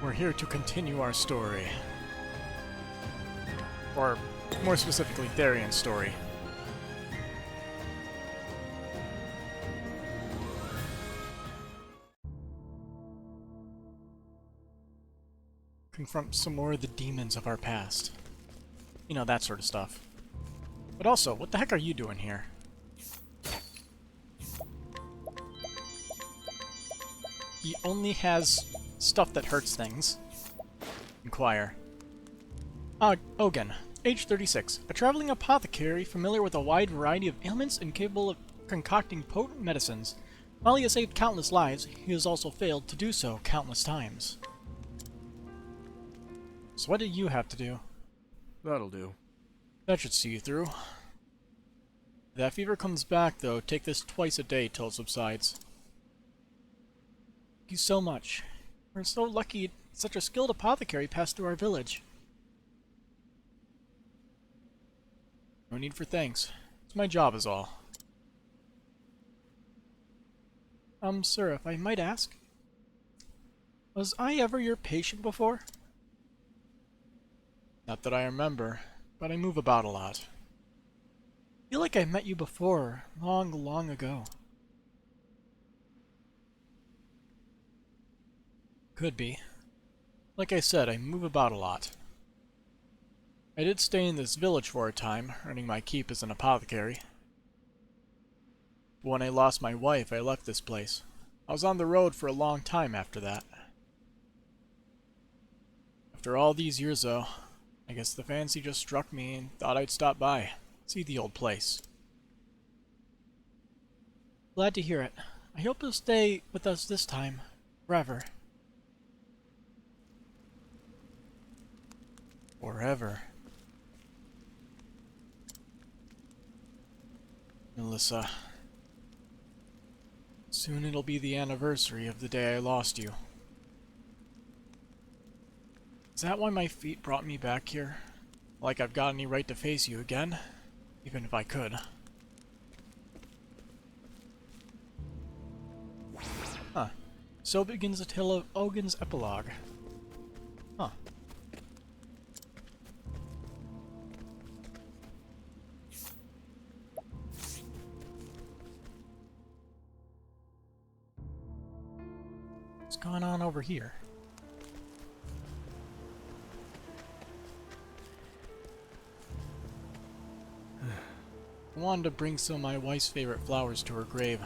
We're here to continue our story. Or, more specifically, Therion's story. Confront some more of the demons of our past. You know, that sort of stuff. But also, what the heck are you doing here? He only has stuff that hurts things. Inquire. Ogan, age 36. A traveling apothecary familiar with a wide variety of ailments and capable of concocting potent medicines. While he has saved countless lives, he has also failed to do so countless times. So what do you have to do? That'll do. That should see you through. If that fever comes back, though, take this twice a day till it subsides. Thank you so much. We're so lucky such a skilled apothecary passed through our village. No need for thanks. It's my job is all. Sir, if I might ask, was I ever your patient before? Not that I remember, but I move about a lot. I feel like I met you before, long, long ago. Could be. Like I said, I move about a lot. I did stay in this village for a time, earning my keep as an apothecary. But when I lost my wife, I left this place. I was on the road for a long time after that. After all these years, though, I guess the fancy just struck me and thought I'd stop by, see the old place. Glad to hear it. I hope you'll stay with us this time, forever. Forever. Melissa. Soon it'll be the anniversary of the day I lost you. Is that why my feet brought me back here? Like I've got any right to face you again? Even if I could. Huh. So begins the tale of Ogan's epilogue. Huh. What's going on over here? I wanted to bring some of my wife's favorite flowers to her grave,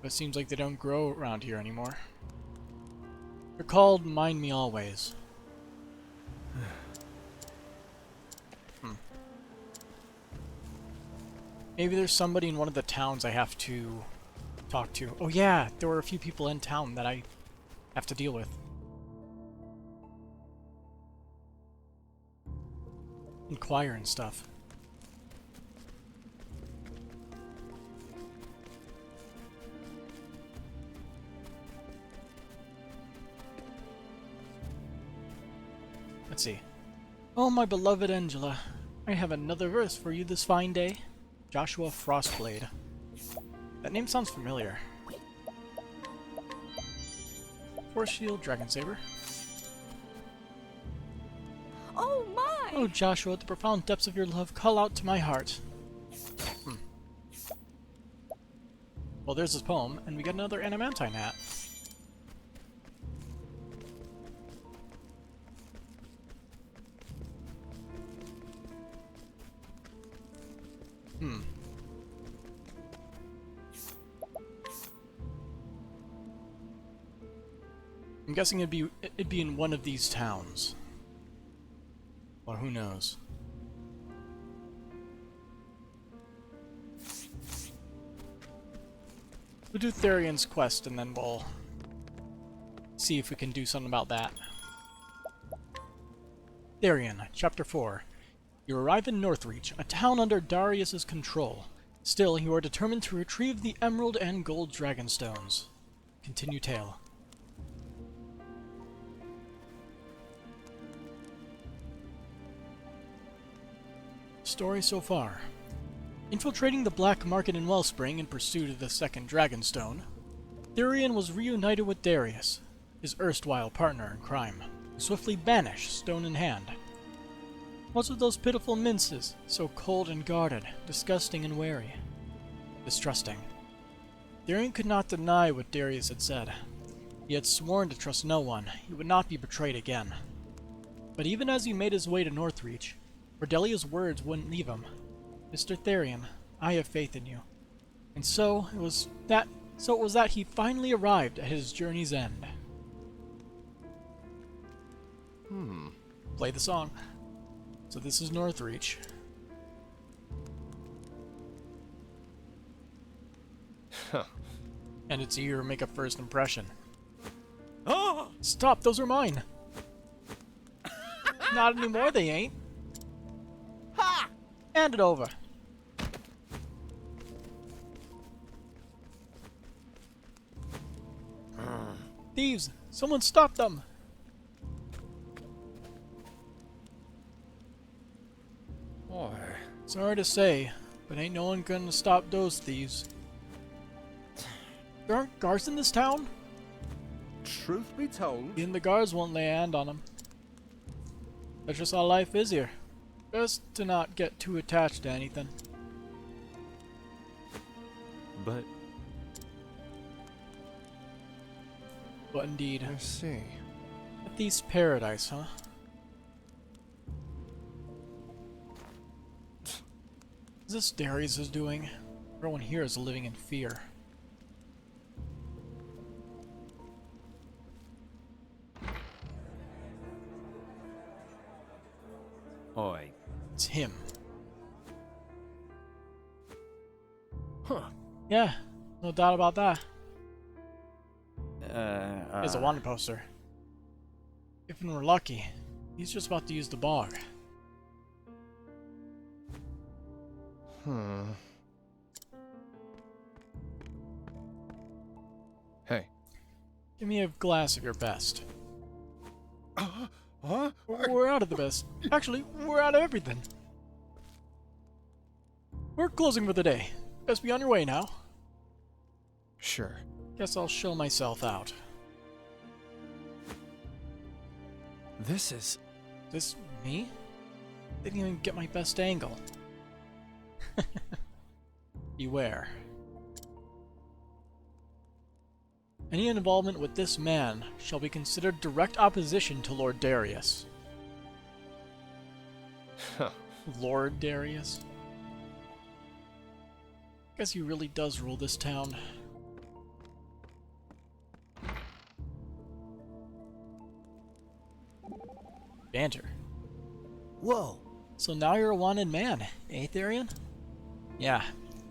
but it seems like they don't grow around here anymore. They're called Mind Me Always. Maybe there's somebody in one of the towns I have to talk to. Oh yeah, there were a few people in town that I have to deal with. Inquire and stuff. Let's see. Oh, my beloved Angela, I have another verse for you this fine day. Joshua Frostblade. That name sounds familiar. Force Shield, Dragon Saber. Oh my! Oh, Joshua, the profound depths of your love call out to my heart. Well, there's his poem, and we got another adamantine hat. I'm guessing it'd be in one of these towns. Or who knows. We'll do Therion's quest and then we'll see if we can do something about that. Therion, Chapter 4. You arrive in Northreach, a town under Darius's control. Still, you are determined to retrieve the Emerald and Gold Dragonstones. Continue tale. Story so far. Infiltrating the black market in Wellspring in pursuit of the second Dragonstone, Therion was reunited with Darius. his erstwhile partner in crime, swiftly banished, stone in hand. What's with those pitiful minces, so cold and guarded, disgusting and wary? Distrusting. Therion could not deny what Darius had said. He had sworn to trust no one. He would not be betrayed again. But even as he made his way to Northreach, Cordelia's words wouldn't leave him. Mr. Therion, I have faith in you. And so it was that he finally arrived at his journey's end. Play the song. So this is Northreach. Huh. And it's eager to make a first impression. Oh! Stop, those are mine! Not anymore, they ain't. Ha! Hand it over. Thieves! Someone stop them! Boy. Sorry to say, but ain't no one gonna stop those thieves. There aren't guards in this town? Truth be told, Even the guards won't lay a hand on them. That's just how life is here. Best to not get too attached to anything. but But indeed, I see. a thief's paradise, huh? Is this Darius is doing? Everyone here is living in fear. Oi. It's him. Huh. Yeah, no doubt about that. Here's a Uh, wanted poster. If we're lucky, he's just about to use the bog. Hey. Give me a glass of your best. Huh? We're out of the best. Actually, we're out of everything. We're closing for the day. Best be on your way now. Sure. Guess I'll show myself out. This is... This me? Didn't even get my best angle. Beware. Any involvement with this man shall be considered direct opposition to Lord Darius. Lord Darius? Guess he really does rule this town. Banter. Whoa. So now you're a wanted man, eh, Therion? Yeah,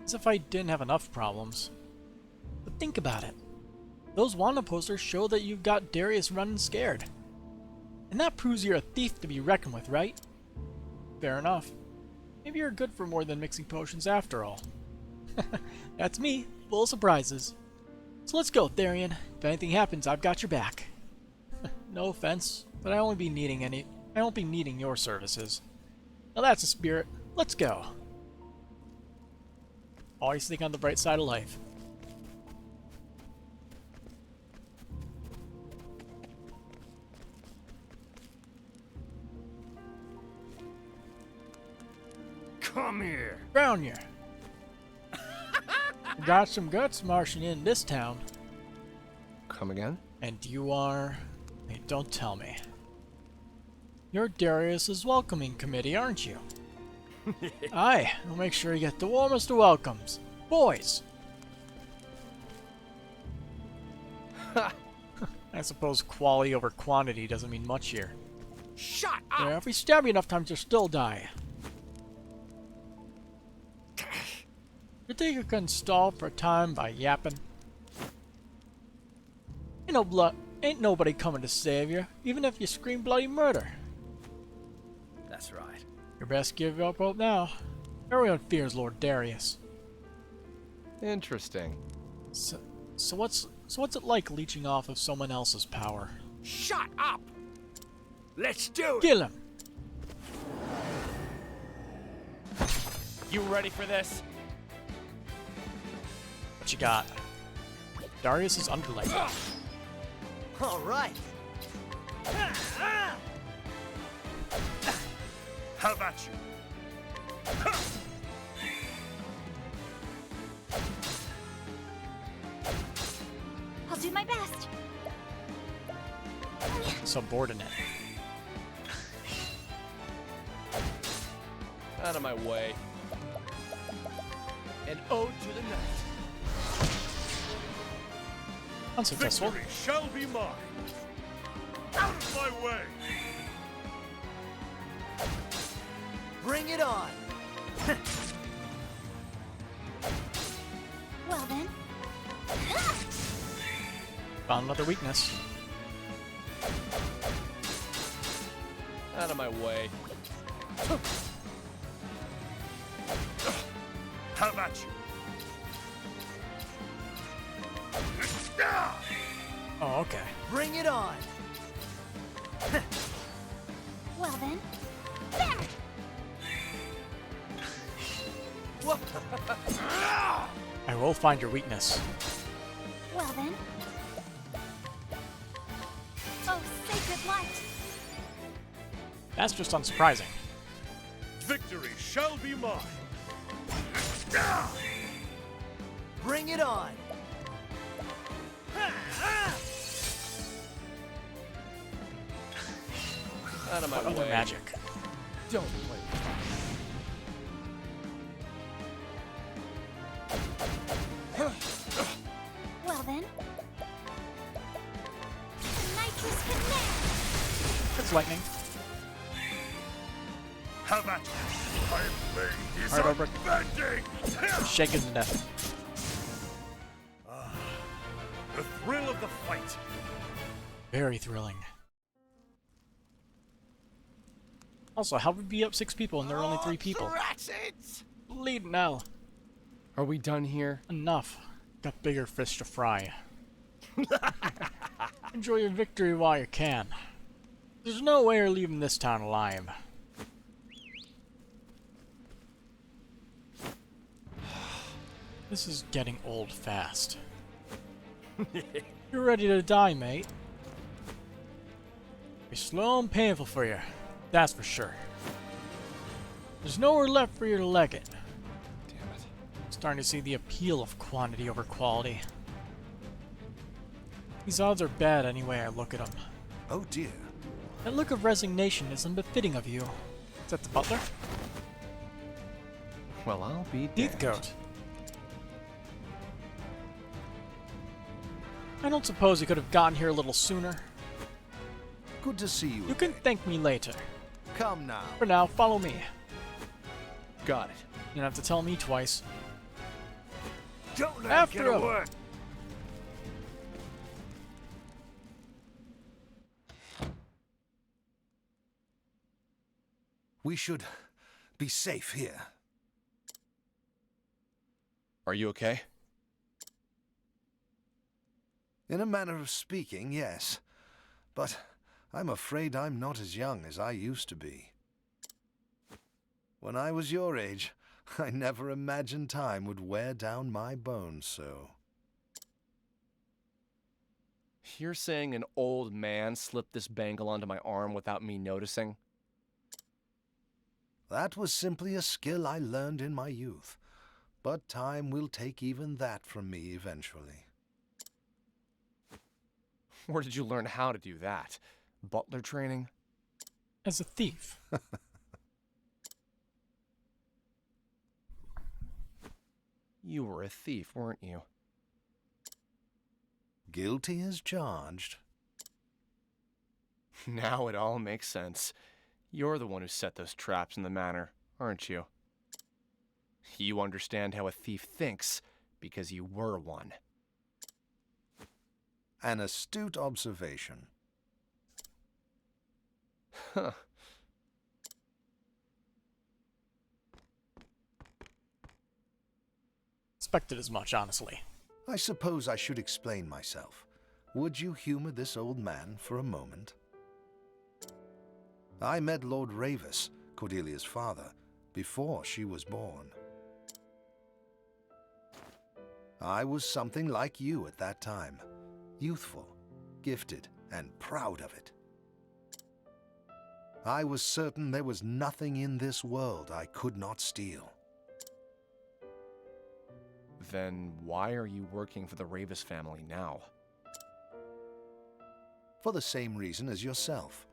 as if I didn't have enough problems. But think about it. Those wanted posters show that you've got Darius running scared. And that proves you're a thief to be reckoned with, right? Fair enough. Maybe you're good for more than mixing potions after all. That's me, full of surprises. So let's go, Therion. If anything happens, I've got your back. No offense, but I won't be needing your services. Now that's a spirit. Let's go. Always think on the bright side of life. Come here. Brown here. Got some guts marching in this town. Come again? And you are... Hey, don't tell me. You're Darius's welcoming committee, aren't you? Aye, we'll make sure you get the warmest of welcomes. Boys! I suppose quality over quantity doesn't mean much here. Shut up! Yeah, if we stab you enough times, you'll still die. You think you can stall for time by yapping? Ain't nobody coming to save you, even if you scream bloody murder. That's right. You best give up hope now. Everyone fears Lord Darius. Interesting. So what's it like leeching off of someone else's power? Shut up! Let's do it! Kill him! You ready for this? What you got? Darius's underling. All right. How about you? I'll do my best. Subordinate. Out of my way. An ode to the night. Unsuccessful. Victory shall be mine. Out of my way. Bring it on. Well then. Found another weakness. Out of my way. How about you? Oh, okay. Bring it on. Well then. There! I will find your weakness. Well then. Oh, sacred light. That's just unsurprising. Victory shall be mine. Bring it on. Out of my What other way. magic? Don't play with fire. Well then. Nitrous command. It's lightning. How about you? My blade is Alright, over. unbending. Shaken to death. The thrill of the fight. Very thrilling. Also, how would we be up 6 people and there are only 3 people? Lead now. Are we done here? Enough. Got bigger fish to fry. Enjoy your victory while you can. There's no way you're leaving this town alive. This is getting old fast. You're ready to die, mate. Be slow and painful for you, that's for sure. There's nowhere left for you to leg it. Damn it. Starting to see the appeal of quantity over quality. These odds are bad any way I look at them. Oh dear. That look of resignation is unbefitting of you. Is that the butler? Well, I'll be Teeth damned. goat. I don't suppose you could have gotten here a little sooner. Good to see you. You can thank me later. Come now. For now, follow me. Got it. You don't have to tell me twice. Don't let After him get him. away. We should be safe here. Are you okay? In a manner of speaking, yes. But I'm afraid I'm not as young as I used to be. When I was your age, I never imagined time would wear down my bones so. You're saying an old man slipped this bangle onto my arm without me noticing? That was simply a skill I learned in my youth. But time will take even that from me eventually. Where did you learn how to do that? Butler training? As a thief. You were a thief, weren't you? Guilty as charged. Now it all makes sense. You're the one who set those traps in the manor, aren't you? You understand how a thief thinks because you were one. An astute observation. Huh. Expected as much, honestly. I suppose I should explain myself. Would you humor this old man for a moment? I met Lord Ravis, Cordelia's father, before she was born. I was something like you at that time, youthful, gifted and proud of it. I was certain there was nothing in this world I could not steal. Then why are you working for the Ravis family now? For the same reason as yourself.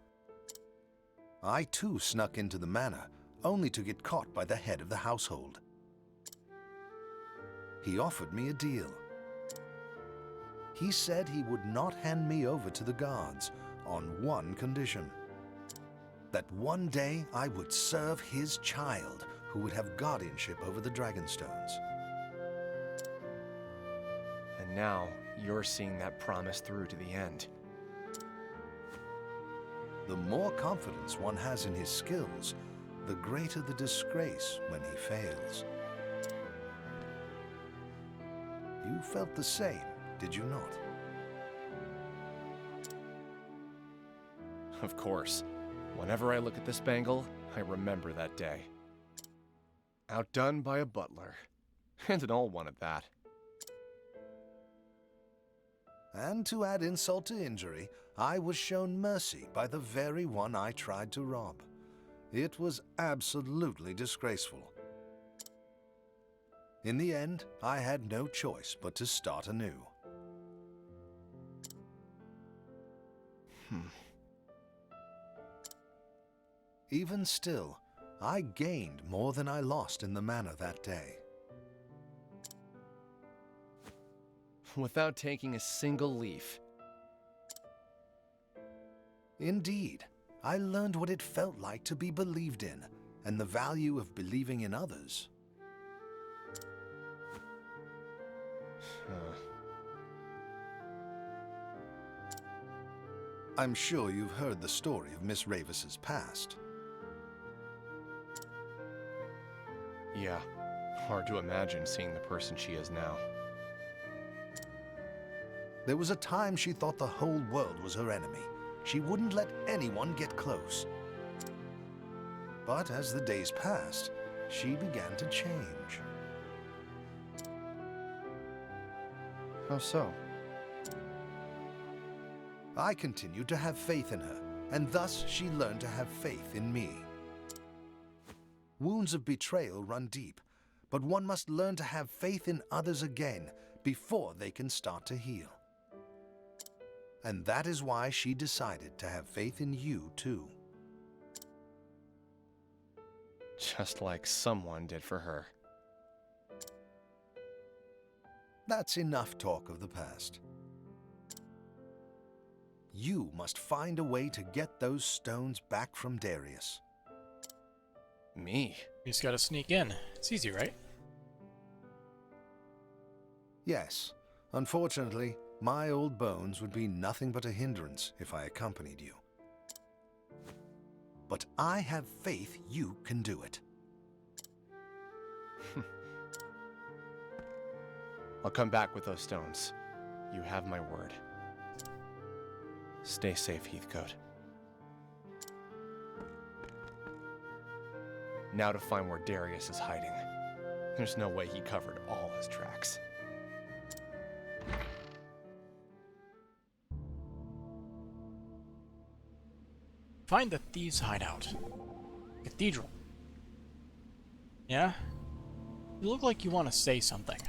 I too snuck into the manor, only to get caught by the head of the household. He offered me a deal. He said he would not hand me over to the guards on one condition. That one day I would serve his child, who would have guardianship over the Dragonstones. And now you're seeing that promise through to the end. The more confidence one has in his skills, the greater the disgrace when he fails. You felt the same, did you not? Of course. Whenever I look at this bangle, I remember that day. Outdone by a butler. And an old one at that. And to add insult to injury, I was shown mercy by the very one I tried to rob. It was absolutely disgraceful. In the end, I had no choice but to start anew. Even still, I gained more than I lost in the manor that day. Without taking a single leaf. Indeed, I learned what it felt like to be believed in, and the value of believing in others. I'm sure you've heard the story of Miss Ravis's past. Yeah, hard to imagine seeing the person she is now. There was a time she thought the whole world was her enemy. She wouldn't let anyone get close. But as the days passed, she began to change. How so? I continued to have faith in her, and thus she learned to have faith in me. Wounds of betrayal run deep, but one must learn to have faith in others again before they can start to heal. And that is why she decided to have faith in you, too. Just like someone did for her. That's enough talk of the past. You must find a way to get those stones back from Darius. Me? You just gotta sneak in. It's easy, right? Yes, unfortunately, my old bones would be nothing but a hindrance if I accompanied you. But I have faith you can do it. I'll come back with those stones. You have my word. Stay safe, Heathcote. Now to find where Darius is hiding. There's no way he covered all his tracks. Find the thieves' hideout. Cathedral. Yeah? You look like you want to say something.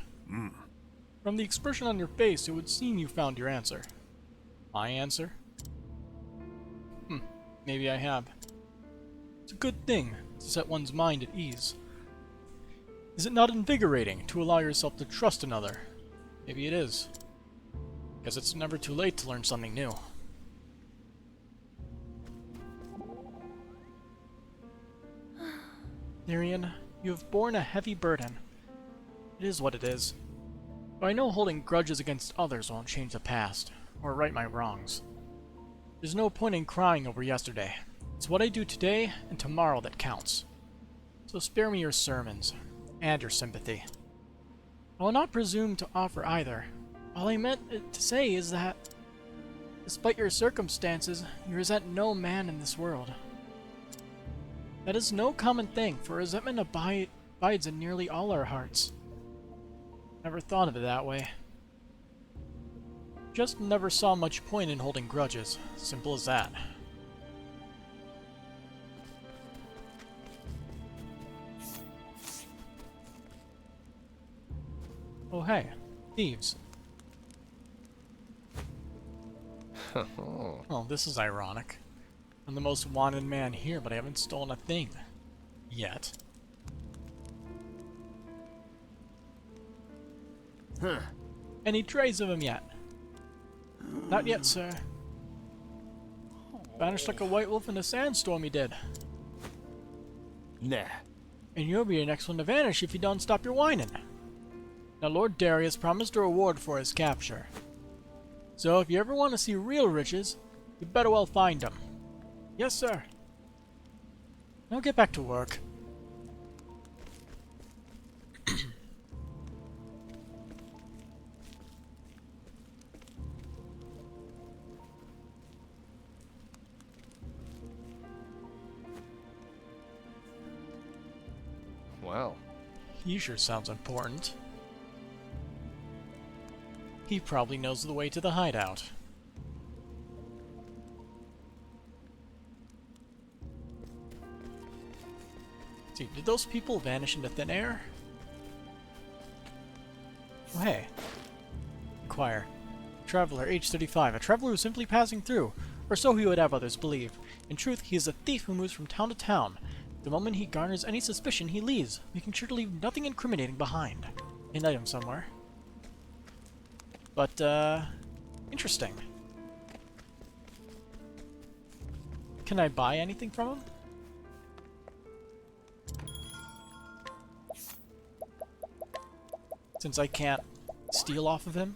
From the expression on your face, it would seem you found your answer. My answer? Maybe I have. It's a good thing to set one's mind at ease. Is it not invigorating to allow yourself to trust another? Maybe it is. Because it's never too late to learn something new. Therion, you have borne a heavy burden. It is what it is. But I know holding grudges against others won't change the past, or right my wrongs. There's no point in crying over yesterday. It's what I do today and tomorrow that counts. So spare me your sermons, and your sympathy. I will not presume to offer either. All I meant to say is that, despite your circumstances, you resent no man in this world. That is no common thing, for resentment abides in nearly all our hearts. Never thought of it that way. Just never saw much point in holding grudges. Simple as that. Oh hey, thieves. Well, this is ironic. I'm the most wanted man here, but I haven't stolen a thing. Yet. Huh. Any trace of him yet? Not yet, sir. Vanished like a white wolf in a sandstorm, he did. Nah. And you'll be the next one to vanish if you don't stop your whining. Now, Lord Darius promised a reward for his capture. So, if you ever want to see real riches, you better well find them. Yes, sir. Now get back to work. Well, He sure sounds important. He probably knows the way to the hideout. See, did those people vanish into thin air? Oh, hey. Inquire. Traveler, age 35. A traveler who's simply passing through, or so he would have others believe. In truth, he is a thief who moves from town to town. The moment he garners any suspicion, he leaves, making sure to leave nothing incriminating behind. An item somewhere. But, interesting. Can I buy anything from him? Since I can't steal off of him?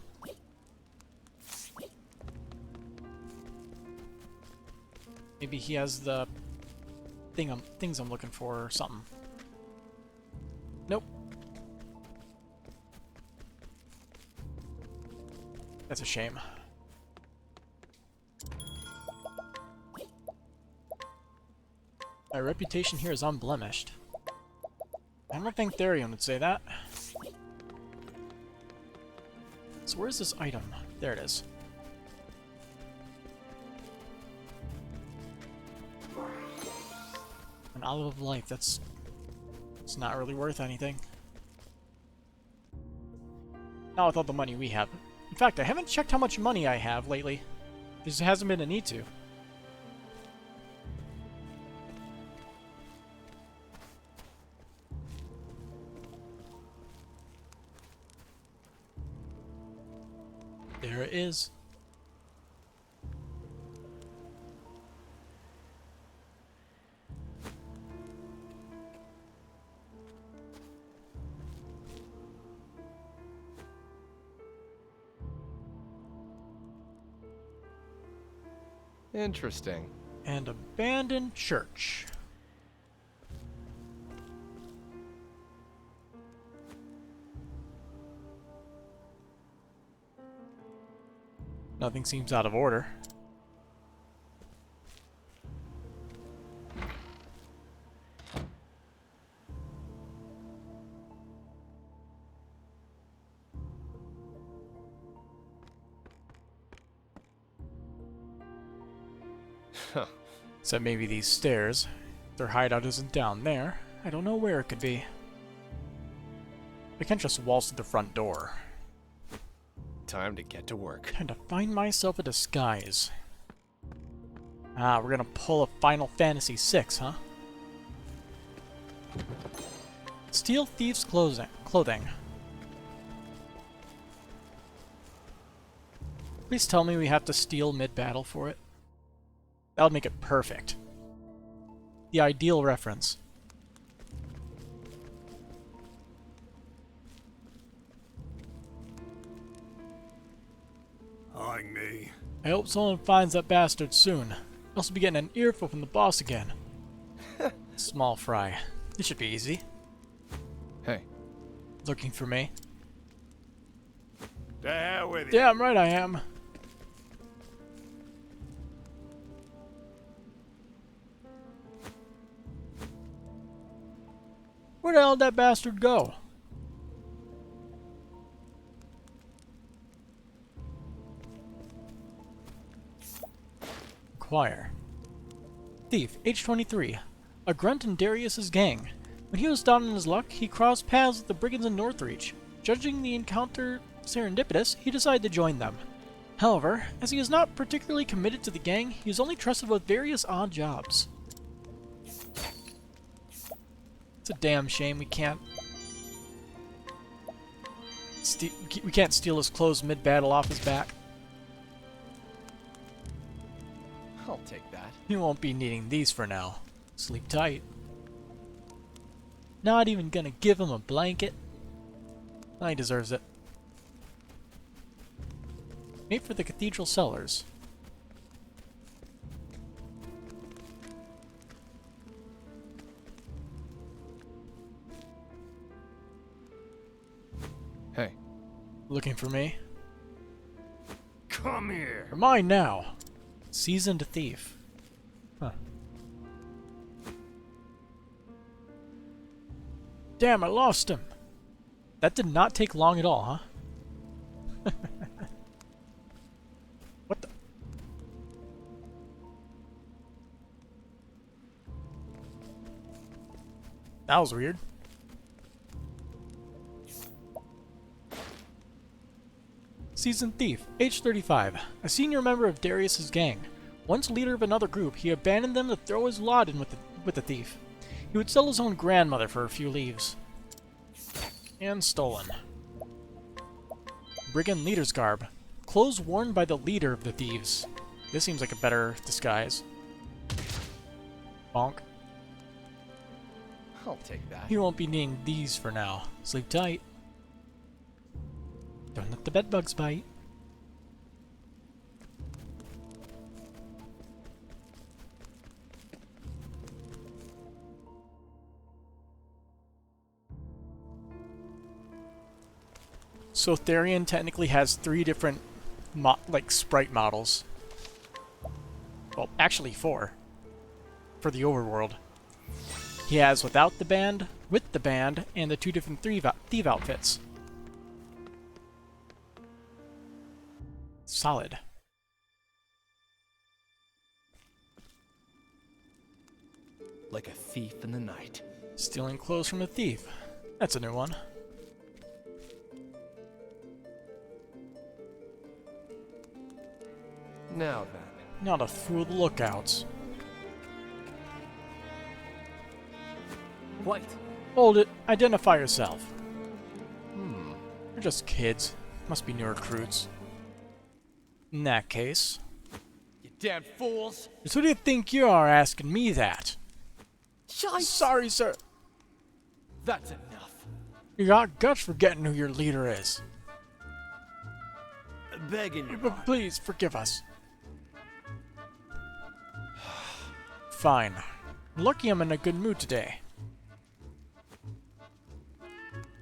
Maybe he has the things I'm looking for or something. Nope. That's a shame. My reputation here is unblemished. I don't think Therion would say that. So where's this item? There it is. An olive of life, it's not really worth anything. Not with all the money we have. In fact, I haven't checked how much money I have lately. There just hasn't been a need to. There it is. interesting. An abandoned church. Nothing seems out of order. Huh. Except maybe these stairs. If their hideout isn't down there, I don't know where it could be. I can't just waltz to the front door. Time to get to work. Time to find myself a disguise. Ah, we're gonna pull a Final Fantasy VI, huh? Steal thieves' clothing. Please tell me we have to steal mid-battle for it. That would make it perfect. The ideal reference. Eyeing me. I hope someone finds that bastard soon. I'll also be getting an earful from the boss again. Small fry. This should be easy. Hey, Looking for me? To hell with you. Damn right I am. Where the hell did that bastard go? Inquire. Thief, age 23. A grunt in Darius's gang. When he was down on his luck, he crossed paths with the brigands in Northreach. Judging the encounter serendipitous, he decided to join them. However, as he is not particularly committed to the gang, he is only trusted with various odd jobs. It's a damn shame we can't steal his clothes mid-battle off his back. I'll take that. You won't be needing these for now. Sleep tight. Not even gonna give him a blanket. He deserves it. Made for the cathedral cellars. Hey. Looking for me? Come here. You're mine now. Seasoned thief. Huh. Damn, I lost him. That did not take long at all, huh? What the? That was weird. Seasoned thief, age 35. A senior member of Darius's gang. Once leader of another group, he abandoned them to throw his lot in with the thief. He would sell his own grandmother for a few leaves. And stolen. Brigand leader's garb. Clothes worn by the leader of the thieves. This seems like a better disguise. Bonk. I'll take that. You won't be needing these for now. Sleep tight. Don't let the bedbugs bite. So Therion technically has 3 different sprite models. Well, actually 4. For the overworld. He has without the band, with the band, and the 2 different thief outfits. Solid. Like a thief in the night. Stealing clothes from a thief. That's a new one. Now then. Not a fool of the lookouts. Wait. Hold it. Identify yourself. You're just kids. Must be new recruits. In that case... You damn fools! Just who do you think you are asking me that? Shite! Sorry, sir. That's enough. You got guts forgetting who your leader is. Begging you. But please, forgive us. Fine. Lucky I'm in a good mood today.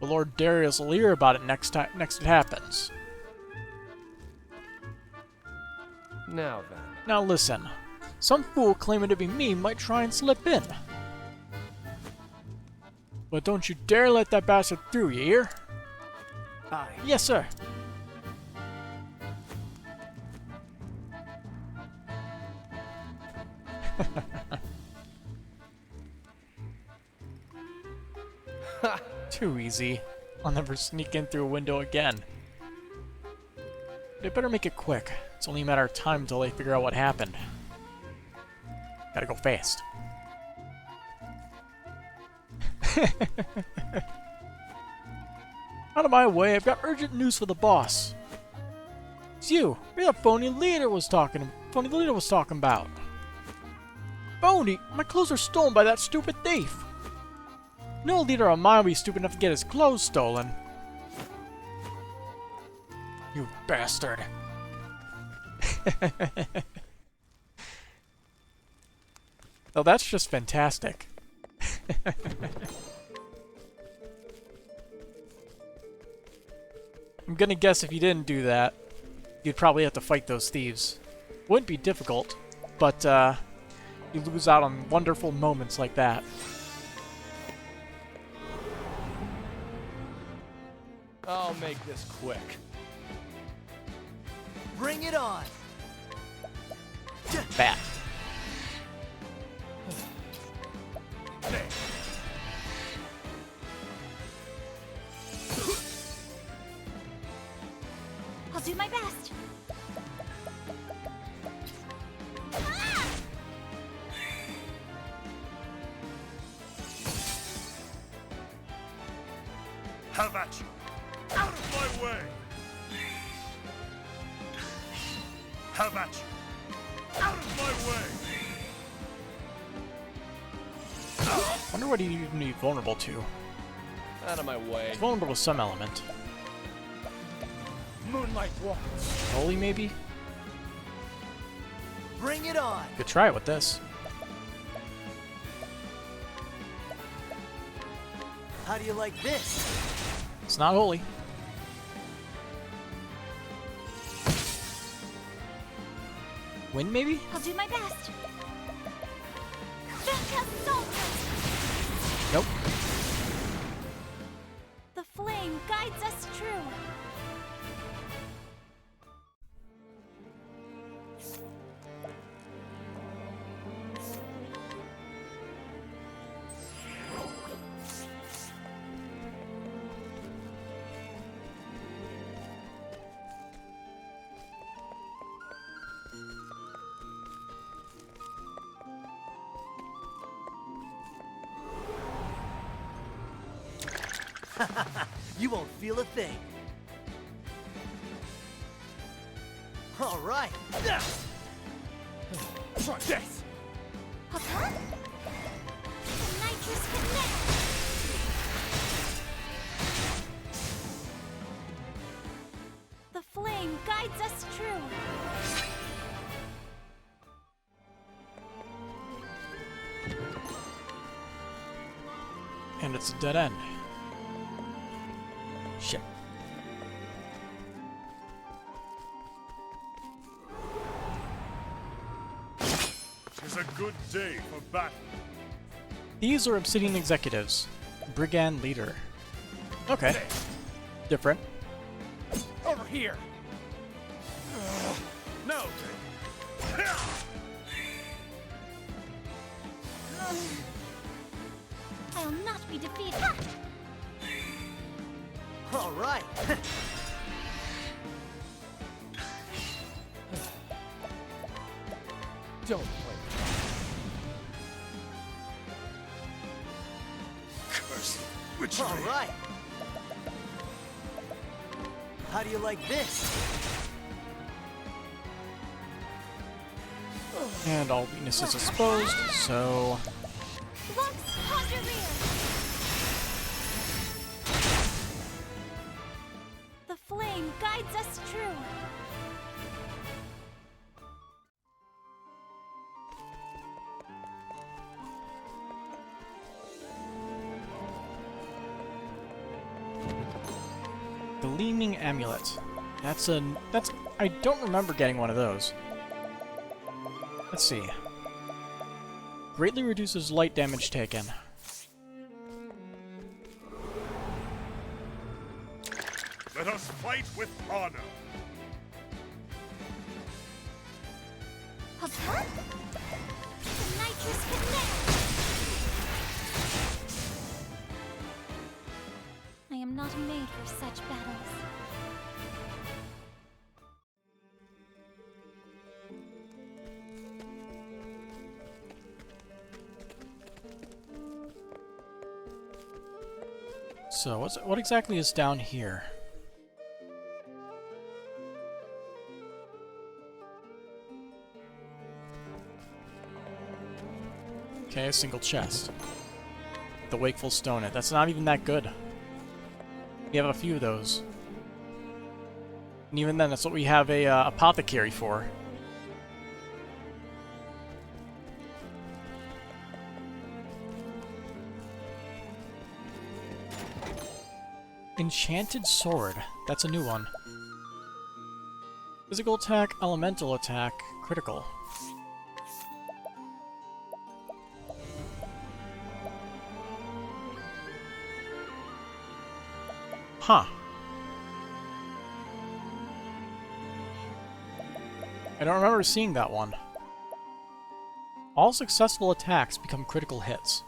But Lord Darius will hear about it next it happens. Now then. Now listen. Some fool claiming to be me might try and slip in. But don't you dare let that bastard through, you hear? Aye. Yes, sir. Too easy. I'll never sneak in through a window again. They better make it quick. It's only a matter of time until they figure out what happened. Gotta go fast. Out of my way, I've got urgent news for the boss. It's you. You're the phony leader was talking about. Phony? My clothes are stolen by that stupid thief. No leader of mine will be stupid enough to get his clothes stolen. You bastard. Oh, that's just fantastic. I'm gonna guess if you didn't do that, you'd probably have to fight those thieves. Wouldn't be difficult, but you lose out on wonderful moments like that. I'll make this quick. Bring it on. Fast. at you! Out of my way! How about you? Out of my way! Wonder what he'd even be vulnerable to. Out of my way. He's vulnerable to some element. Moonlight walk. Holy, maybe? Bring it on. Could try it with this. How do you like this? It's not holy. Wind, maybe? I'll do my best. Venka Soldiers! Nope. The flame guides us true. You won't feel a thing. All right. Try this! Papa? The nitrous connect! The flame guides us true. And it's a dead end. Shit. Tis a good day for battle. These are Obsidian executives. Brigand leader. Okay. Different. Over here! No! I'll not be defeated. All right. Don't play. Curse witchery! All right. How do you like this? And all weaknesses exposed, so... Lux Pondereer! The flame guides us true. Gleaming Amulet. That's I don't remember getting one of those. Let's see. Greatly reduces light damage taken. Let us fight with honor! Papa? The nitrous connect! I am not made for such battles. So, what exactly is down here? Okay, a single chest. The Wakeful Stone in it. That's not even that good. We have a few of those. And even then, that's what we have a apothecary for. Enchanted Sword. That's a new one. Physical attack, elemental attack, critical. Huh. I don't remember seeing that one. All successful attacks become critical hits.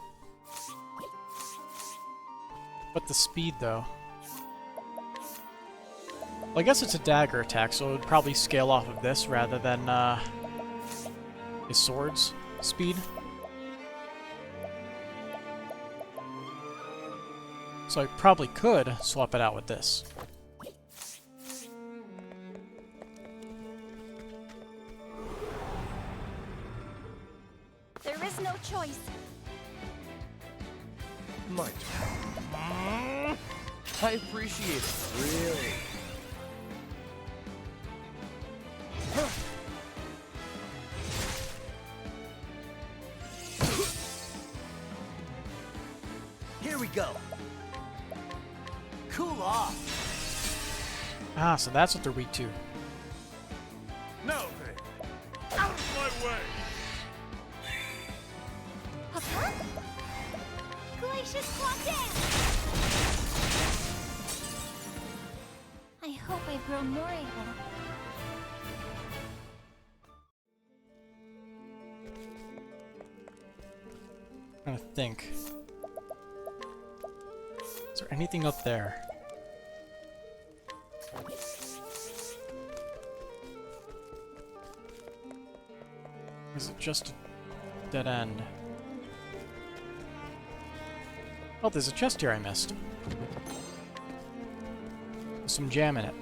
But the speed, though. Well, I guess it's a dagger attack, so it would probably scale off of this rather than his sword's speed. So I probably could swap it out with this. There is no choice. My turn. I appreciate it. Really? Here we go. Cool off. Ah, so that's what they're weak to. Now then, out of my way! Huh? Glacius Claw Dance! I hope I've grown more able. I'm trying to think. Is there anything up there? Or is it just a dead end? Oh, there's a chest here I missed. There's some jam in it.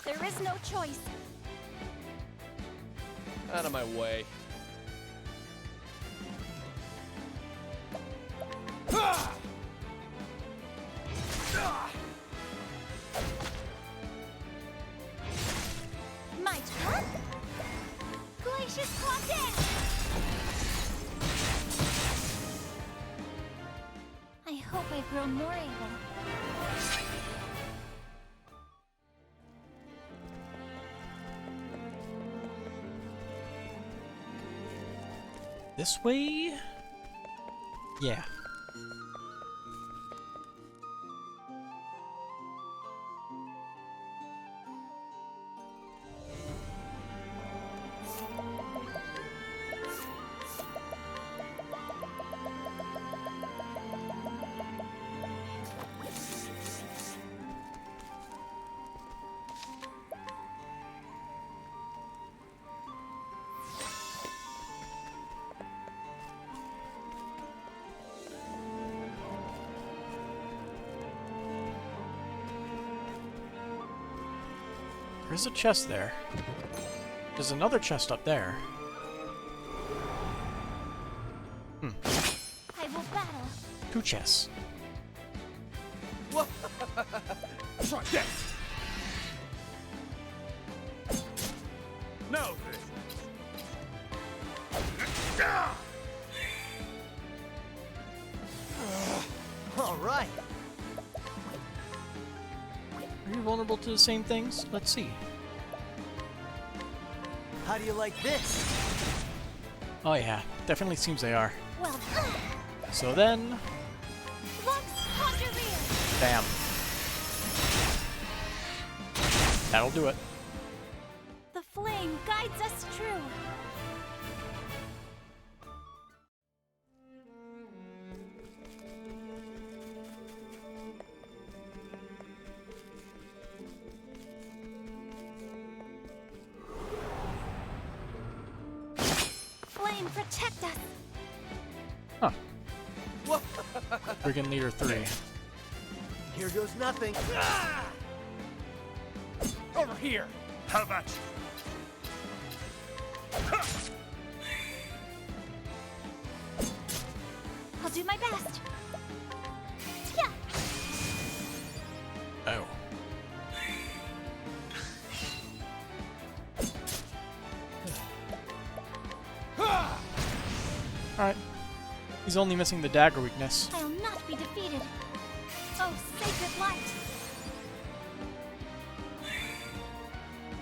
There is no choice. Out of my way. My turn? Glacius Claw Dance! I hope I've grown more able. This way? Yeah. There's a chest there. There's another chest up there. I will battle. 2 chests. Try this! Now then! All right. Are you vulnerable to the same things? Let's see. How do you like this? Oh yeah, definitely seems they are. Well, So then, Lux Conjureer! bam. That'll do it. The flame guides us true. Flame, protect us! Huh. Brigand Leader 3. Here goes nothing. Over here! How about you? I'll do my best. Yeah. Oh. Alright. He's only missing the dagger weakness. I'll not be defeated. Oh, sacred light!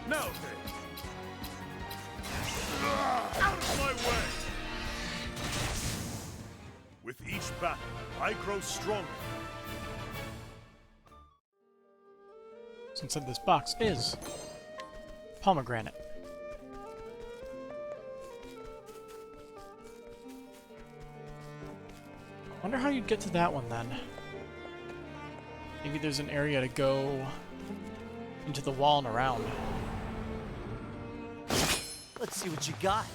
Now then! Out of my way! With each battle, I grow stronger. So inside this box is pomegranate. Wonder how you'd get to that one then. Maybe there's an area to go into the wall and around. Let's see what you got.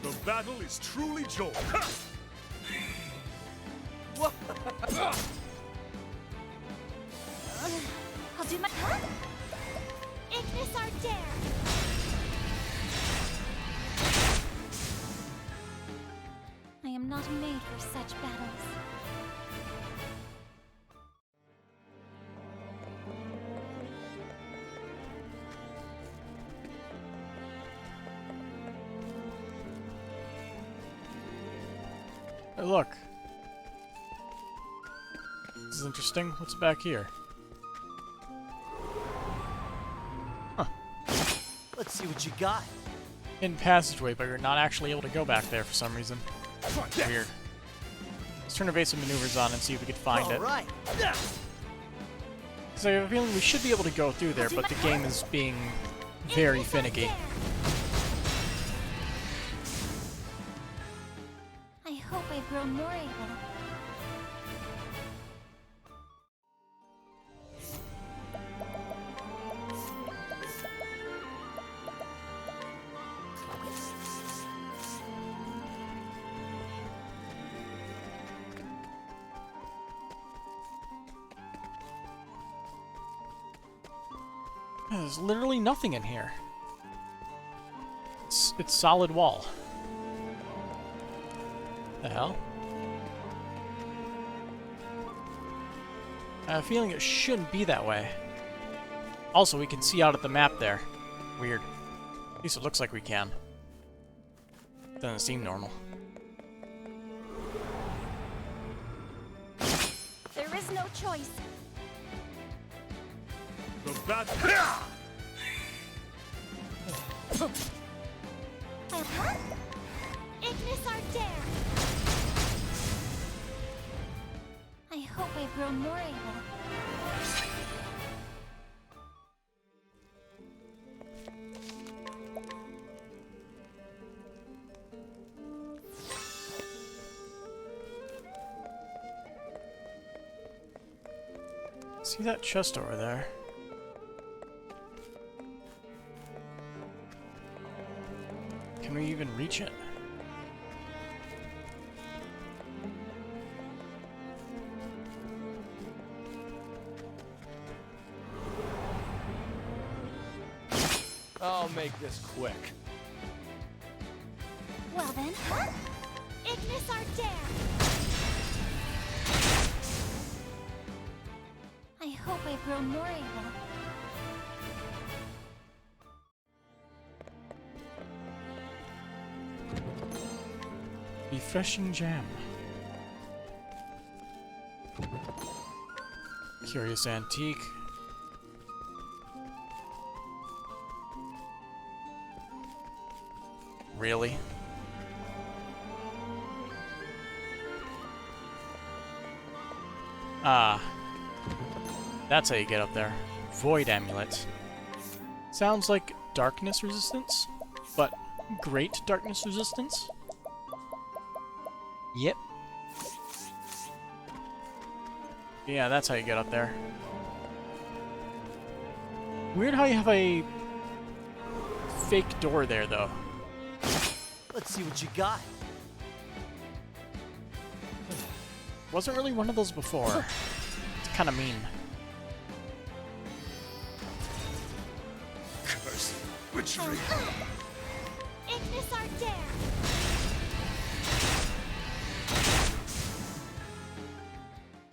The battle is truly joy. I'll do my... Huh? Ignis our dare! I am not made for such battles. Hey, look. This is interesting. What's back here? Let's see what you got. In passageway, but you're not actually able to go back there for some reason. Weird. Let's turn evasive maneuvers on and see if we can find it. All right. So I have a feeling we should be able to go through there, but the game is being very Ignis our finicky. dare! I hope I grow more able. There's literally nothing in here. It's solid wall. The hell? I have a feeling it shouldn't be that way. Also, we can see out at the map there. Weird. At least it looks like we can. Doesn't seem normal. There is no choice. The battle. Huh? Ignis our dare! I hope I grow more able. See that chest over there? Can we even reach it? I'll make this quick. Well then, huh? Ignis our dare! I hope I grow more able. Refreshing jam. Curious antique. Really? Ah. That's how you get up there. Void amulet. Sounds like darkness resistance, but great darkness resistance? Yep. Yeah, that's how you get up there. Weird how you have a fake door there, though. Let's see what you got. Wasn't really one of those before. It's kind of mean. Curse. Witchery. Ignis our dare!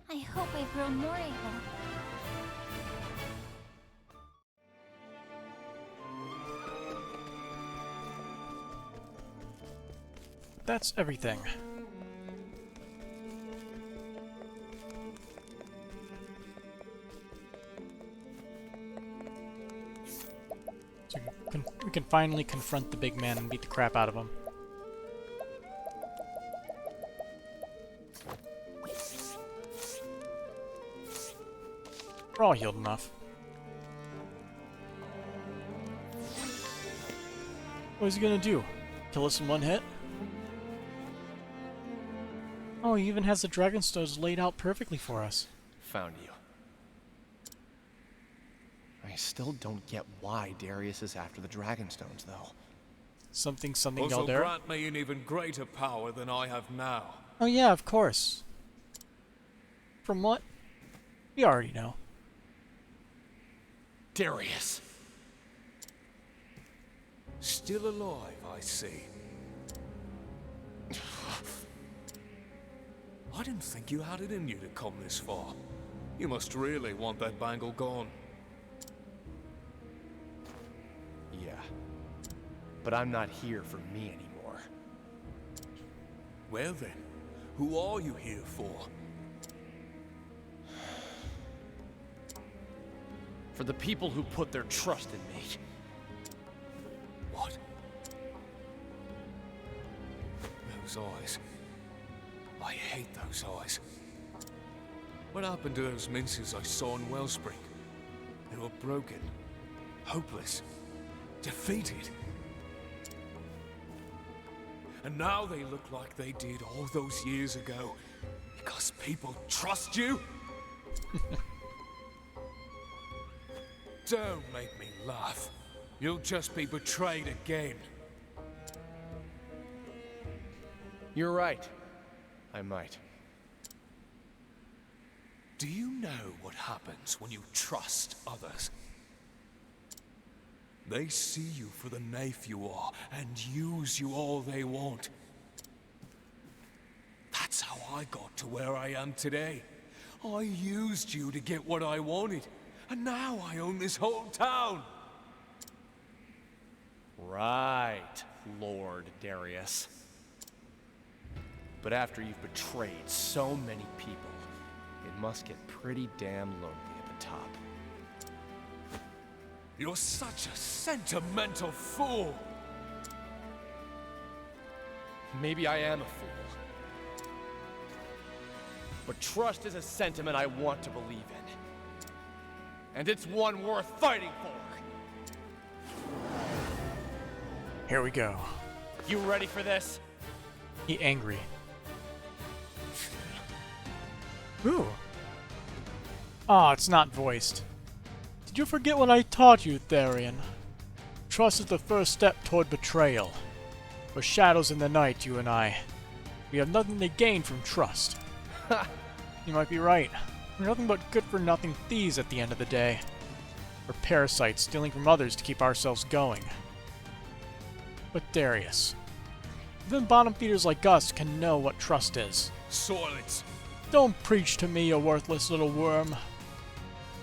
I hope I grow more able. That's everything. So we can finally confront the big man and beat the crap out of him. We're all healed enough. What is he gonna do? Kill us in one hit? Oh, he even has the dragon stones laid out perfectly for us. Found you. I still don't get why Darius is after the Dragonstones, though. Something something Also Galdera. grant me an even greater power than I have now. Oh yeah, of course. From what? We already know. Darius. Still alive, I see. I didn't think you had it in you to come this far. You must really want that bangle gone. Yeah. But I'm not here for me anymore. Well then, who are you here for? For the people who put their trust in me. What? Those eyes. I hate those eyes. What happened to those minces I saw in Wellspring? They were broken, hopeless, defeated. And now they look like they did all those years ago. Because people trust you? Don't make me laugh. You'll just be betrayed again. You're right. I might. Do you know what happens when you trust others? They see you for the knafe you are and use you all they want. That's how I got to where I am today. I used you to get what I wanted, and now I own this whole town. Right, Lord Darius. But after you've betrayed so many people, it must get pretty damn lonely at the top. You're such a sentimental fool. Maybe I am a fool. But trust is a sentiment I want to believe in. And it's one worth fighting for. Here we go. You ready for this? He angry. Ooh. Ah, it's not voiced. Did you forget what I taught you, Therion? Trust is the first step toward betrayal. We're shadows in the night, you and I. We have nothing to gain from trust. Ha! You might be right. We're nothing but good-for-nothing thieves at the end of the day. We're parasites stealing from others to keep ourselves going. But Darius, even bottom feeders like us can know what trust is. Silence. Don't preach to me, you worthless little worm.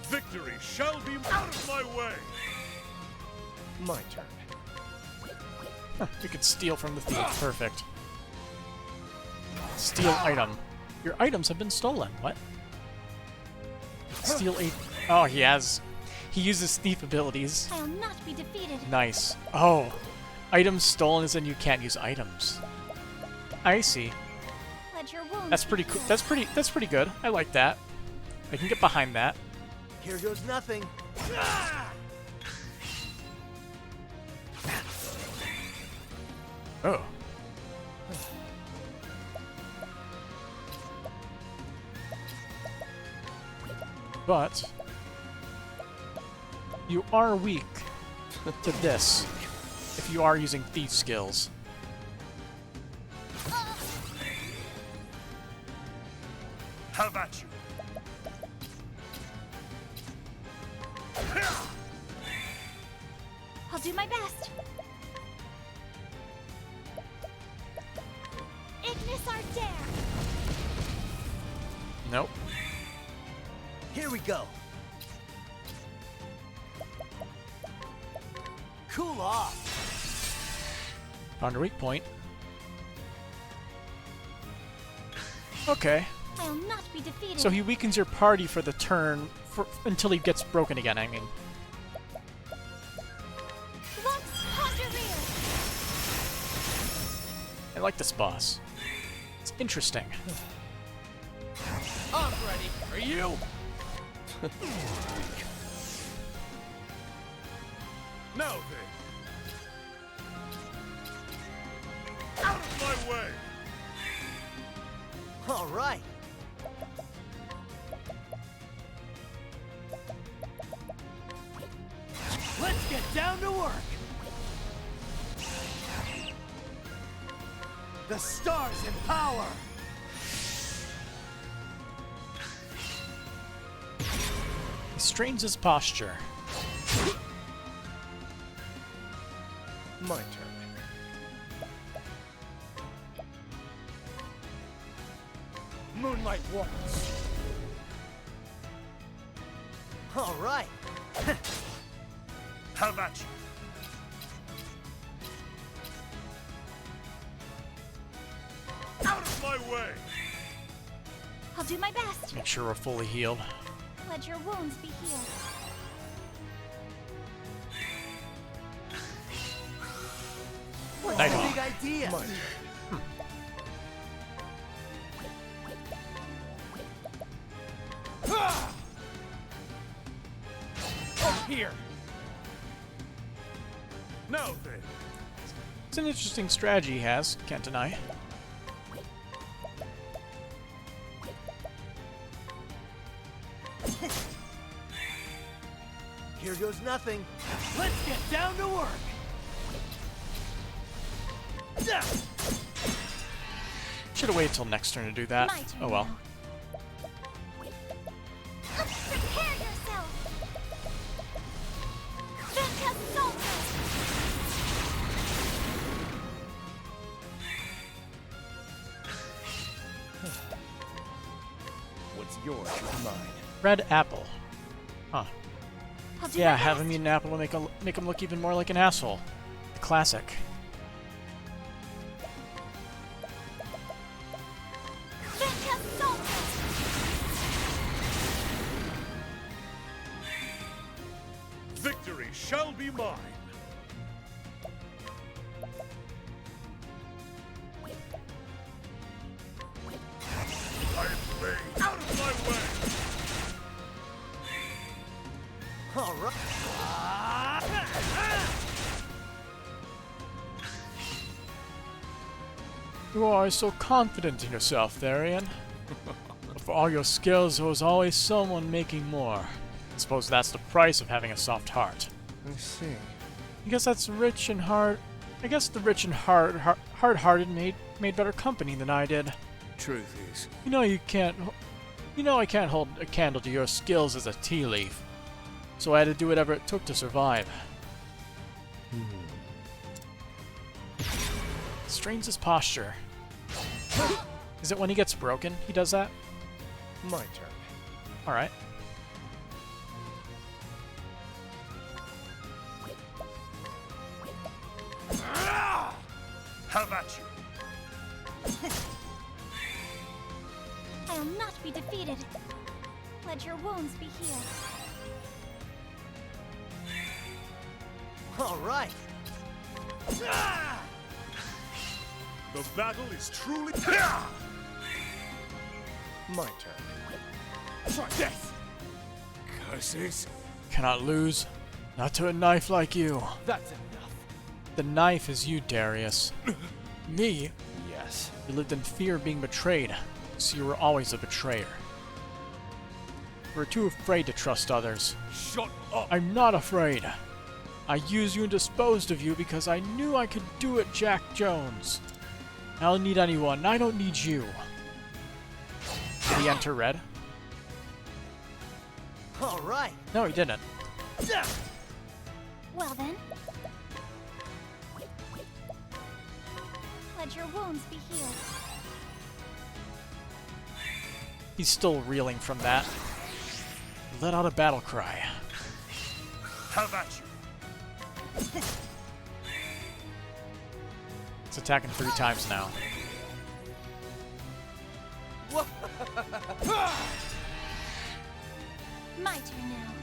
Victory shall be out of my way. My turn. You could steal from the thief. Perfect. Steal item. Your items have been stolen. What? Steal a... Oh, he has... He uses thief abilities. I'll not be defeated. Nice. Oh. Items stolen is in you can't use items. I see. Let your wounds That's pretty cool. That's pretty good. I like that. I can get behind that. Here goes nothing. Oh. But you are weak to this if you are using thief skills. How about you? I'll do my best. Ignis Ardere. Nope. Here we go. Cool off. Found a weak point. Okay. I'll not be defeated. So he weakens your party for the turn until he gets broken again, I mean. Lux Pondereer. I like this boss. It's interesting. I'm ready. Are you? Now then. Out of my way. All right. Let's get down to work. The stars in power! He strains his posture. My turn. Moonlight walks. All right. How about you? Out of my way! I'll do my best. Make sure we're fully healed. Let your wounds be healed. What's Nice. the big idea? My turn. Here. Now then. It's an interesting strategy he has, can't deny. Here goes nothing. Let's get down to work. Should have waited till next turn to do that. My turn Oh well. now. Prepare yourself. What's yours is mine. Red apple. Huh. I'll do Yeah, my have best. him eat an apple to make him look even more like an asshole. The classic. Victory shall be mine. I play out of my way. All right. You are always so confident in yourself, Therion. But for all your skills, there was always someone making more. I suppose that's the price of having a soft heart. I see. I guess that's rich and hard. I guess the rich and hard-hearted made better company than I did. Truth is, You know you can't. You know I can't hold a candle to your skills as a tea leaf. So I had to do whatever it took to survive. Strains his posture. Is it when he gets broken he does that? My turn. Alright. How about you? I'll not be defeated. Let your wounds be healed. All right. The battle is truly. My turn. Try this. curses. Cannot lose. Not to a knife like you. That's enough. The knife is you, Darius. Me? Yes. You lived in fear of being betrayed, so you were always a betrayer. You were too afraid to trust others. Shut up. I'm not afraid. I used you and disposed of you because I knew I could do it, Jack Jones. I don't need anyone. I don't need you. Did he enter red? All right. No, he didn't. Well then. Let your wounds be healed. He's still reeling from that. He let out a battle cry. How about you? It's attacking 3 times now. My turn now.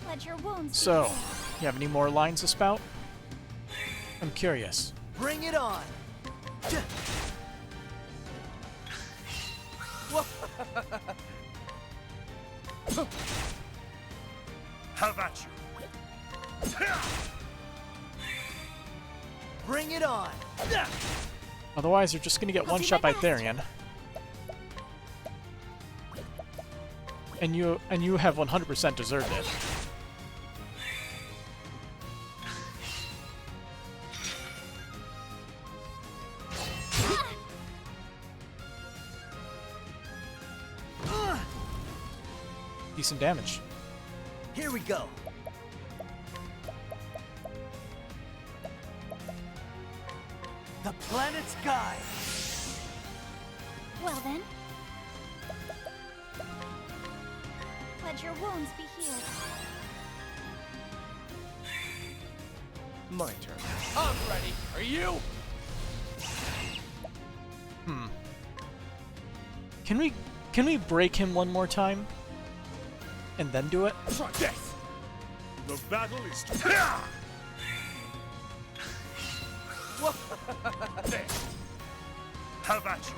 Let your wounds So, be healed. you have any more lines to spout? I'm curious. Bring it on. How about you? Bring it on. Otherwise, you're just gonna get I'll one do shot my by best. Therion. And you have 100% deserved it. decent damage. Here we go. The planet's guide. Well then. Let your wounds be healed. My turn. I'm ready. Are you? Can we break him one more time? And then do it? Try this. The battle is There. How about you?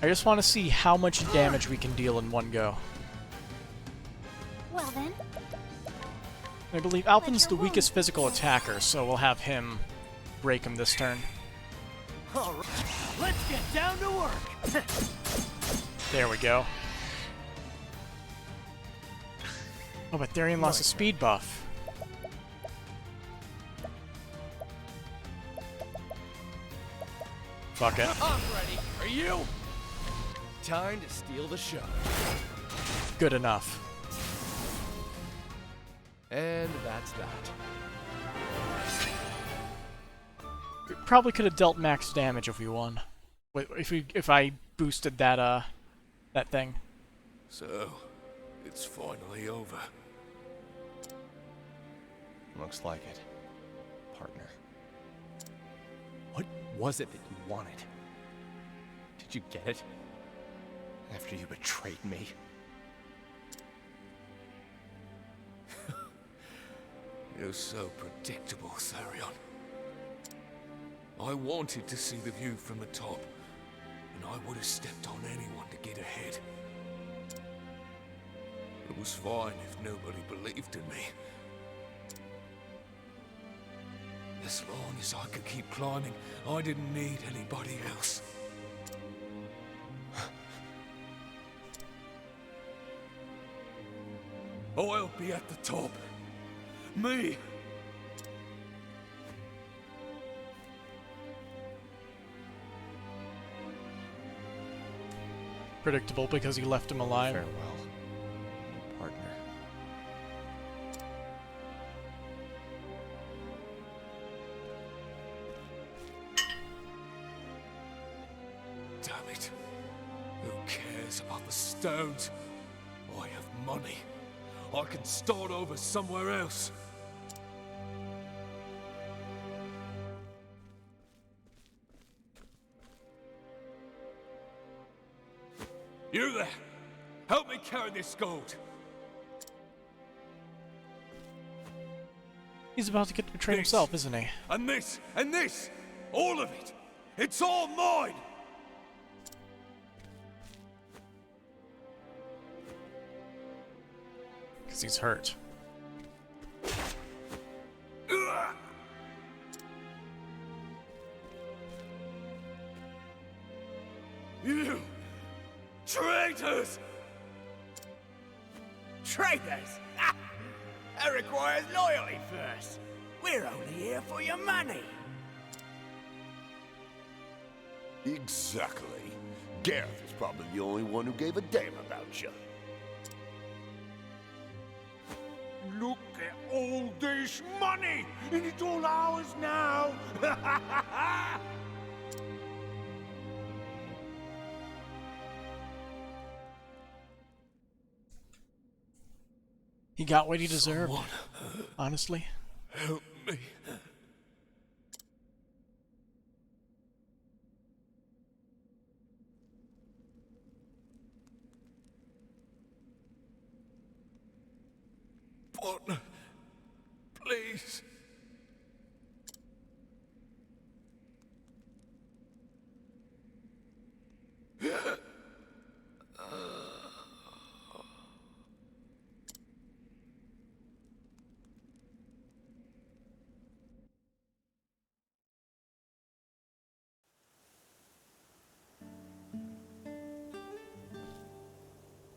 I just want to see how much damage we can deal in one go. Well then. I believe Alpin's the weakest physical attacker, so we'll have him break him this turn. All right. Let's get down to work. There we go. Oh, but Therion lost a speed buff. Fuck it. I'm ready. Are you? Time to steal the show. Good enough. And that's that. We probably could have dealt max damage if we won. If I boosted that that thing. So, it's finally over. Looks like it. Partner. What was it that you wanted? Did you get it? After you betrayed me? You're so predictable, Therion. I wanted to see the view from the top, and I would have stepped on anyone to get ahead. It was fine if nobody believed in me. As long as I could keep climbing, I didn't need anybody else. I'll be at the top. Me! Predictable because he left him alive. Farewell, partner. Damn it. Who cares about the stones? I have money. I can start over somewhere else. You there! Help me carry this gold! He's about to get betrayed This. himself, isn't he? And this! All of it! It's all mine! Because he's hurt. You! Traitors! Traitors! That requires loyalty first. We're only here for your money. Exactly. Gareth was probably the only one who gave a damn about you. Look at all this money! And it's all ours now! He got what he deserved, honestly. Help me. Partner, please.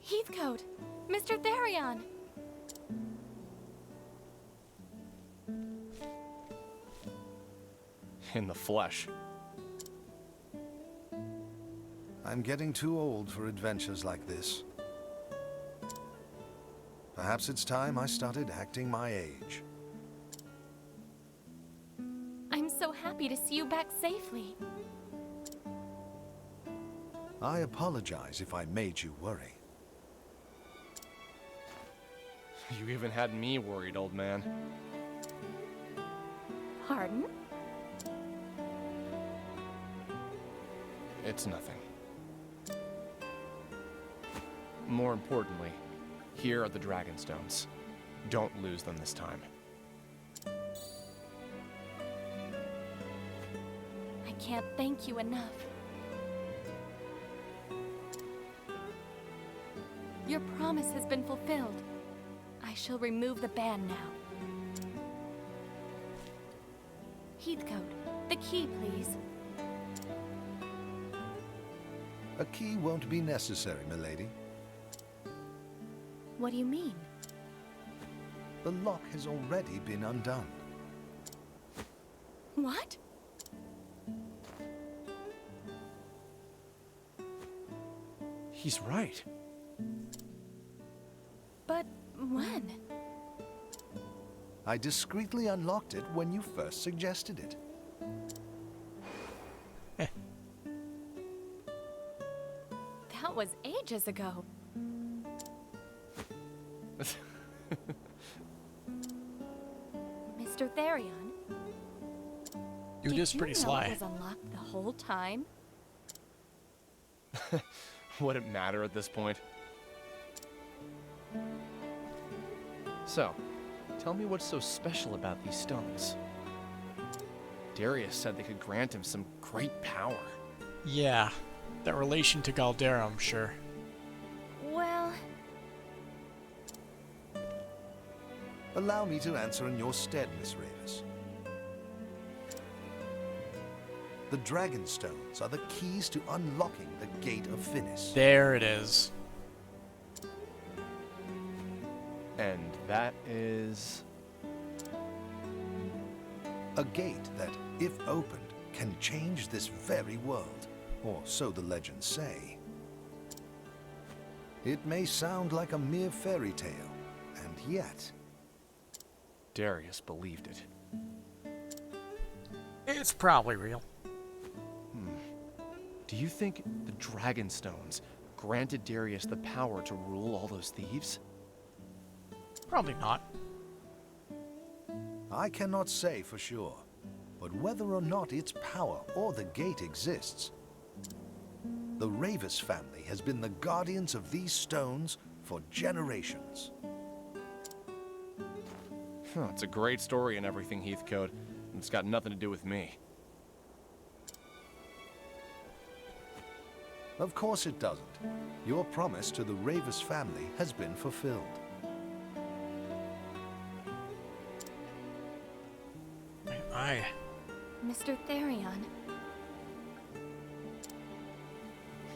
Heathcote! Mr. Therion! In the flesh. I'm getting too old for adventures like this. Perhaps it's time I started acting my age. I'm so happy to see you back safely. I apologize if I made you worry. You even had me worried, old man. Pardon? It's nothing. More importantly, here are the Dragonstones. Don't lose them this time. I can't thank you enough. Your promise has been fulfilled. I shall remove the ban now. Heathcote, the key, please. A key won't be necessary, milady. What do you mean? The lock has already been undone. What? He's right. But when? I discreetly unlocked it when you first suggested it. That was ages ago. Mr. Therion? Dude is pretty Did you know sly. it was unlocked the whole time? Would it matter at this point? So, tell me what's so special about these stones. Darius said they could grant him some great power. Yeah, that relation to Galdera, I'm sure. Well, Allow me to answer in your stead, Miss Ravis. The Dragonstones are the keys to unlocking the Gate of Finis. There it is. And that is... A gate that, if opened, can change this very world, or so the legends say. It may sound like a mere fairy tale, and yet... Darius believed it. It's probably real. Do you think the Dragonstones granted Darius the power to rule all those thieves? Probably not. I cannot say for sure, but whether or not its power or the gate exists, the Ravis family has been the guardians of these stones for generations. It's a great story and everything, Heathcote, and it's got nothing to do with me. Of course it doesn't. Your promise to the Ravis family has been fulfilled. I Mr. Therion,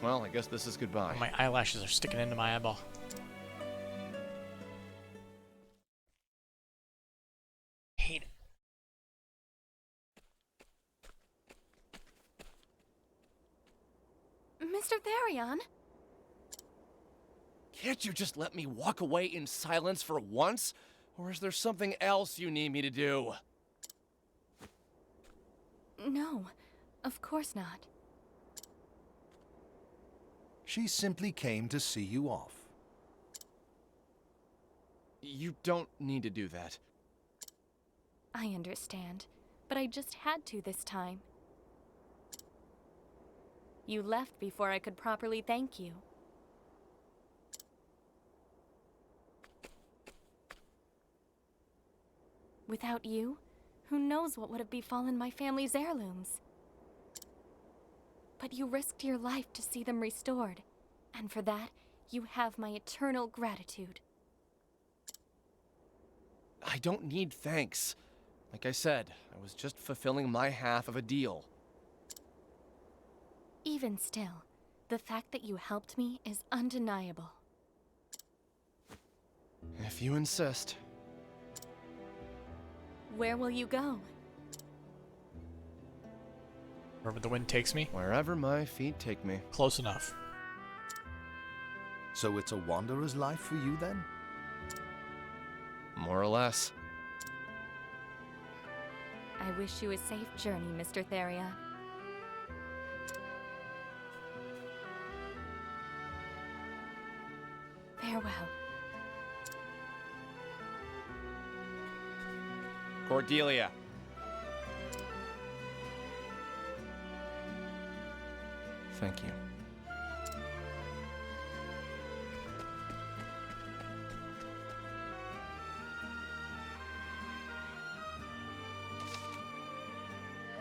Well, I guess this is goodbye. my eyelashes are sticking into my eyeball. Hate it. Mr. Therion? Can't you just let me walk away in silence for once? Or is there something else you need me to do? No, of course not. She simply came to see you off. You don't need to do that. I understand, but I just had to this time. You left before I could properly thank you. Without you, who knows what would have befallen my family's heirlooms? But you risked your life to see them restored, and for that, you have my eternal gratitude. I don't need thanks. Like I said, I was just fulfilling my half of a deal. Even still, the fact that you helped me is undeniable. If you insist. Where will you go? Wherever the wind takes me. Wherever my feet take me. Close enough. So it's a wanderer's life for you then? More or less. I wish you a safe journey, Mr. Therion. Farewell. Cordelia. Thank you.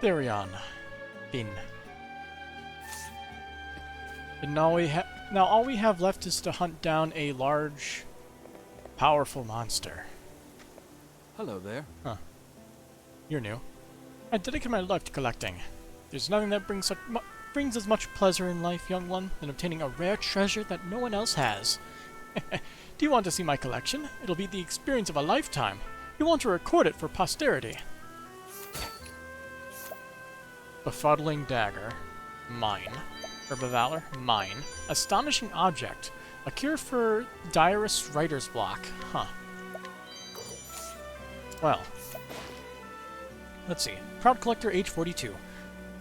Therion. Fin. And now all we have left is to hunt down a large, powerful monster. Hello there. Huh. You're new. I dedicate my life to collecting. There's nothing that brings as much pleasure in life, young one, than obtaining a rare treasure that no one else has. Do you want to see my collection? It'll be the experience of a lifetime. You want to record it for posterity. Befuddling dagger. Mine. Herb of Valor. Mine. Astonishing object. A cure for diarist writer's block. Huh. Well. Let's see. Proud collector, age 42.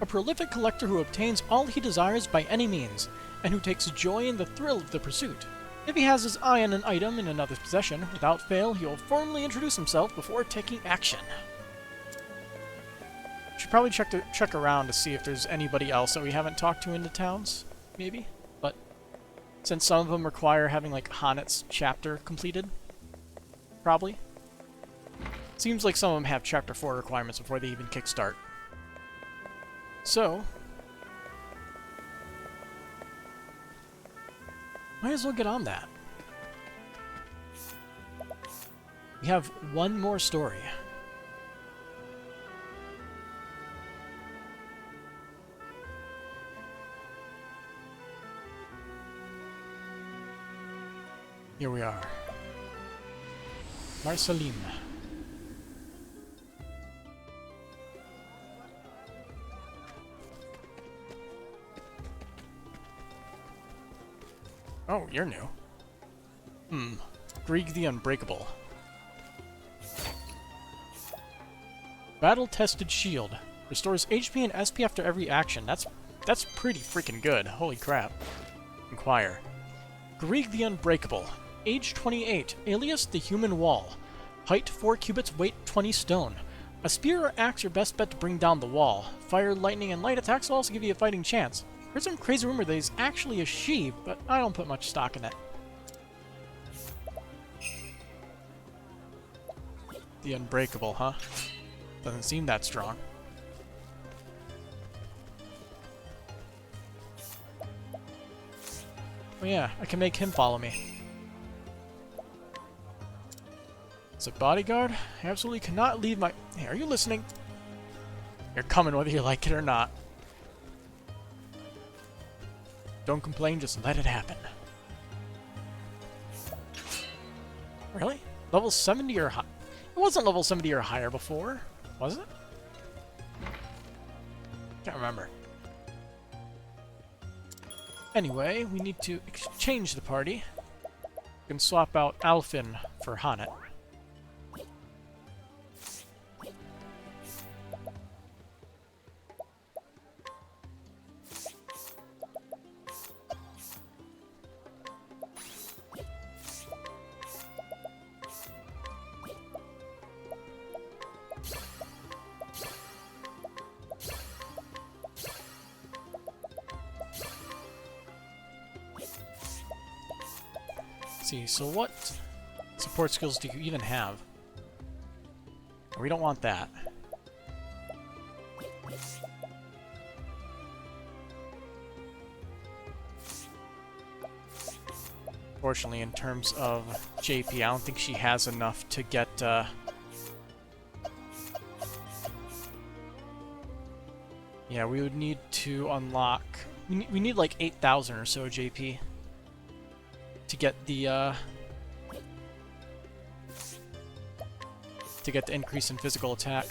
A prolific collector who obtains all he desires by any means, and who takes joy in the thrill of the pursuit. If he has his eye on an item in another's possession, without fail, he will formally introduce himself before taking action. Should probably check around to see if there's anybody else that we haven't talked to in the towns, maybe. But since some of them require having like Honnet's chapter completed, probably. Seems like some of them have chapter 4 requirements before they even kickstart. So might as well get on that. We have one more story. Here we are. Marceline. Oh, you're new. Grieg the Unbreakable. Battle-tested shield. Restores HP and SP after every action. That's pretty freaking good. Holy crap. Inquire. Grieg the Unbreakable. Age 28. Alias the Human Wall. Height 4 cubits, weight 20 stone. A spear or axe your best bet to bring down the wall. Fire, lightning, and light attacks will also give you a fighting chance. Heard some crazy rumor that he's actually a she, but I don't put much stock in it. The Unbreakable, huh? Doesn't seem that strong. Oh yeah, I can make him follow me. As a bodyguard, I absolutely cannot leave my... Hey, are you listening? You're coming whether you like it or not. Don't complain, just let it happen. Really? Level 70 or high? It wasn't level 70 or higher before, was it? Can't remember. Anyway, we need to exchange the party. We can swap out Alfin for Honnet. See, so what support skills do you even have? We don't want that. Fortunately, in terms of JP, I don't think she has enough to get, yeah, we would need to unlock... We need like 8,000 or so JP to get the increase in physical attack.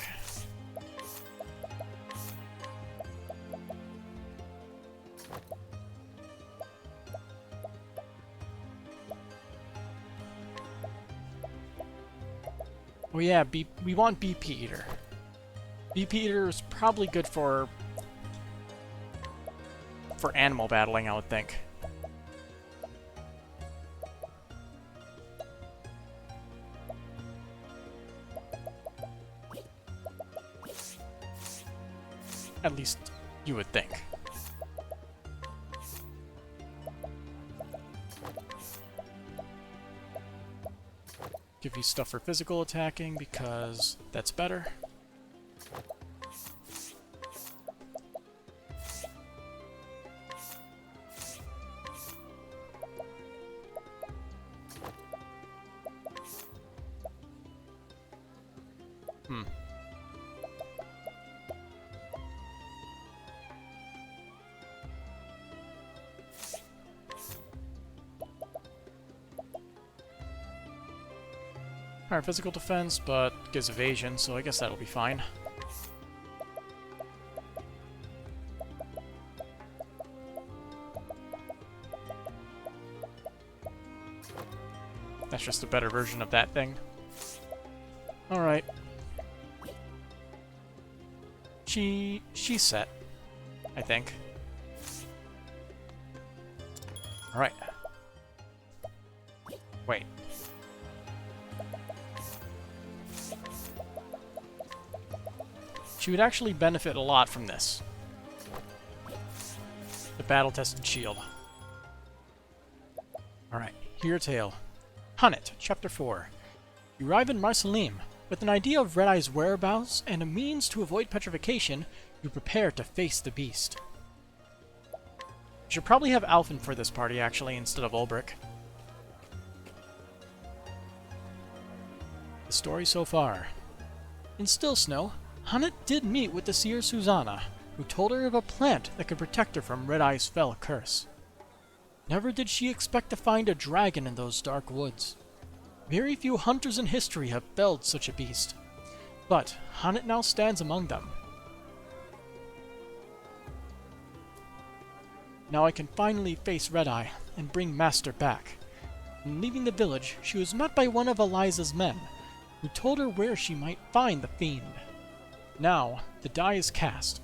Oh yeah, we want BP Eater. BP Eater is probably good for animal battling, I would think. At least you would think. Give you stuff for physical attacking because that's better. Alright, physical defense, but gives evasion, so I guess that'll be fine. That's just a better version of that thing. Alright. She's set, I think. Alright. Wait. She would actually benefit a lot from this. The battle-tested shield. Alright, hear a tale. Hunnet, Chapter 4. You arrive in Marceline. With an idea of Red-Eye's whereabouts and a means to avoid petrification, you prepare to face the beast. You should probably have Alphen for this party, actually, instead of Ulbrich. The story so far. In Still Snow, Hunnet did meet with the seer Susanna, who told her of a plant that could protect her from Red-Eye's fell curse. Never did she expect to find a dragon in those dark woods. Very few hunters in history have felled such a beast, but Hunnet now stands among them. Now I can finally face Red-Eye and bring Master back. In leaving the village, she was met by one of Eliza's men, who told her where she might find the fiend. Now, the die is cast.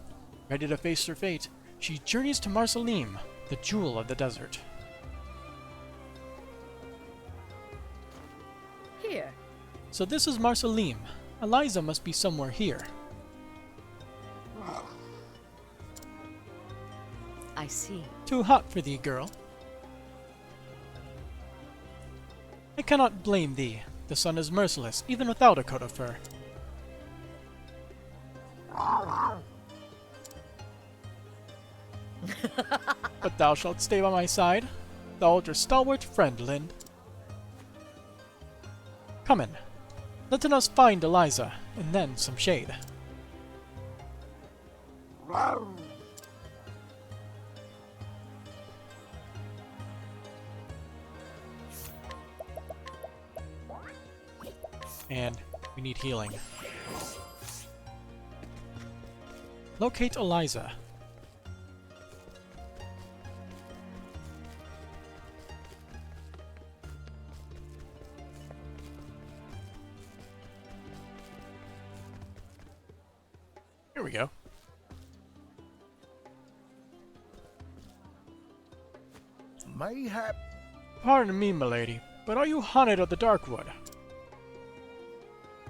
Ready to face her fate, she journeys to Marceline, the jewel of the desert. Here. So this is Marceline. Eliza must be somewhere here. I see. Too hot for thee, girl. I cannot blame thee. The sun is merciless, even without a coat of fur. But thou shalt stay by my side. Thou art your stalwart friend, Lind. Come in. Let us find Eliza, and then some shade. And we need healing. Locate Eliza. Here we go. Mayhap. Pardon me, milady, but are you Hunnet of the Darkwood?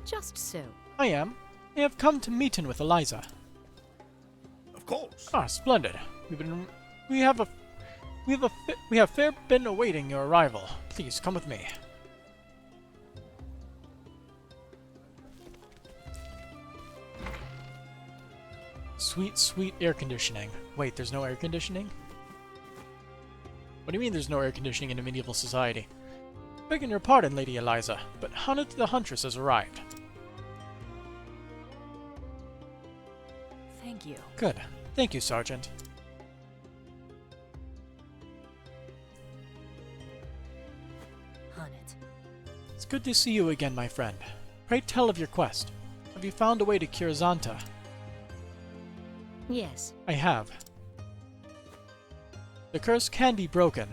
Just so. I am. I have come to meeting with Eliza. Of course. Ah, splendid. We have fair been awaiting your arrival. Please come with me. Sweet, sweet air conditioning. Wait, there's no air conditioning? What do you mean there's no air conditioning in a medieval society? Begging your pardon, Lady Eliza, but Hunnet the Huntress has arrived. Thank you. Good. Thank you, Sergeant. Hunnet. It's good to see you again, my friend. Pray tell of your quest. Have you found a way to cure Zanta? Yes. I have. The curse can be broken,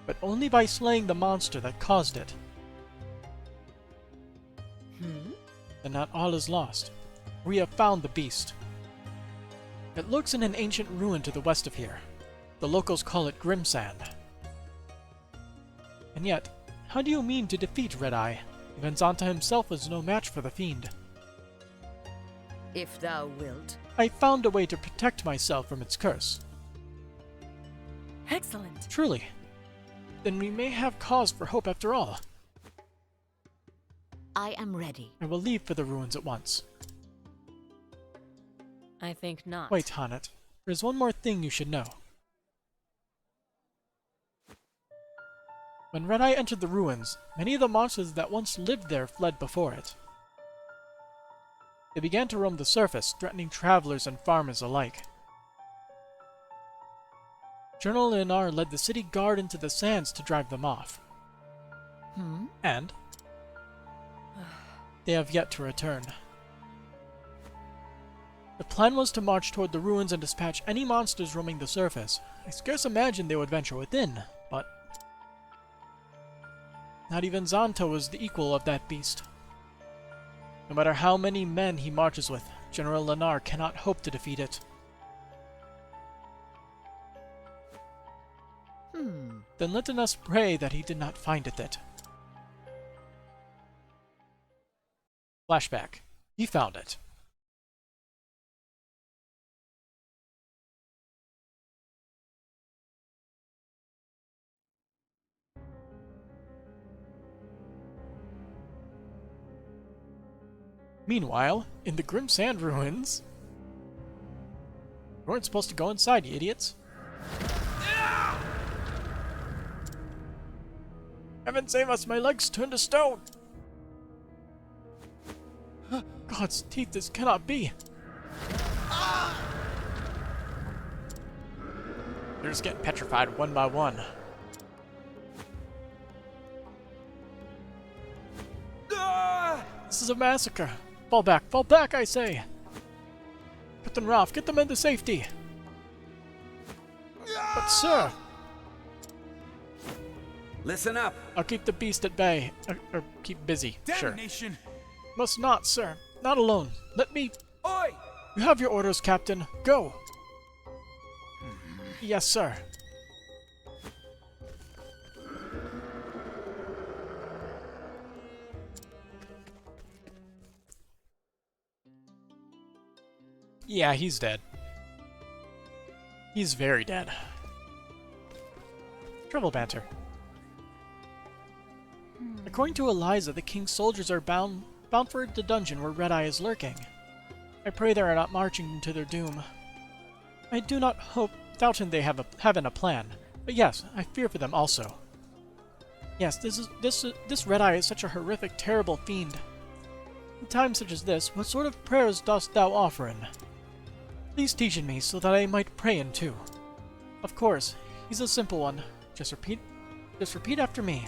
but only by slaying the monster that caused it. then not all is lost. We have found the beast. It lurks in an ancient ruin to the west of here. The locals call it Grimsand. And yet, how do you mean to defeat Red-Eye? Even Zanta himself was no match for the fiend. If thou wilt. I found a way to protect myself from its curse. Excellent. Truly. Then we may have cause for hope after all. I am ready. I will leave for the ruins at once. I think not. Wait, Hanet. There's one more thing you should know. When Red-Eye entered the ruins, many of the monsters that once lived there fled before it. They began to roam the surface, threatening travelers and farmers alike. General Leonard led the city guard into the sands to drive them off. And they have yet to return. The plan was to march toward the ruins and dispatch any monsters roaming the surface. I scarce imagined they would venture within, but not even Zanta was the equal of that beast. No matter how many men he marches with, General Leonard cannot hope to defeat it. Then let us pray that he did not find it. Flashback. He found it. Meanwhile, in the Grim Sand Ruins... You weren't supposed to go inside, you idiots. Heaven save us, my legs turned to stone! God's teeth, this cannot be! They're just getting petrified one by one. This is a massacre! Fall back, I say! Captain Ralph, get the men to safety! But sir! Listen up! I'll keep the beast at bay. Or keep busy, Damnation! sure. Must not, sir. Not alone. Let me... Oi! You have your orders, Captain. Go! Yes, sir. Yeah, he's dead. He's very dead. Trouble banter. According to Eliza, the king's soldiers are bound for the dungeon where Red-Eye is lurking. I pray they are not marching to their doom. I do not doubting they have a plan, but yes, I fear for them also. Yes, this Red-Eye is such a horrific, terrible fiend. In times such as this, what sort of prayers dost thou offer in? Please teach in me so that I might pray in too. Of course, he's a simple one. Just repeat after me.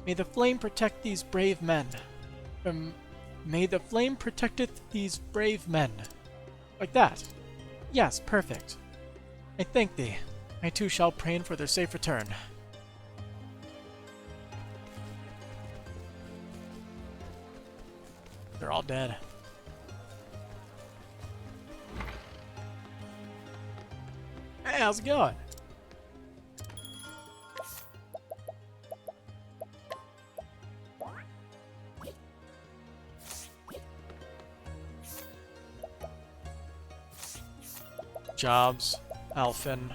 May the flame protect these brave men. May the flame protecteth these brave men. Like that. Yes, perfect. I thank thee. I too shall pray for their safe return. They're all dead. Hey, how's it going? Jobs, Alphen.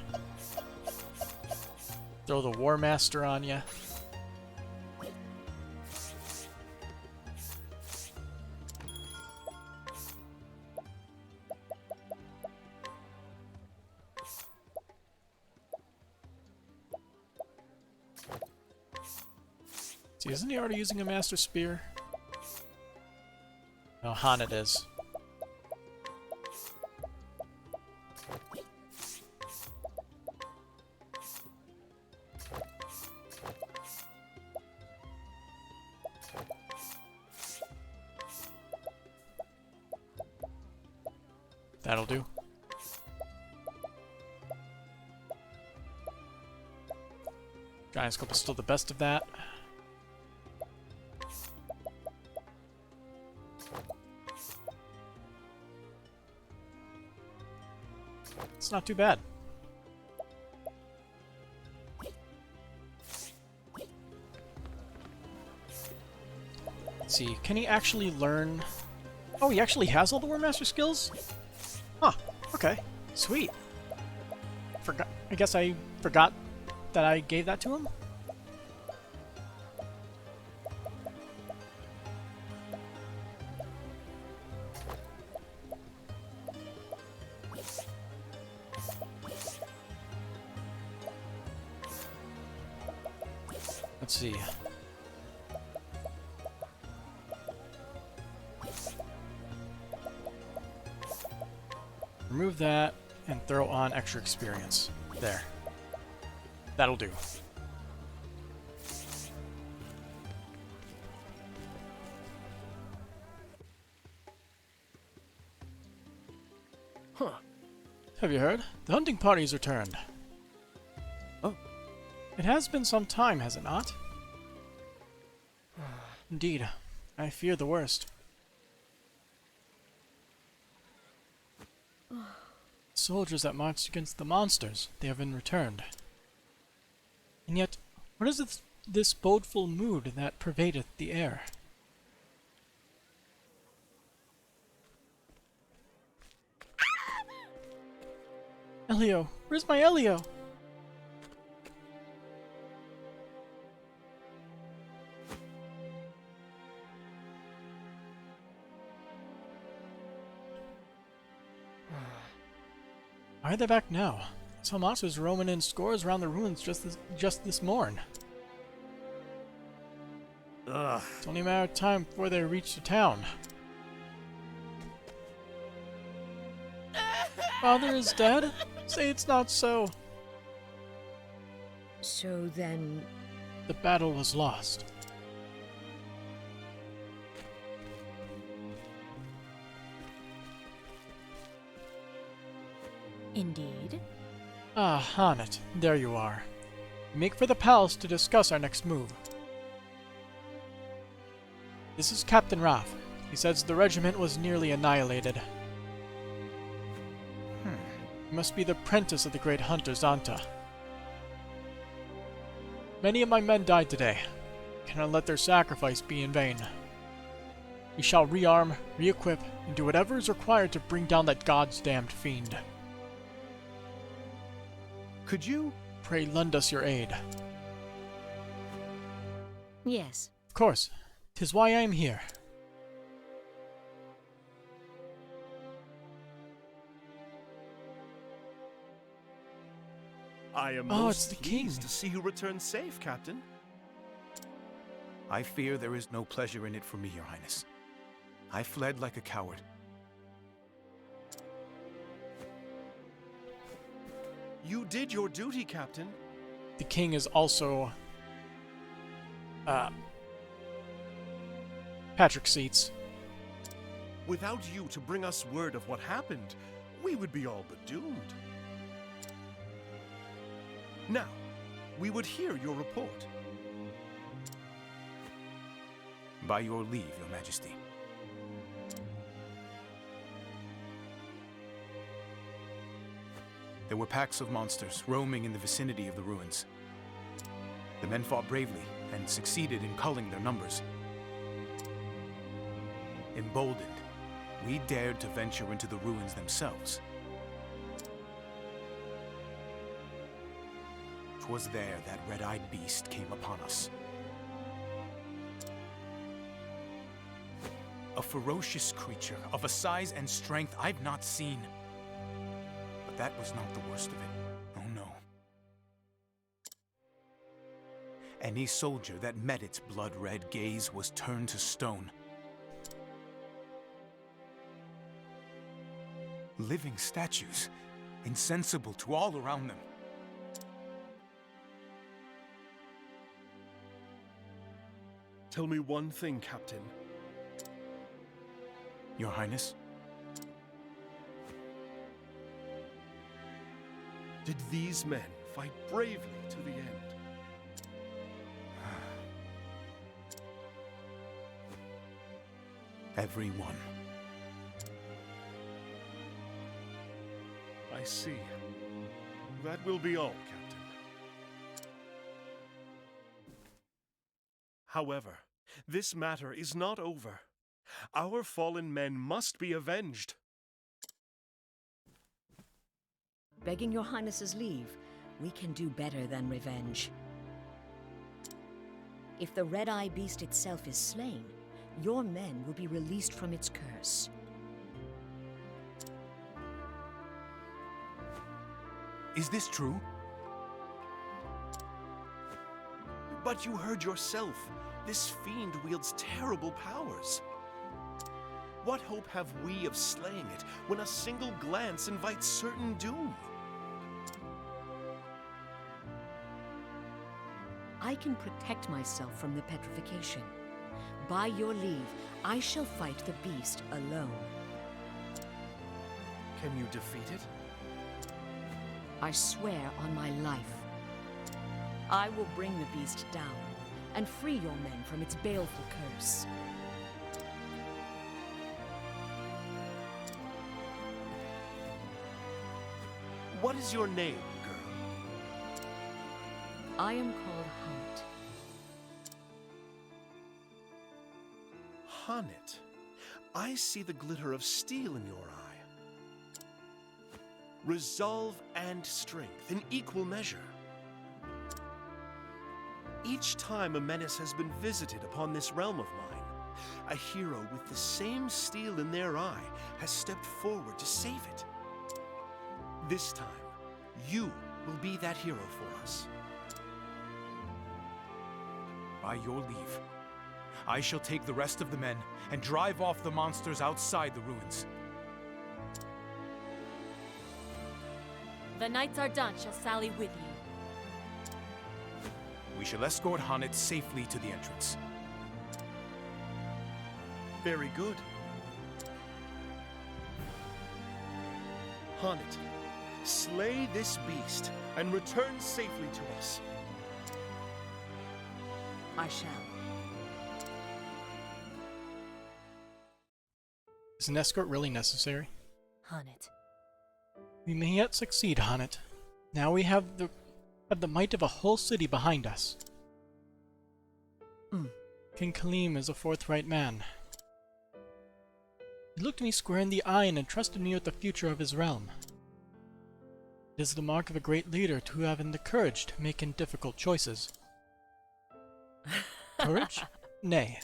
Throw the War Master on ya. See, isn't he already using a Master Spear? No, Hanet is. That'll do. Giant Scope is still the best of that. It's not too bad. Let's see, can he actually learn... Oh, he actually has all the War Master skills? Huh, okay. Sweet. I guess I forgot that I gave that to him? Let's see. Remove that and throw on extra experience. There. That'll do. Huh. Have you heard? The hunting party's returned. Oh. It has been some time, has it not? Indeed. I fear the worst. Soldiers that marched against the monsters, they have been returned. And yet, what is this bodeful mood that pervadeth the air? Elio! Where's my Elio? Why are they back now? Some monsters roaming in scores around the ruins just this morn. Ugh. It's only a matter of time before they reach the town. Father is dead? Say it's not so. So then... The battle was lost. Indeed. Ah, Hanet, there you are. Make for the palace to discuss our next move. This is Captain Raff. He says the regiment was nearly annihilated. He must be the apprentice of the great hunter Zanta. Many of my men died today. Cannot let their sacrifice be in vain. We shall rearm, re-equip, and do whatever is required to bring down that God's damned fiend. Could you? Pray lend us your aid. Yes. Of course. 'Tis why I am here. I am Oh, most it's the pleased king. to see you return safe, Captain. I fear there is no pleasure in it for me, Your Highness. I fled like a coward. You did your duty, Captain. The king is also... Patrick Seats. Without you to bring us word of what happened, we would be all but doomed. Now, we would hear your report. By your leave, Your Majesty. There were packs of monsters roaming in the vicinity of the ruins. The men fought bravely and succeeded in culling their numbers. Emboldened, we dared to venture into the ruins themselves. 'Twas there that red-eyed beast came upon us. A ferocious creature of a size and strength I've not seen. But that was not the worst of it. Oh no. Any soldier that met its blood-red gaze was turned to stone. Living statues, insensible to all around them. Tell me one thing, Captain. Your Highness? Did these men fight bravely to the end? Everyone. I see. That will be all, Captain. However, this matter is not over. Our fallen men must be avenged. Begging your Highness's leave, we can do better than revenge. If the red-eye beast itself is slain, your men will be released from its curse. Is this true? But you heard yourself. This fiend wields terrible powers. What hope have we of slaying it when a single glance invites certain doom? I can protect myself from the petrification. By your leave, I shall fight the beast alone. Can you defeat it? I swear on my life. I will bring the beast down and free your men from its baleful curse. What is your name, girl? I am called Hunt. Honnet. I see the glitter of steel in your eye. Resolve and strength in equal measure. Each time a menace has been visited upon this realm of mine, a hero with the same steel in their eye has stepped forward to save it. This time, you will be that hero for us. By your leave, I shall take the rest of the men and drive off the monsters outside the ruins. The Knights Ardent shall sally with you. We shall escort Honnet safely to the entrance. Very good. Honnet, slay this beast and return safely to us. I shall. Is an escort really necessary? Honnet. We may yet succeed, Honnet. Now we have the might of a whole city behind us. King Kaleem is a forthright man. He looked me square in the eye and entrusted me with the future of his realm. It is the mark of a great leader to have the courage to make difficult choices. Courage? Nay.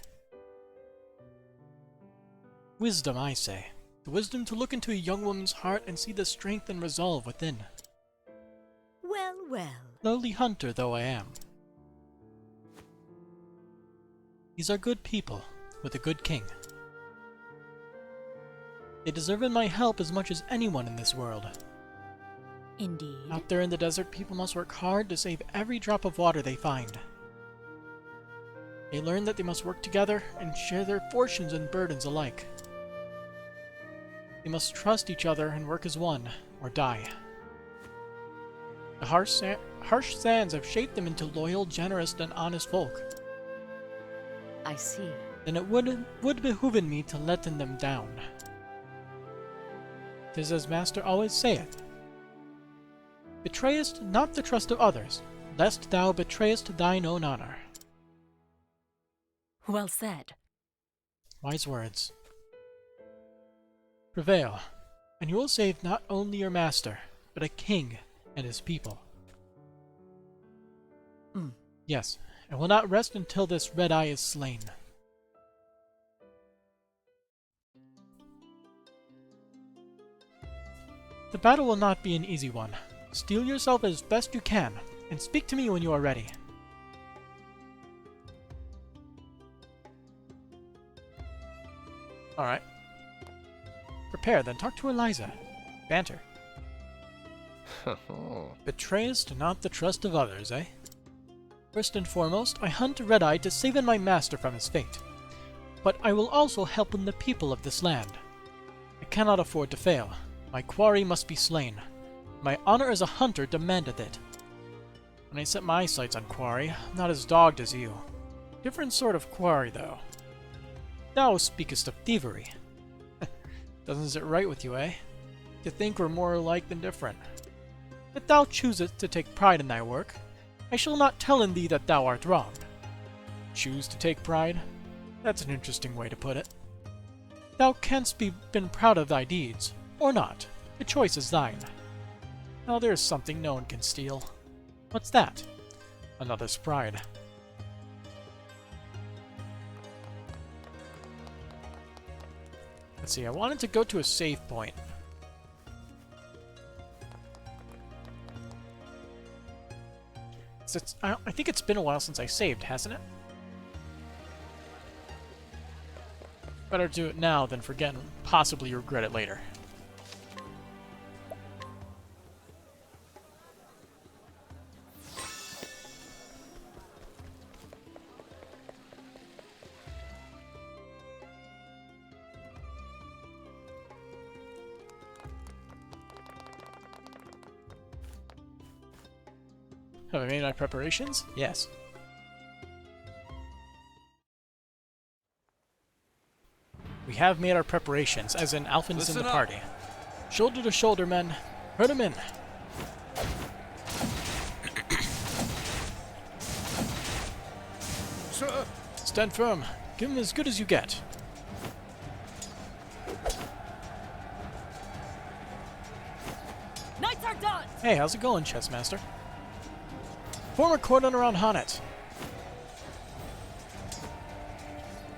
Wisdom, I say. The wisdom to look into a young woman's heart and see the strength and resolve within. Well, well. Lowly hunter though I am. These are good people, with a good king. They deserve my help as much as anyone in this world. Indeed. Out there in the desert, people must work hard to save every drop of water they find. They learn that they must work together and share their fortunes and burdens alike. They must trust each other and work as one, or die. The harsh sands have shaped them into loyal, generous, and honest folk. I see. Then it would behoove in me to lessen them down. 'Tis as Master always saith, betrayest not the trust of others, lest thou betrayest thine own honor. Well said. Wise words. Prevail, and you will save not only your master, but a king and his people. Yes, and will not rest until this red eye is slain. The battle will not be an easy one. Steel yourself as best you can, and speak to me when you are ready. Alright. Prepare, then talk to Eliza. Banter. Betrayest not the trust of others, eh? First and foremost, I hunt Red-Eye to save in my master from his fate. But I will also help in the people of this land. I cannot afford to fail. My quarry must be slain. My honor as a hunter demandeth it. When I set my sights on quarry, I'm not as dogged as you. Different sort of quarry, though. Thou speakest of thievery. Doesn't sit right with you, eh? To think we're more alike than different. If thou choosest to take pride in thy work, I shall not tell in thee that thou art wrong. Choose to take pride? That's an interesting way to put it. Thou canst be been proud of thy deeds, or not. The choice is thine. Now there's something no one can steal. What's that? Another's pride. Let's see, I wanted to go to a save point. I think it's been a while since I saved, hasn't it? Better do it now than forget and possibly regret it later. Have I made my preparations? Yes. We have made our preparations, as in Alphen is in the party. Shoulder to shoulder, men. Herd him in. Sir! Stand firm. Give him as good as you get. Knights are done! Hey, how's it going, Chessmaster? Form a cordon around Honnet.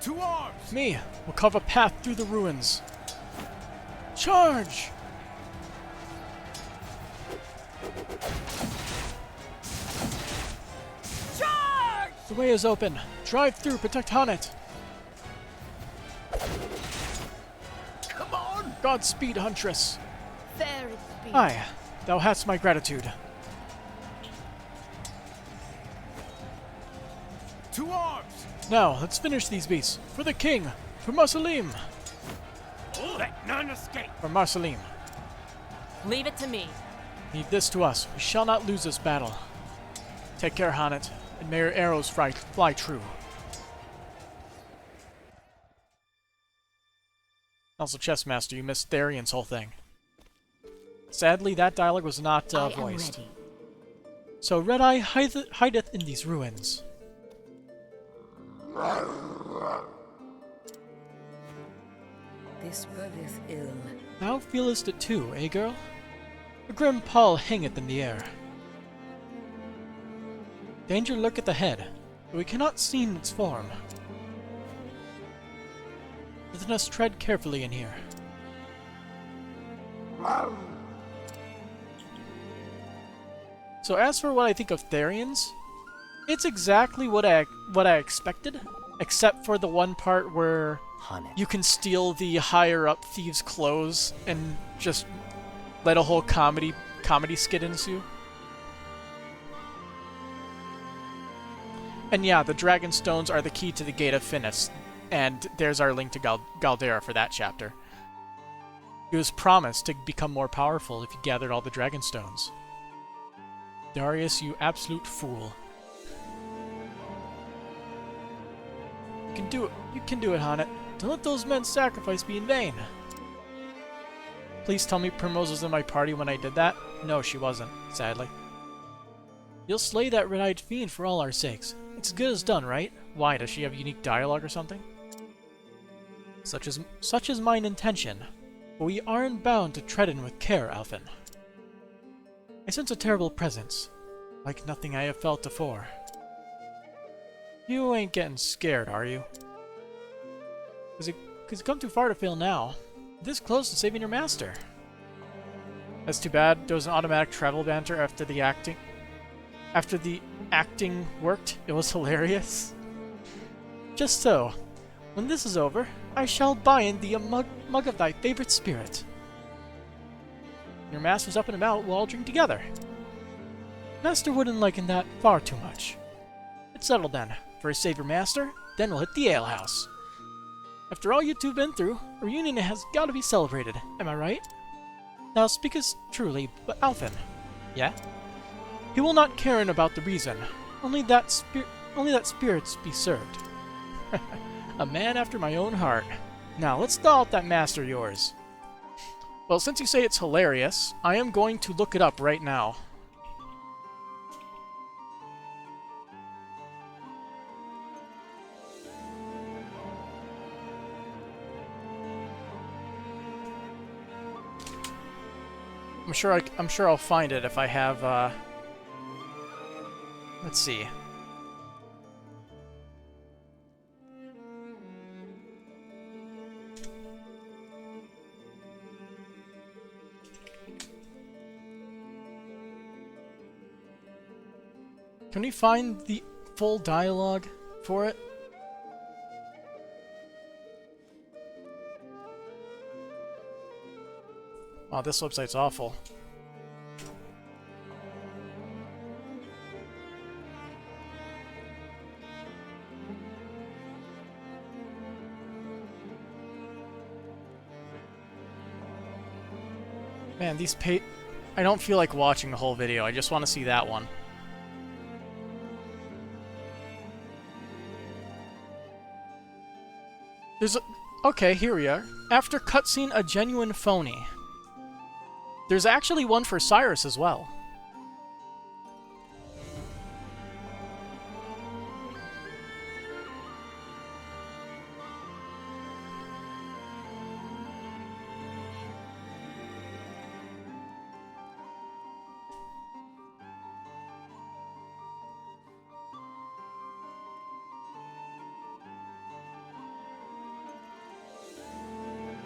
To arms! Me, will carve a path through the ruins. Charge! Charge! The way is open. Drive through, protect Honnet. Come on! Godspeed, Huntress. There it be. Aye, thou hast my gratitude. To arms! Now, let's finish these beasts. For the king! For Marcelim! Let none escape! For Marcelim. Leave it to me. Leave this to us. We shall not lose this battle. Take care, Honnet, and may your arrows fly true. Also, Chessmaster, you missed Therion's whole thing. Sadly, that dialogue was not voiced. Ready. So Red-Eye hideth in these ruins. This bodeth ill. Thou feelest it too, eh, girl? A grim pall hangeth in the air. Danger lurketh ahead, but we cannot see its form. Let us tread carefully in here. So as for what I think of Therion's, it's exactly what I expected, except for the one part where you can steal the higher up thieves' clothes and just let a whole comedy skit ensue. And yeah, the Dragon Stones are the key to the Gate of Finis, and there's our link to Galdera for that chapter. He was promised to become more powerful if he gathered all the Dragon Stones. Darius, you absolute fool. You can do it. You can do it, Honnet. Don't let those men's sacrifice be in vain. Please tell me Primrose was in my party when I did that? No, she wasn't, sadly. You'll slay that red-eyed fiend for all our sakes. It's as good as done, right? Why, does she have unique dialogue or something? Such is mine intention, but we aren't bound to tread in with care, Alphen. I sense a terrible presence, like nothing I have felt before. You ain't getting scared, are you? Cause you come too far to fail now. This close to saving your master. That's too bad. There was an automatic travel banter after the acting. After the acting worked, it was hilarious. Just so, when this is over, I shall buy in thee a mug of thy favorite spirit. Your master's up and about, we'll all drink together. Master wouldn't liken that far too much. It's settled then. First save your master, then we'll hit the alehouse. After all you two have been through, a reunion has got to be celebrated, am I right? Now speakest truly, but Alphen. Yeah? He will not care about the reason, only that spirits be served. A man after my own heart. Now let's thaw out that master of yours. Well, since you say it's hilarious, I am going to look it up right now. I'm sure I'll find it if I have, let's see. Can we find the full dialogue for it? Wow, this website's awful. Man, these I don't feel like watching the whole video, I just want to see that one. Okay, here we are. After cutscene, a genuine phony. There's actually one for Cyrus as well.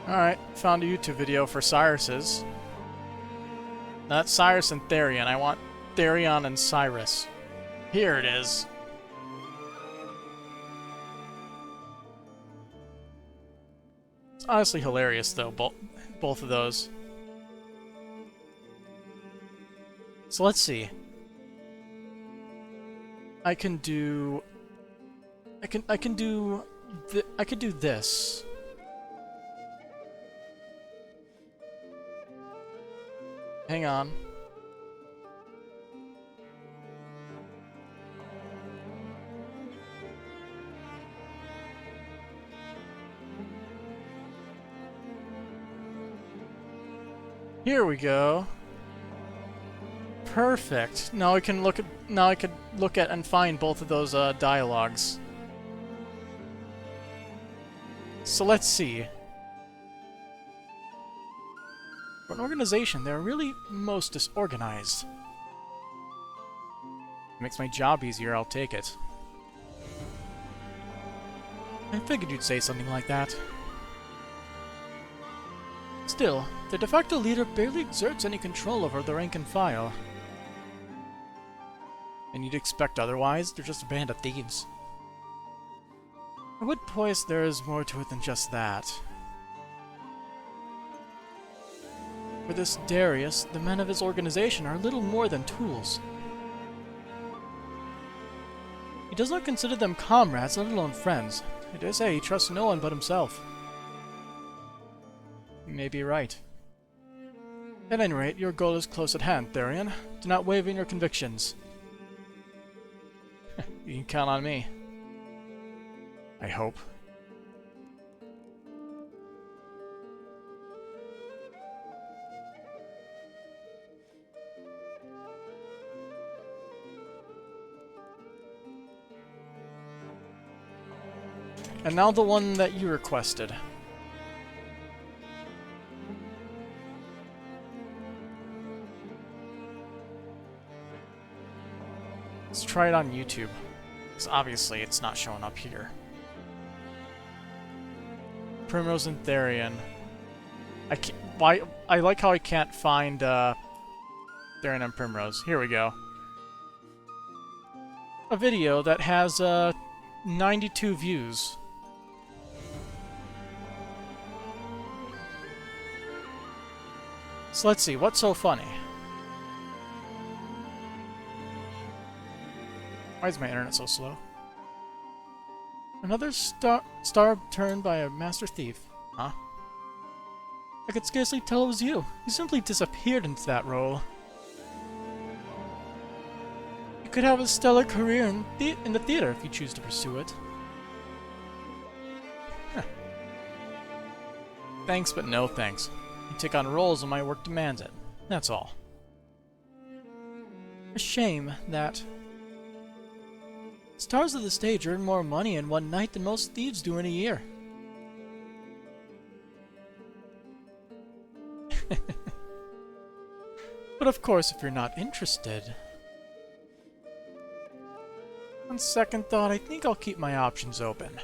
Alright, found a YouTube video for Cyrus's. Not Cyrus and Therion, I want Therion and Cyrus. Here it is. It's honestly hilarious though, both of those. So let's see. I could do this. Hang on. Here we go. Perfect. Now I can look at and find both of those dialogues. So let's see. For an organization, they're really most disorganized. Makes my job easier, I'll take it. I figured you'd say something like that. Still, the de facto leader barely exerts any control over the rank and file. And you'd expect otherwise, they're just a band of thieves. I would poise there is more to it than just that. For this Darius, the men of his organization are little more than tools. He does not consider them comrades, let alone friends. I dare say he trusts no one but himself. You may be right. At any rate, your goal is close at hand, Therion. Do not waver in your convictions. You can count on me. I hope. And now the one that you requested. Let's try it on YouTube, because obviously it's not showing up here. Primrose and Therion. I like how I can't find Therion and Primrose. Here we go. A video that has 92 views. So let's see, what's so funny? Why is my internet so slow? Another star turned by a master thief. Huh? I could scarcely tell it was you. You simply disappeared into that role. You could have a stellar career in the theater if you choose to pursue it. Huh. Thanks, but no thanks. You take on roles when my work demands it. That's all. A shame that stars of the stage earn more money in one night than most thieves do in a year. But of course, if you're not interested... On second thought, I think I'll keep my options open.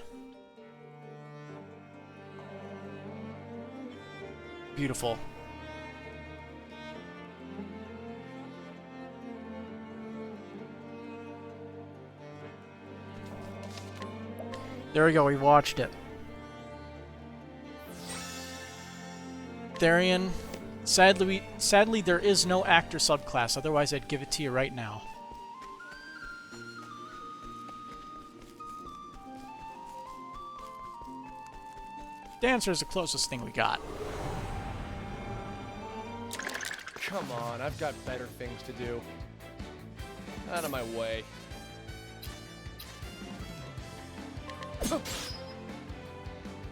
Beautiful. There we go, we watched it. Therion. Sadly, there is no actor subclass, otherwise I'd give it to you right now. Dancer is the closest thing we got. Come on, I've got better things to do. Out of my way.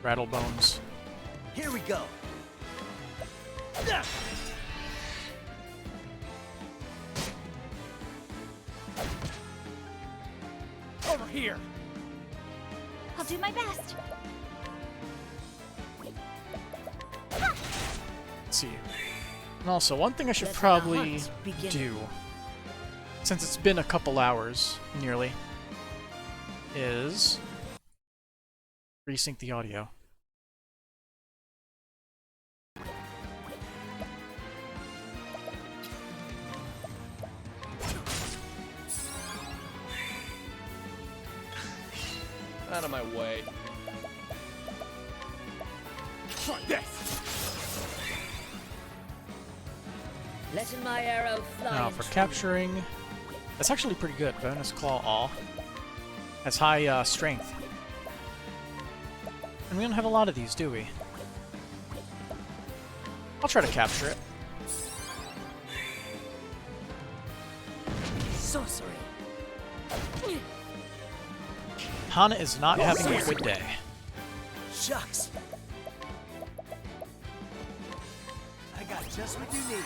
Rattle bones. Here we go. Over here! I'll do my best. Let's see. And also, one thing I should probably do, since it's been a couple hours, nearly, is resync the audio. Out of my way. Try this. Letting my arrow fly. Now, for capturing, that's actually pretty good. Bonus Claw Awe has high strength. And we don't have a lot of these, do we? I'll try to capture it. Sorcery. Hana is not having a good day. Shucks. I got just what you need.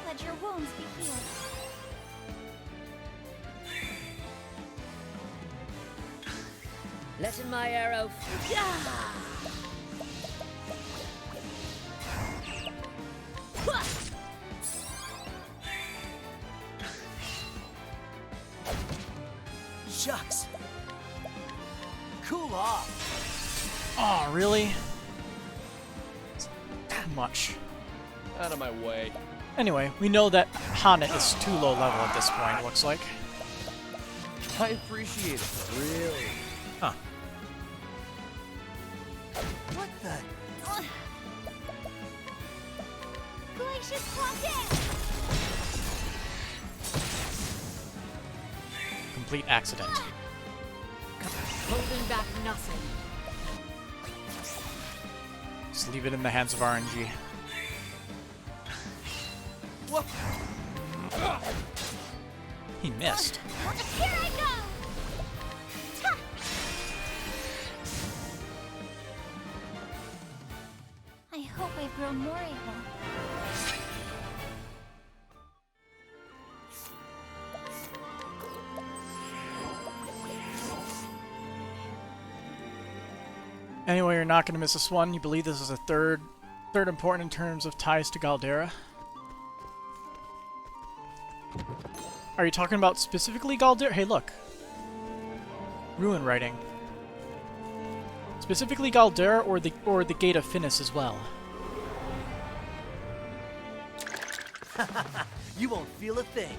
Let your wounds be healed. Letting my arrow fly. Shucks. Cool off. Oh, really? Too much. Out of my way. Anyway, we know that Hana is too low level at this point, it looks like. I appreciate it. Really? Huh. What the? Glacius Quantum! Complete accident. Holding back nothing. Just leave it in the hands of RNG. What? He missed. Here I go! Ha! I hope I've grown more able. Anyway, you're not going to miss this one. You believe this is a third important in terms of ties to Galdera? Are you talking about specifically Galdera? Hey, look. Ruin writing. Specifically Galdera or the Gate of Finis as well? You won't feel a thing.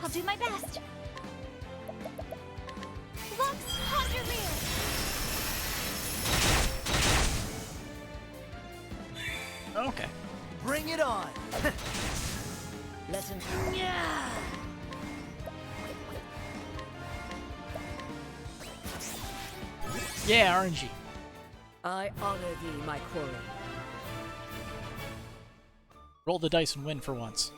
I'll do my best. Lux Ponderrear! Okay. Bring it on. Let him. Yeah. Yeah, RNG. I honor thee, my quarry. Roll the dice and win for once.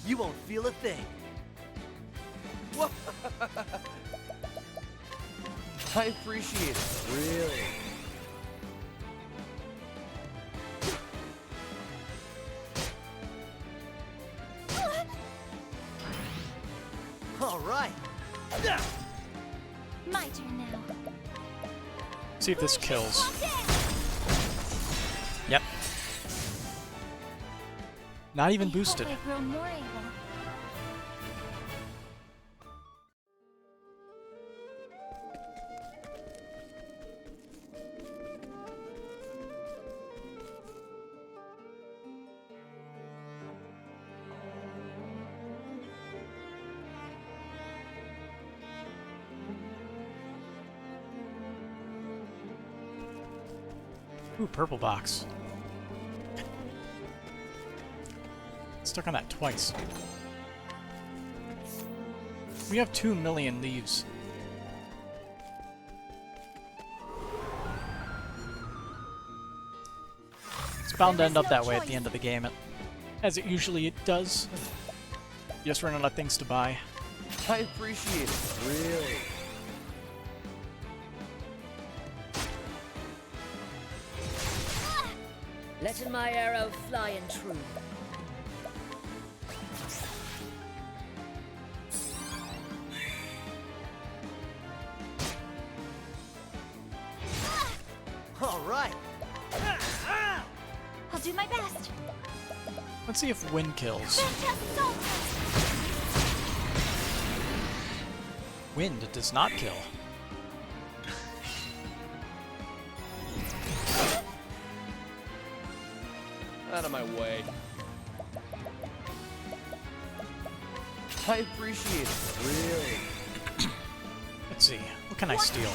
You won't feel a thing. I appreciate it. Really. All right. My turn now. See if this kills. Yep. Not even boosted. I hope I grow more able. Ooh, purple box. Stuck on that twice. We have 2 million leaves. It's bound to end up that way at the end of the game, as it usually does. You just run out of things to buy. I appreciate it. Really. Letting my arrow fly and true. All right. I'll do my best. Let's see if wind kills. Fantastic assault. Wind does not kill. Out of my way. I appreciate it. Really. Let's see. What can I steal?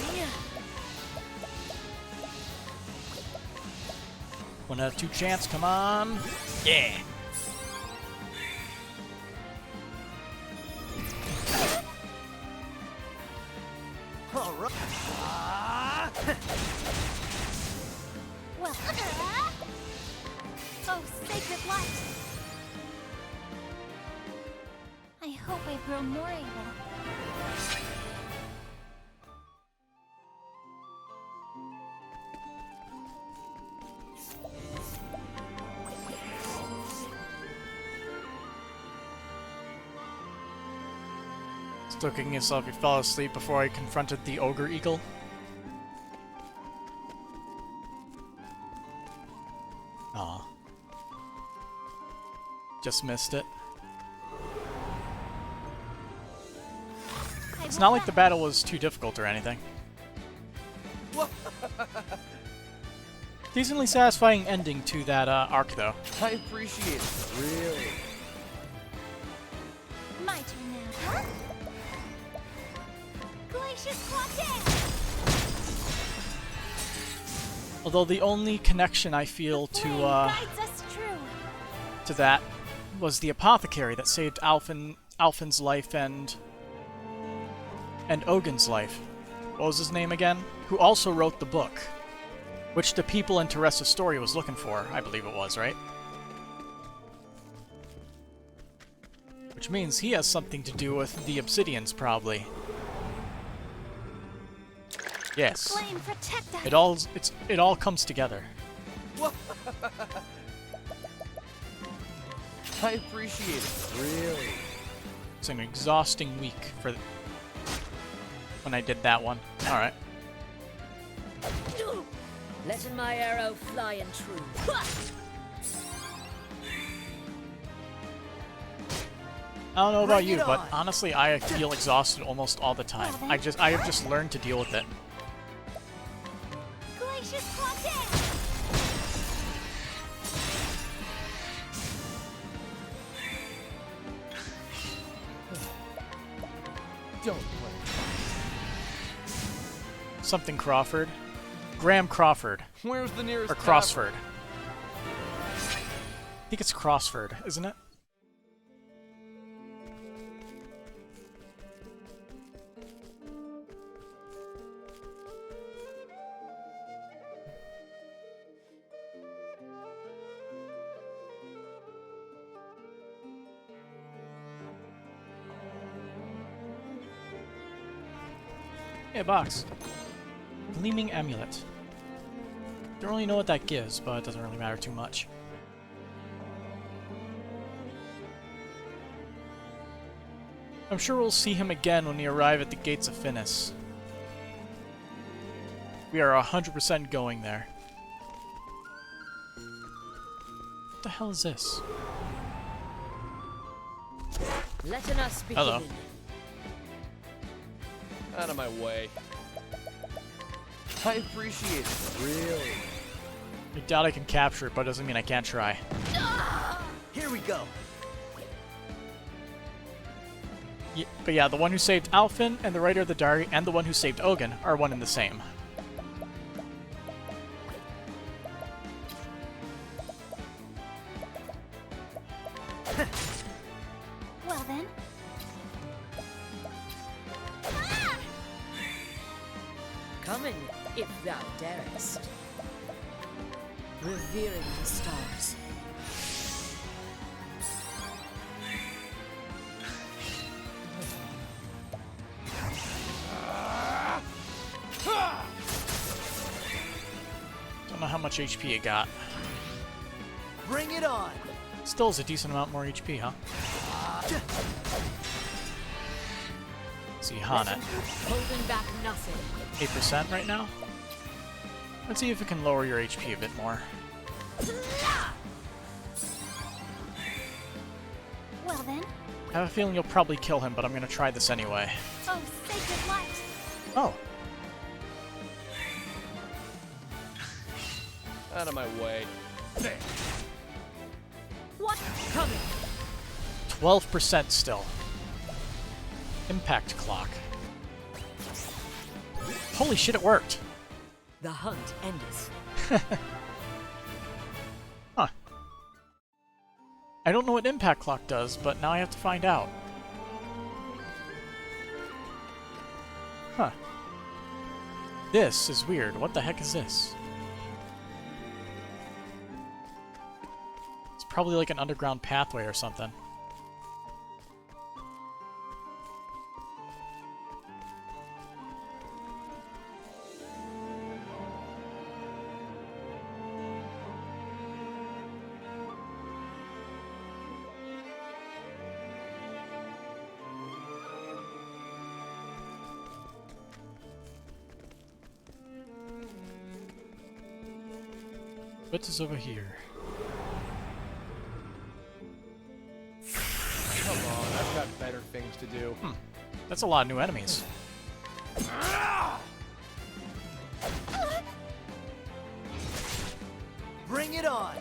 1 out of 2 chance. Come on. Yeah. All right. Well. Oh, sacred light. I hope I grow more able. Still kicking yourself, you fell asleep before I confronted the ogre eagle. Aw. Just missed it. It's not like the battle was too difficult or anything. Decently satisfying ending to that arc, though. I appreciate it. Really. My turn now. Huh? Glacius Quadrant! Although the only connection I feel Guides us true. to that was the apothecary that saved Alphen's life and Ogun's life. What was his name again? Who also wrote the book, which the people in Teresa's story was looking for, I believe it was, right? Which means he has something to do with the Obsidians, probably. Yes. Flame, protect us. It all comes together. I appreciate it. Really. It's an exhausting week for when I did that one. All right. Letting my arrow fly and true. I don't know about you, but honestly, I feel exhausted almost all the time. I have just learned to deal with it. Glacius Quadrant! Don't play. Something Crawford. Graham Crawford. Where's the nearest Or Crossford. I think it's Crossford, isn't it? Hey, a box. Gleaming amulet. Don't really know what that gives, but it doesn't really matter too much. I'm sure we'll see him again when we arrive at the gates of Finis. We are 100% going there. What the hell is this? Letting us begin. Hello. Out of my way. I appreciate it, really. I doubt I can capture it, but it doesn't mean I can't try. Here we go. Yeah, but yeah, the one who saved Alfin and the writer of the diary and the one who saved Ogun are one and the same. Well then. Coming, if thou darest. Revering the stars. Don't know how much HP it got. Bring it on. Still is a decent amount more HP, huh? See, Hana. Holding back nothing. 8% right now? Let's see if it can lower your HP a bit more. Well then. I have a feeling you'll probably kill him, but I'm gonna try this anyway. Oh, sacred light. Oh. Out of my way. There. What? Coming. 12% still. Impact clock. Holy shit, it worked! The hunt endeth. Huh. I don't know what impact clock does, but now I have to find out. Huh. This is weird. What the heck is this? It's probably like an underground pathway or something. What is over here? Come on, I've got better things to do. That's a lot of new enemies. Bring it on.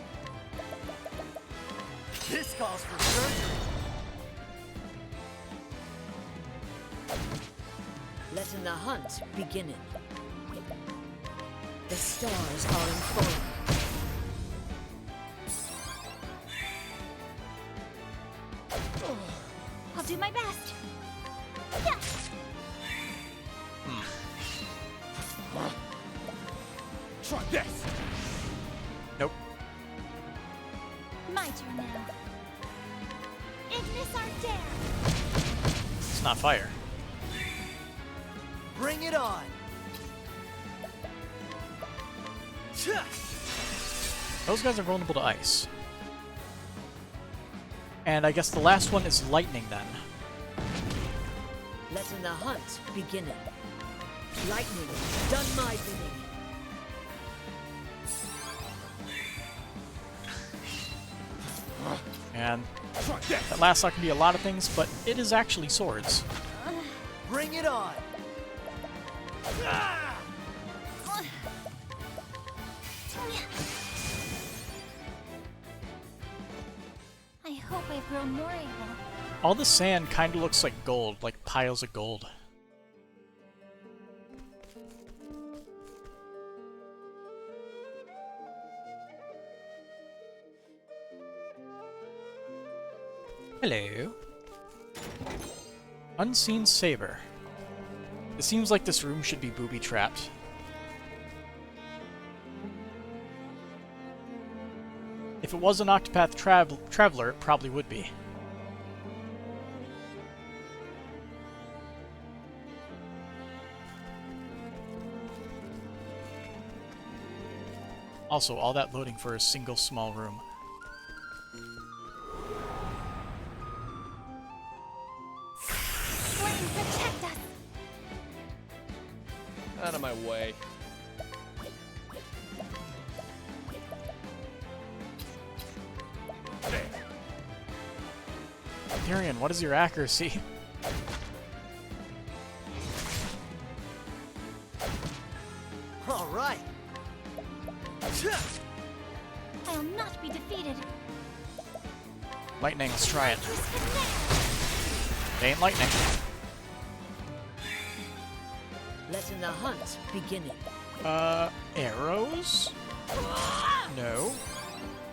This calls for surgery. Letting the hunt beginning. The stars are unfolding. I'll do my best. Yeah. Try this! Nope. My turn now. Ignis Ardere. It's not fire. Bring it on. Those guys are vulnerable to ice. And I guess the last one is lightning then. Letting the hunt beginning. Lightning, done my bidding. And that last slot can be a lot of things, but it is actually swords. Bring it on. I hope I've grown more able. All the sand kind of looks like gold, like piles of gold. Hello. Unseen Saber. It seems like this room should be booby-trapped. If it was an Octopath Traveler, it probably would be. Also, all that loading for a single small room. Flame, protect us! Out of my way. Therion, what is your accuracy? All right. I will not be defeated. Lightning, let's try it. It ain't lightning. Letting the hunt beginning. Arrows? No.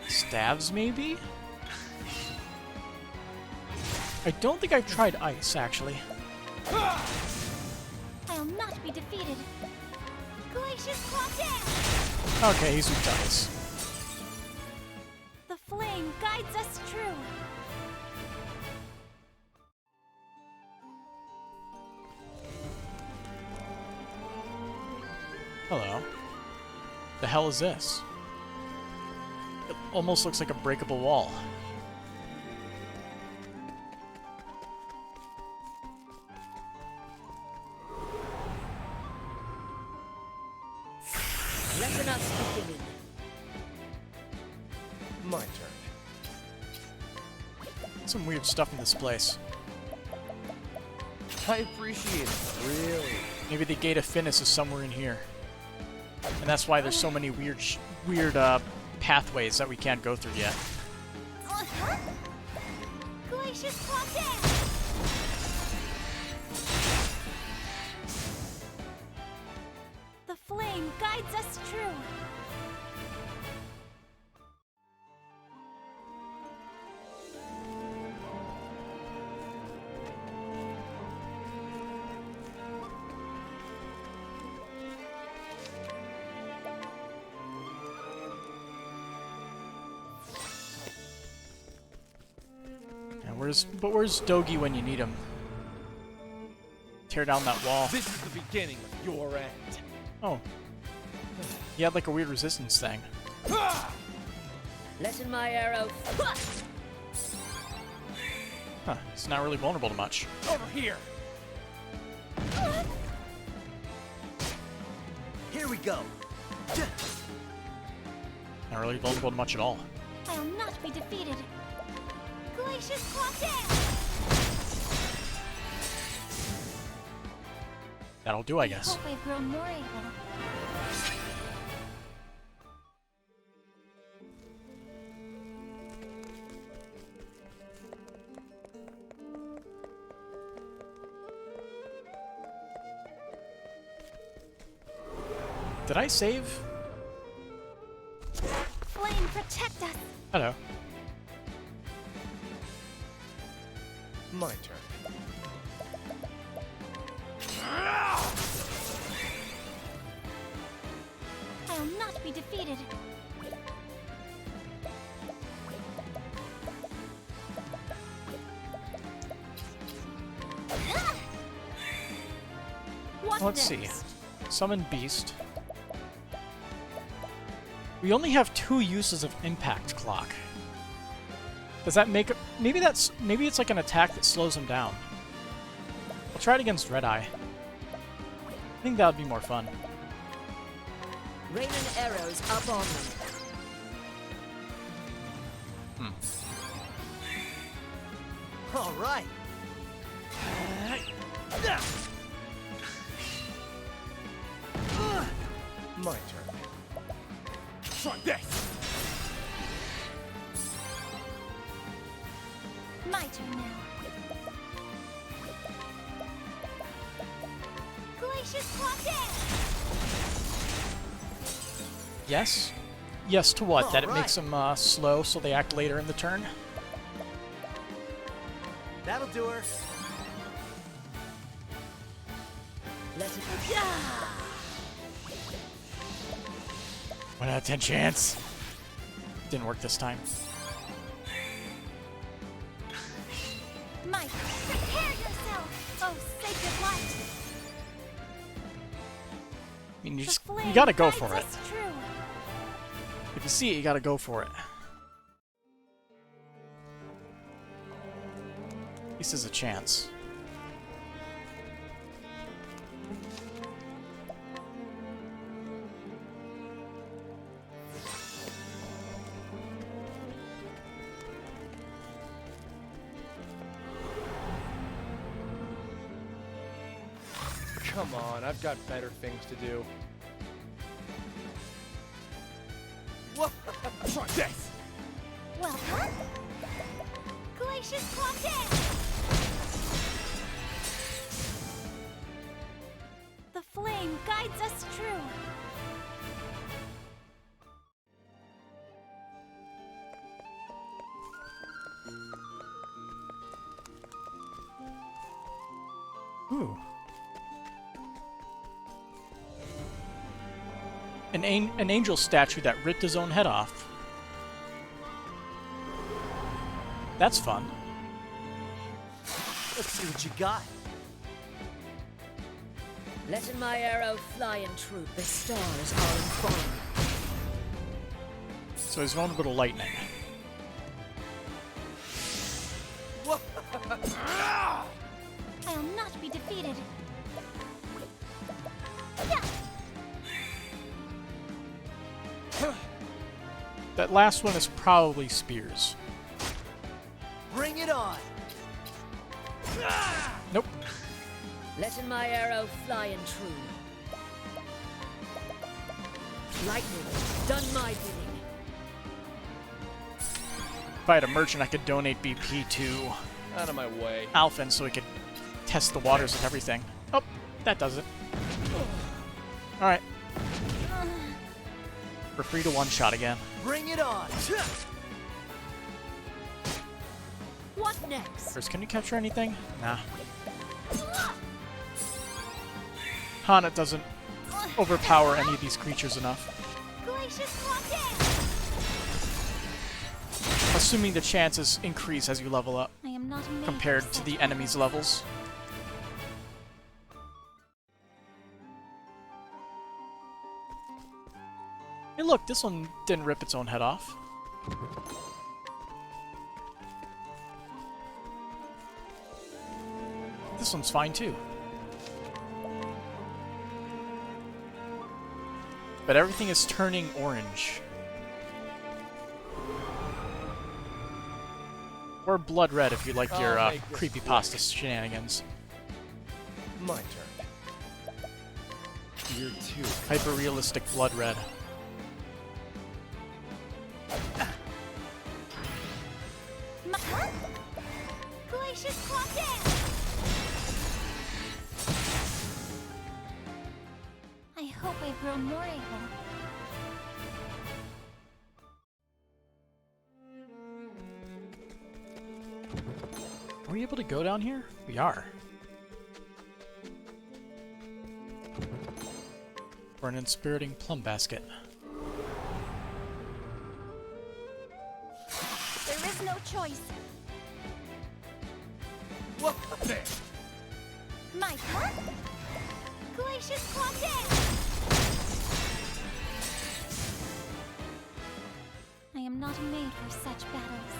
Staves, maybe? I don't think I've tried ice, actually. I will not be defeated. Glacius Claw. Okay, he's weak to ice. The flame guides us true. Hello. The hell is this? It almost looks like a breakable wall. Letting us beginning. My turn. Some weird stuff in this place. I appreciate it. Really? Maybe the gate of Finis is somewhere in here. And that's why there's so many weird pathways that we can't go through yet. Glacius Claw. The flame guides us true. Where's Dogi when you need him? Tear down that wall. This is the beginning of your end. Oh. He had like a weird resistance thing. Letting my arrow. Huh, he's not really vulnerable to much. Over here. Here we go. Not really vulnerable to much at all. I will not be defeated. Glacius Claw. That'll do, I guess. I hope I've grown more able. Did I save? Flame, protect us! Hello. My turn. I will not be defeated. Let's see. Summon Beast. We only have 2 uses of Impact Clock. Does that make it... Maybe it's like an attack that slows him down. I'll try it against Red Eye. I think that would be more fun. Raining arrows up on me. All right. My turn. Try this! My turn now. Glacius Claw. Yes? Yes to what? That it All makes them slow so they act later in the turn? That'll do her. Let it be. 1 out of 10 chance. Didn't work this time. Mike, prepare yourself! Oh, sacred light! I mean, you The just... flame You gotta go guides for it. us true. If you see it, you gotta go for it. At least there's a chance. Come on, I've got better things to do. Try this! Welcome! Glacius Quantum! The flame guides us true. Ooh. An angel statue that ripped his own head off. That's fun. Let's see what you got. Letting my arrow fly in truth, the stars are informed. So he's vulnerable to lightning. I'll not be defeated. That last one is probably spears. Bring it on! Nope. Letting my arrow fly in true. Lightning, done my bidding. If I had a merchant, I could donate BP to Out of my way. Alphen so he could test the waters and everything. Oh, that does it. Alright. We're free to one-shot again. Bring it on! What next? First, can you capture anything? Nah. Hana doesn't overpower any of these creatures enough. Glacius Quantum! Assuming the chances increase as you level up I am not made compared for to such the enemy's levels. Hey look, this one didn't rip its own head off. This one's fine too. But everything is turning orange. Or blood red if you like your creepypasta shenanigans. My turn. Year 2. Hyper-realistic blood red. Glacius Quantum! I hope I've grown more able. Are we able to go down here? We are. For an inspiriting plum basket. There is no choice. What? There! My turn? Glacius Quantum! I am not made for such battles.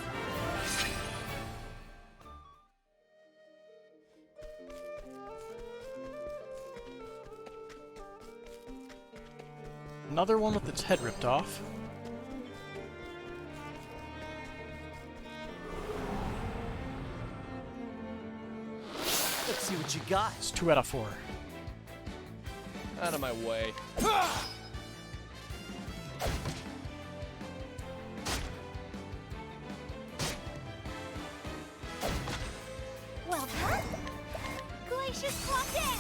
Another one with its head ripped off. Let's see what you got. It's 2 out of 4. Out of my way. Welcome! Glacius Quantum!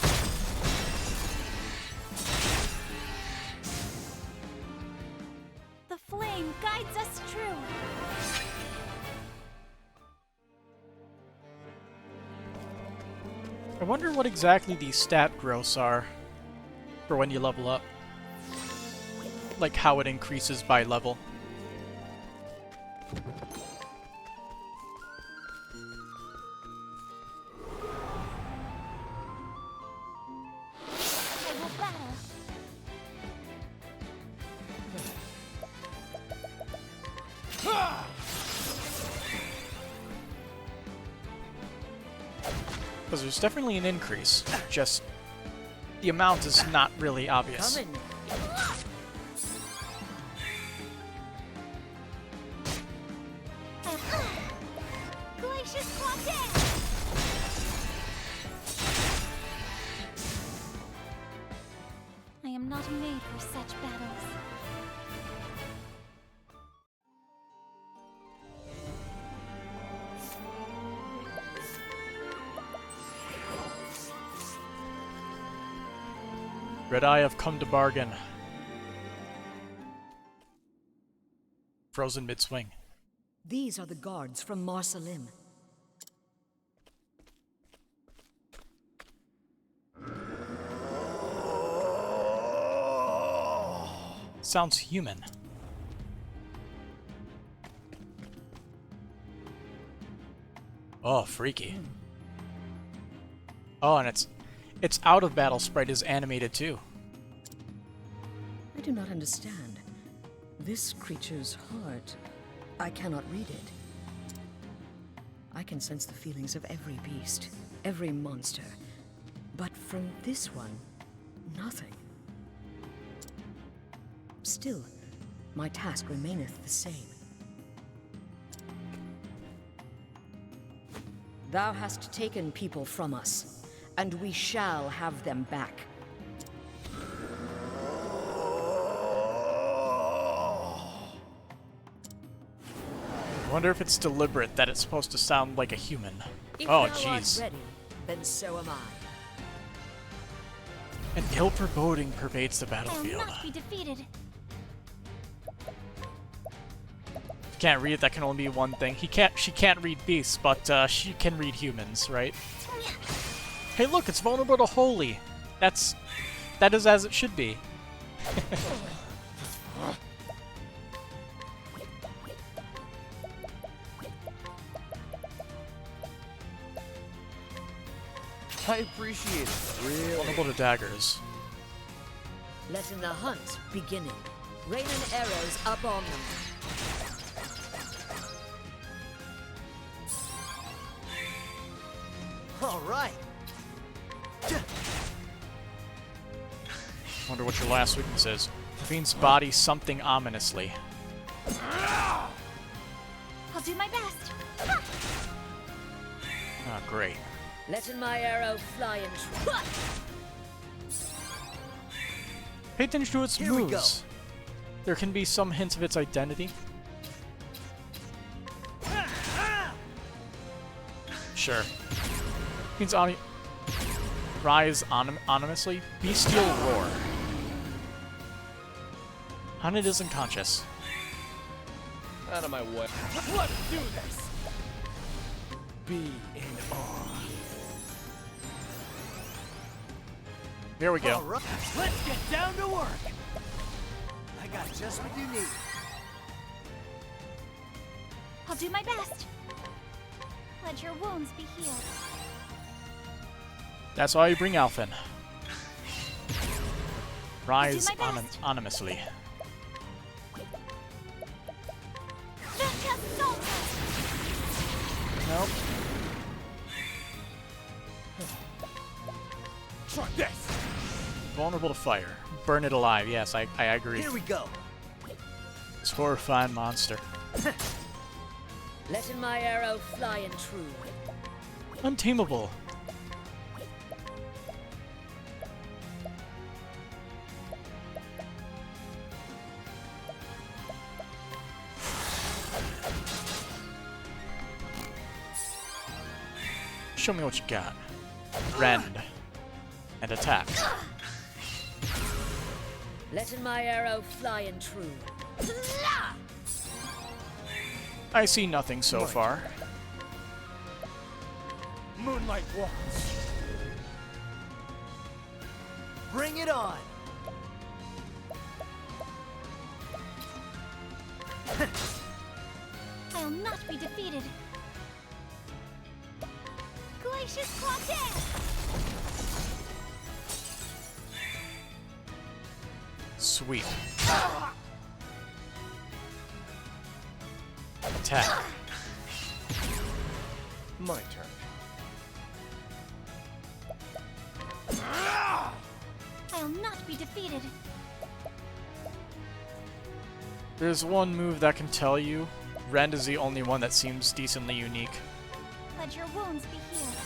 The flame guides us true. I wonder what exactly these stat growths are for when you level up. Like how it increases by level. I will battle. Because there's definitely an increase. Just the amount is not really obvious. Coming. Glacius Quantum! I am not made for such battles. Red Eye have come to bargain. Frozen mid-swing. These are the guards from Marsalim. Sounds human. Oh, freaky. Oh, and its out of battle sprite is animated too. I do not understand. This creature's heart, I cannot read it. I can sense the feelings of every beast, every monster. But from this one, nothing. Still, my task remaineth the same. Thou hast taken people from us, and we shall have them back. I wonder if it's deliberate that it's supposed to sound like a human. If Oh, thou jeez. art ready, then so am I. An ill foreboding pervades the I battlefield. will not be defeated. If you can't read it, that can only be one thing. She can't read beasts, but she can read humans, right? Hey, look, it's vulnerable to holy. That is as it should be. I appreciate it. Really. Vulnerable to daggers. Letting the hunt beginning. Raining arrows up on them. All right. Wonder what your last weakness is. Fiend's body something ominously. I'll do my best. Ha! Ah, great. Letting my arrow fly and Pay attention to its Here we go. moves. There can be some hints of its identity. Sure. Means rise anonymously. Bestial roar. Hunted is unconscious. Out of my way. Let's do this. Be in awe. There we go. All right, let's get down to work. I got just what you need. I'll do my best. Let your wounds be healed. That's why you bring Alphen. Rise I'll do my best. anonymously. Nope. Try this. Vulnerable to fire. Burn it alive. Yes, I agree. Here we go. This horrifying monster. letting my arrow fly and true. Untamable. Show me what you got. Rend. And attack. Letting my arrow fly and true. I see nothing so far. Moonlight walks. Bring it on. I'll not be defeated. Glacius Quantum! Sweet. Attack. My turn. I'll not be defeated. There's one move that can tell you. Rend is the only one that seems decently unique. Let your wounds be healed.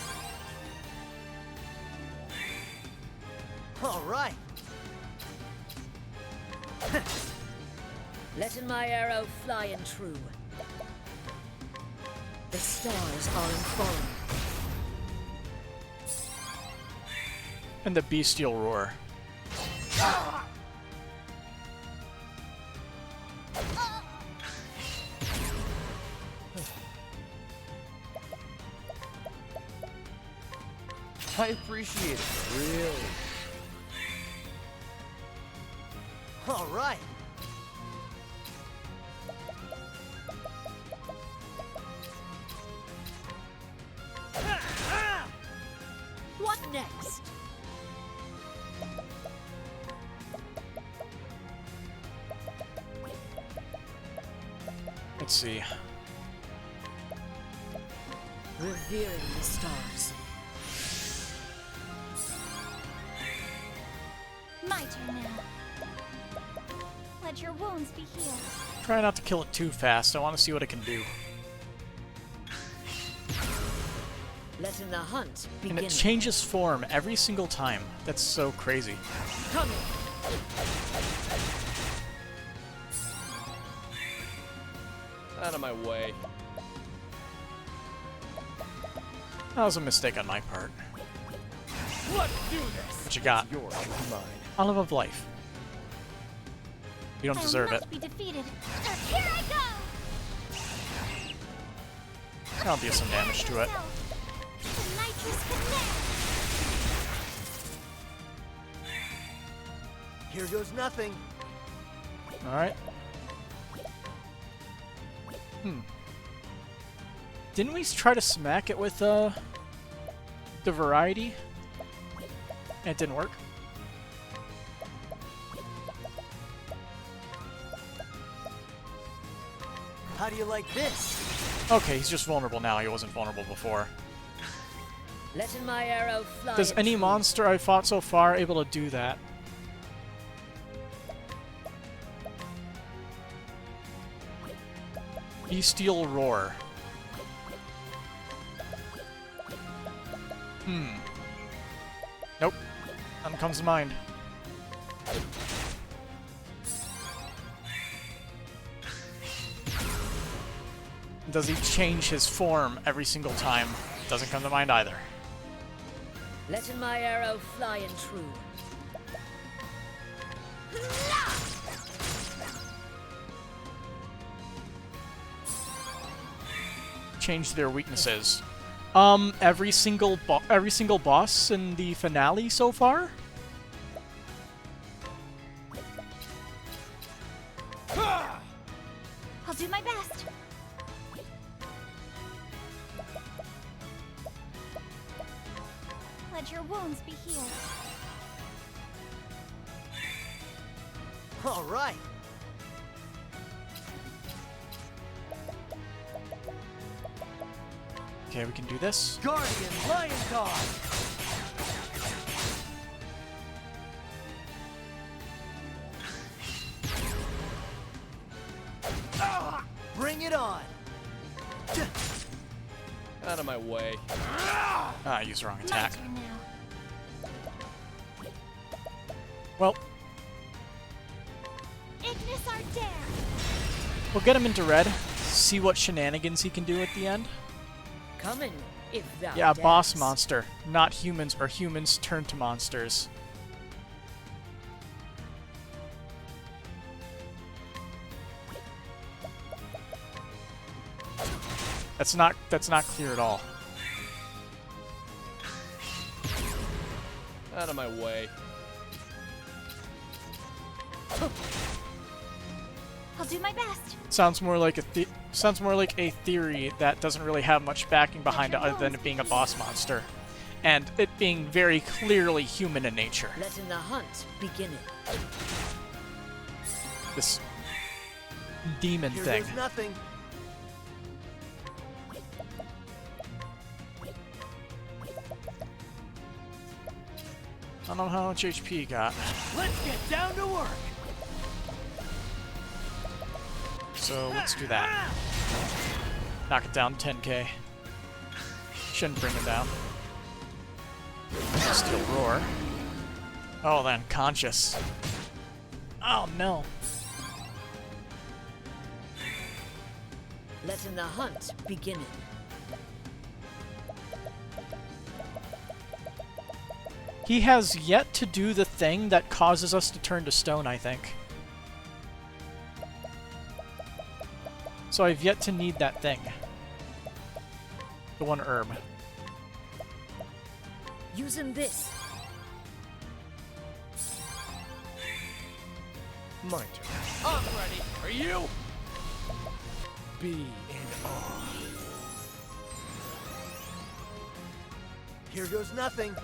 All right. Letting my arrow fly and true. The stars are informed. And the bestial roar. I appreciate it, really. All right. What next? Let's see. Revering the stars. My turn now. Let your wounds be healed. Try not to kill it too fast. I want to see what it can do. Letting the hunt begin. And it changes form every single time. That's so crazy. Coming. Out of my way. That was a mistake on my part. Let's do this. What you got? Yours is mine. Olive of Life. You don't deserve I'll it. not be defeated. Here I go! I'll do some damage to it. The nitrous connect. Here goes nothing. Alright. Didn't we try to smack it with the variety? And it didn't work? How do you like this? Okay, he's just vulnerable now. He wasn't vulnerable before. Letting my arrow fly. Does any monster I fought so far able to do that? Bestial Roar. Nope. Nothing comes to mind. Does he change his form every single time? Doesn't come to mind either. Letting my arrow fly and true. Change their weaknesses. Every single boss in the finale so far? I'll do my best. Let your wounds be healed. All right. Okay, we can do this. Guardian Lion Guard. Bring it on. Out of my way. Ah, I used the wrong My attack. turn now. Well, Ignis Ardere. we'll get him into red. See what shenanigans he can do at the end. Coming, if thou Yeah, boss darest. monster. Not humans, or humans turn to monsters. That's not clear at all. Out of my way. I'll do my best. Sounds more like a theory that doesn't really have much backing behind it other than it being a boss monster, and it being very clearly human in nature. Letting the hunt begin. This demon Here thing. goes nothing. I don't know how much HP you got. Let's get down to work. So let's do that. Knock it down 10k. Shouldn't bring it down. Steel roar. Oh, then conscious. Oh no. Letting the hunt begin. He has yet to do the thing that causes us to turn to stone, I think. So I've yet to need that thing. The one herb. Using this. My turn. I'm ready. Are you? B and R. Here goes nothing.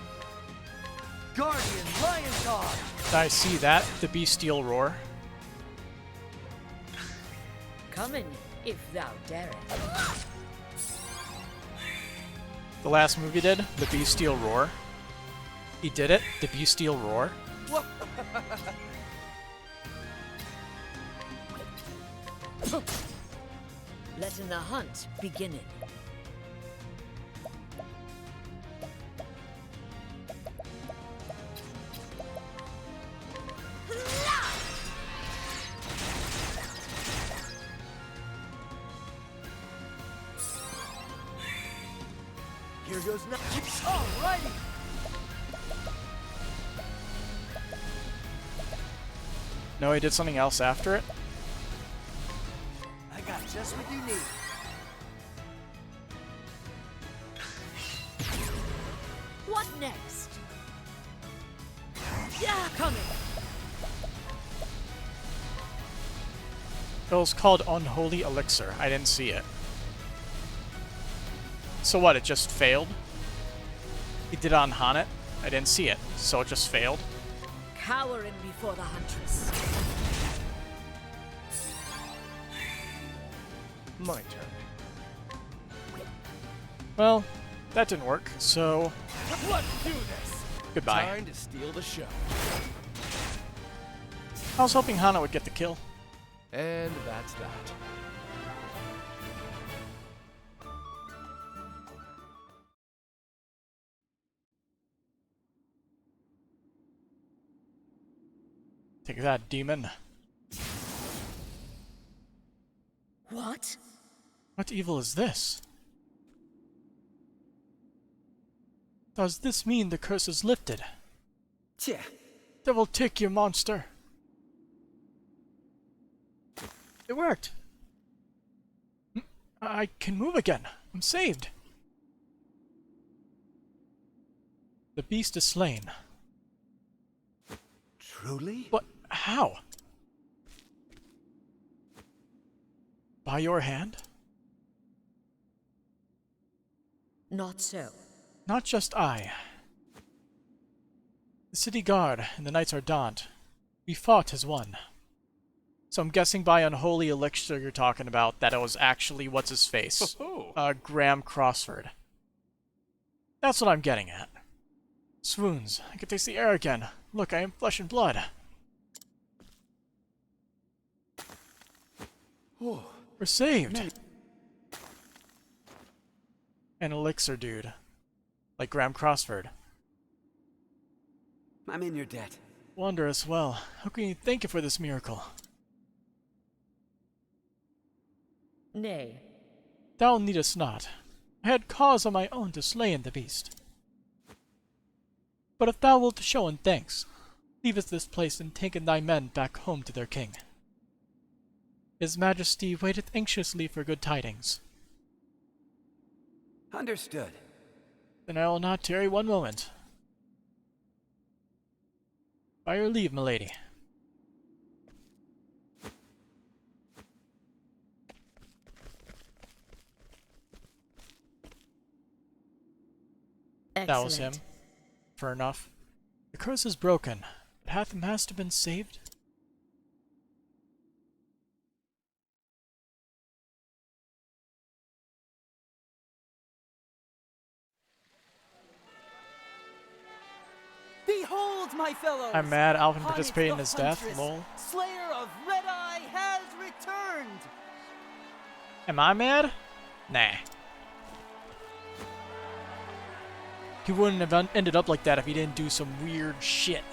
Guardian Lion Dog. I see that. The bestial roar. Coming, if thou darest. The last move he did, the bestial roar. He did it, the bestial roar. Letting the hunt begin. Here goes nothing. Alrighty. No, he did something else after it. I got just what you need. What next? Yeah, coming. It was called Unholy Elixir. I didn't see it. So what, it just failed? He did it on Hanet? I didn't see it, so it just failed? Cowering before the huntress. My turn. Well, that didn't work, so Let's do this. goodbye. Time to steal the show. I was hoping Hanet would get the kill. And that's that. Take that, demon. What? What evil is this? Does this mean the curse is lifted? Tja. Devil take you, monster! It worked! I can move again! I'm saved! The beast is slain. Truly? But how? By your hand? Not so. Not just I. The city guard and the Knights Ardent. We fought as one. So I'm guessing by unholy elixir you're talking about that it was actually what's-his-face. Graham Crossford. That's what I'm getting at. Swoons. I can taste the air again. Look, I am flesh and blood. We're saved! An elixir dude. Like Graham Crossford. I'm in your debt. Wondrous, well, how can you thank you for this miracle? Nay. Thou needest not. I had cause on my own to slay in the beast. But if thou wilt show in thanks, leavest this place and taketh thy men back home to their king. His Majesty waiteth anxiously for good tidings. Understood. Then I will not tarry one moment. By your leave, milady. That was him. Fair enough. The curse is broken, but hath the master been saved? Behold, my fellows! I'm mad Alvin Finis participated in the his death. Huntress, Lol. Slayer of Red Eye has returned! Am I mad? Nah. He wouldn't have ended up like that if he didn't do some weird shit.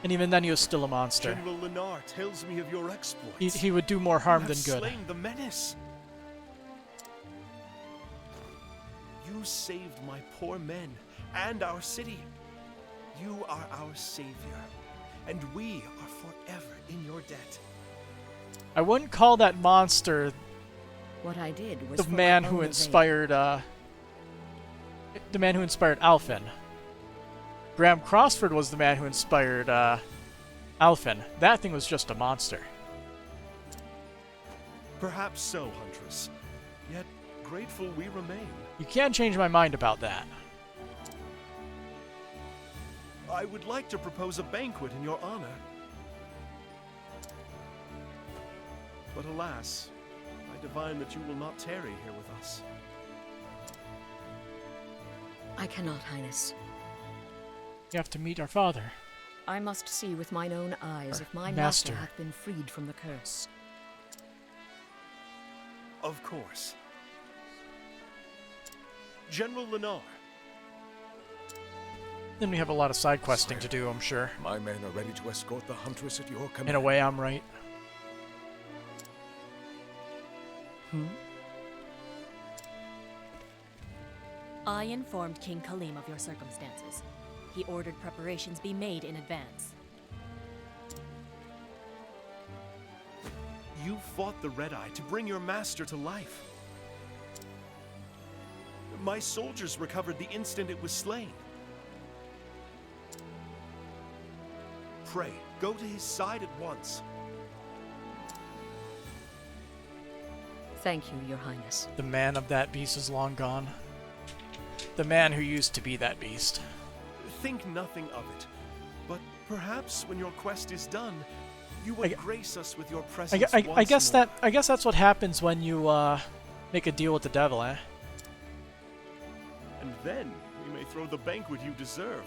And even then, he was still a monster. General Lennar tells me of your exploits. He would do more harm You than have good. slain the menace. You saved my poor men and our city. You are our savior, and we are forever in your debt. I wouldn't call that monster What I did was the for man my who own inspired Alphen. Graham Crossford was the man who inspired Alphen. That thing was just a monster. Perhaps so, Huntress. Yet grateful we remain. You can't change my mind about that. I would like to propose a banquet in your honor. But alas, I divine that you will not tarry here with us. I cannot, Highness. You have to meet our father. I must see with mine own eyes if my master. master hath been freed from the curse. Of course. General Lennar. Then we have a lot of side questing to do, I'm sure. My men are ready to escort the Huntress at your command. In a way, I'm right. I informed King Kalim of your circumstances. He ordered preparations be made in advance. You fought the Red Eye to bring your master to life. My soldiers recovered the instant it was slain. Pray, go to his side at once. Thank you, Your Highness. The man of that beast is long gone. The man who used to be that beast. Think nothing of it. But perhaps when your quest is done, you will grace us with your presence I guess more. I guess that's what happens when you make a deal with the devil, eh? And then we may throw the banquet you deserve.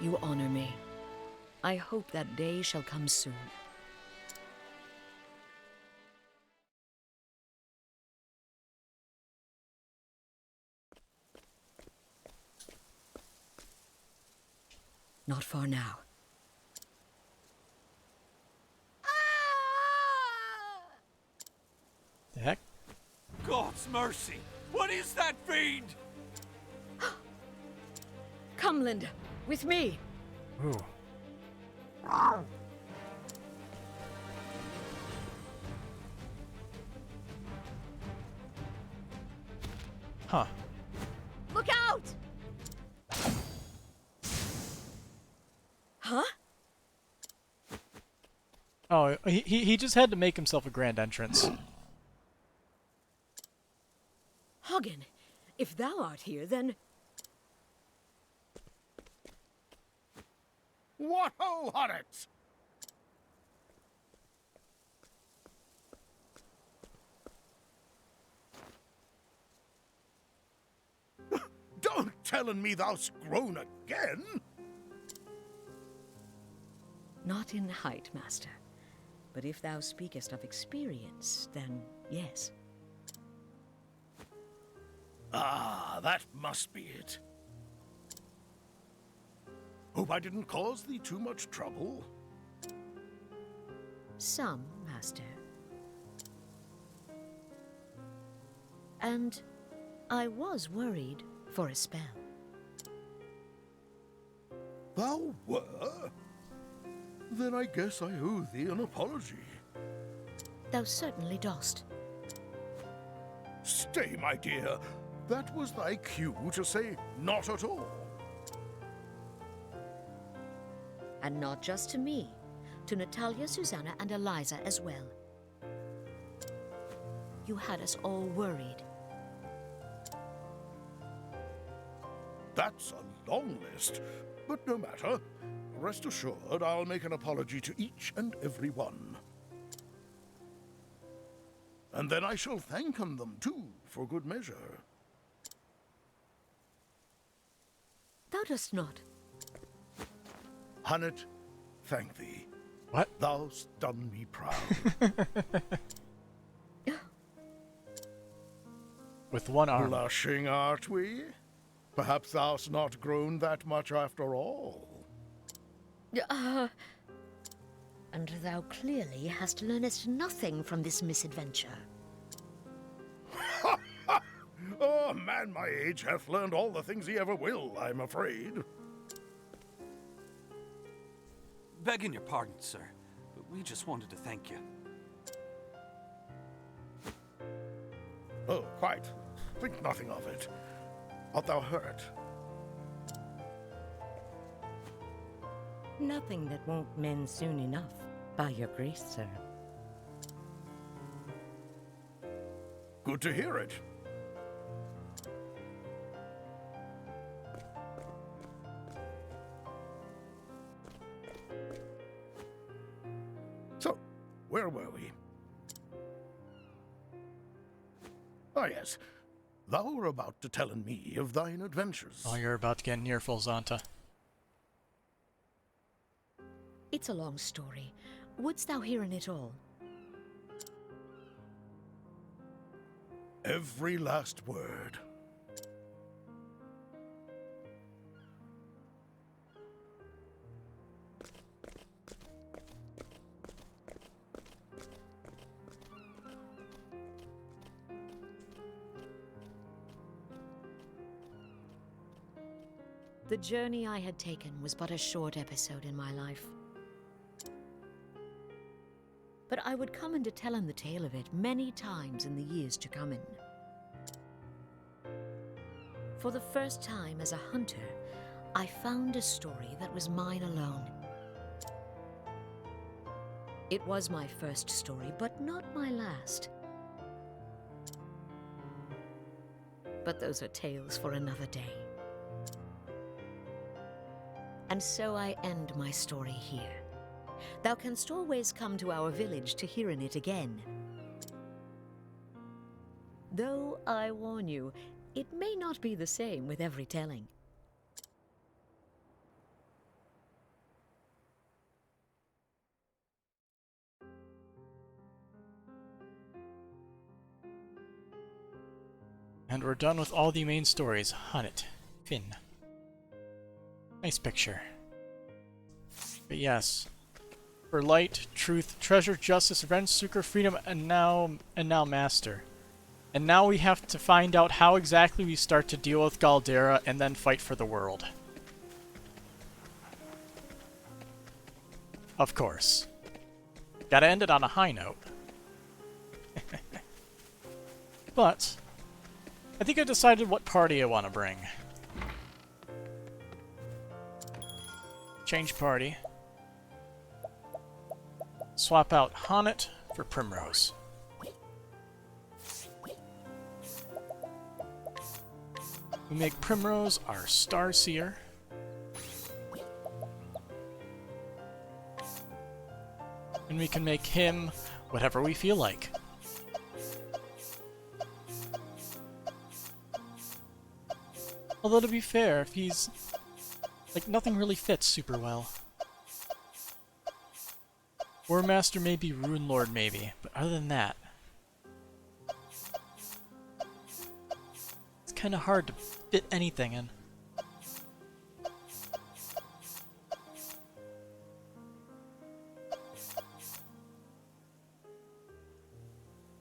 You honor me. I hope that day shall come soon. Not far now. The heck? God's mercy! What is that fiend? Come, Linda, with me. Ooh. Huh. Look out! Huh? Oh, he just had to make himself a grand entrance. Hagen, if thou art here, then... What ho, Hornet! Don't tellin' me thou'st grown again! Not in height, master. But if thou speakest of experience, then yes. Ah, that must be it. Hope I didn't cause thee too much trouble. Some, master. And I was worried for a spell. Thou were? Then I guess I owe thee an apology. Thou certainly dost. Stay, my dear. That was thy cue to say not at all. And not just to me, to Natalia, Susanna, and Eliza as well. You had us all worried. That's a long list, but no matter. Rest assured, I'll make an apology to each and every one. And then I shall thank them, too, for good measure. Thou dost not. Hunnet, thank thee. What? Thou'st done me proud. With one arm. Blushing, art we? Perhaps thou'st not grown that much after all. And thou clearly hast learnest nothing from this misadventure. Oh, a man my age hath learned all the things he ever will, I'm afraid. Begging your pardon, sir, but we just wanted to thank you. Oh, quite. Think nothing of it. Art thou hurt? Nothing that won't mend soon enough, by your grace, sir. Good to hear it. So, where were we? Ah, yes. Thou were about to tell me of thine adventures. Oh, you're about to get near full Zonta. It's a long story. Wouldst thou hear in it all? Every last word. The journey I had taken was but a short episode in my life. But I would come into telling the tale of it many times in the years to come in. For the first time as a hunter, I found a story that was mine alone. It was my first story, but not my last. But those are tales for another day. And so I end my story here. Thou canst always come to our village to hear in it again. Though I warn you, it may not be the same with every telling. And we're done with all the main stories. Hunnet. Finn. Nice picture. But yes. For light, truth, treasure, justice, revenge, succor, freedom, and now master. And now we have to find out how exactly we start to deal with Galdera and then fight for the world. Of course. Gotta end it on a high note. But I think I decided what party I want to bring. Change party. Swap out Hunnet for Primrose. We make Primrose our Starseer. And we can make him whatever we feel like. Although to be fair, if he's... like, nothing really fits super well. War Master maybe, Rune Lord maybe, but other than that... it's kinda hard to fit anything in.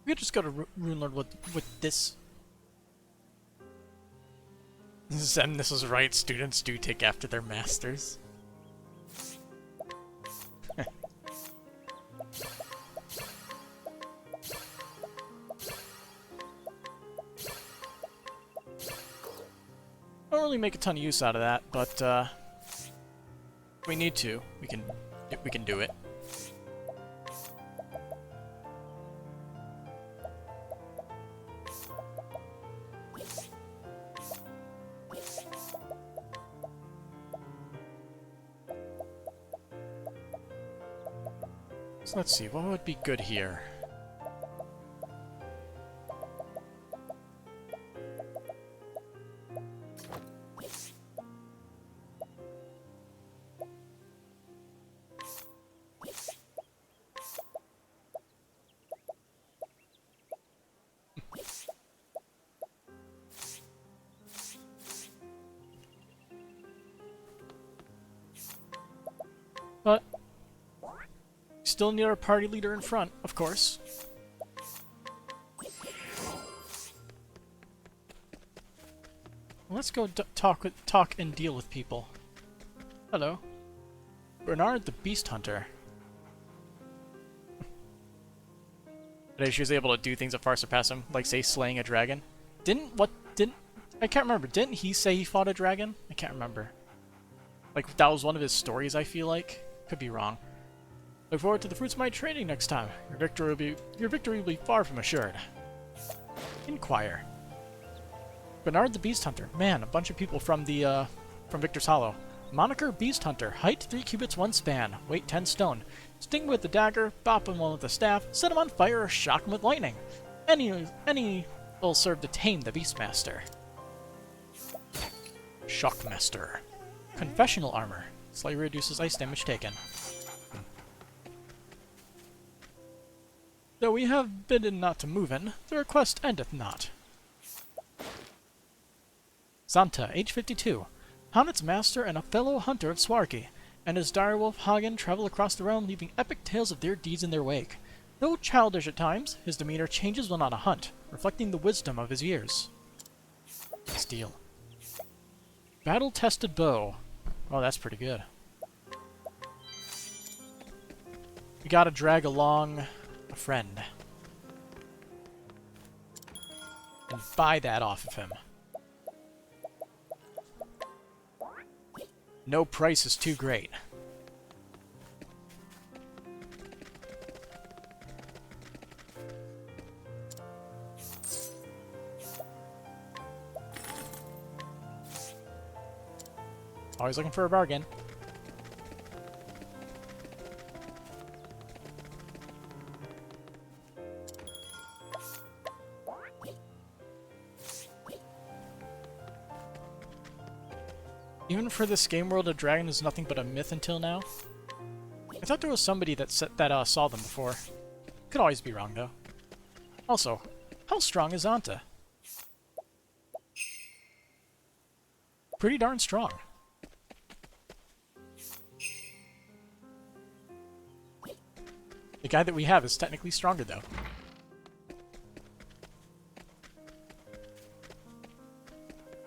We could just go to Rune Lord with this. Zen, this is right, students do take after their masters. I don't really make a ton of use out of that, but if we need to, we can do it. So let's see, what would be good here? still need our party leader in front, of course. Let's go talk and deal with people. Hello. Bernard the Beast Hunter. Today she was able to do things that far surpass him, like say slaying a dragon. I can't remember, didn't he say he fought a dragon? I can't remember. Like that was one of his stories, I feel like. Could be wrong. Look forward to the fruits of my training next time. Your victory will be far from assured. Inquire. Bernard the Beast Hunter. Man, a bunch of people from the from Victor's Hollow. Moniker Beast Hunter. Height 3 cubits 1 span. Weight 10 stone. Sting with the dagger, bop him with the staff, set him on fire, or shock him with lightning. Any will serve to tame the Beastmaster. Shockmaster. Confessional armor. Slightly reduces ice damage taken. Though we have bidden not to move in, the request endeth not. Zanta, age 52. Hamlet's master and a fellow hunter of Swarki, and his direwolf Hagen travel across the realm, leaving epic tales of their deeds in their wake. Though childish at times, his demeanor changes when on a hunt, reflecting the wisdom of his years. Steel. Battle-tested bow. Oh, that's pretty good. We gotta drag along a friend. And buy that off of him. No price is too great. Always looking for a bargain. Even for this game world, a dragon is nothing but a myth until now. I thought there was somebody that saw them before. Could always be wrong, though. Also, how strong is Anta? Pretty darn strong. The guy that we have is technically stronger, though.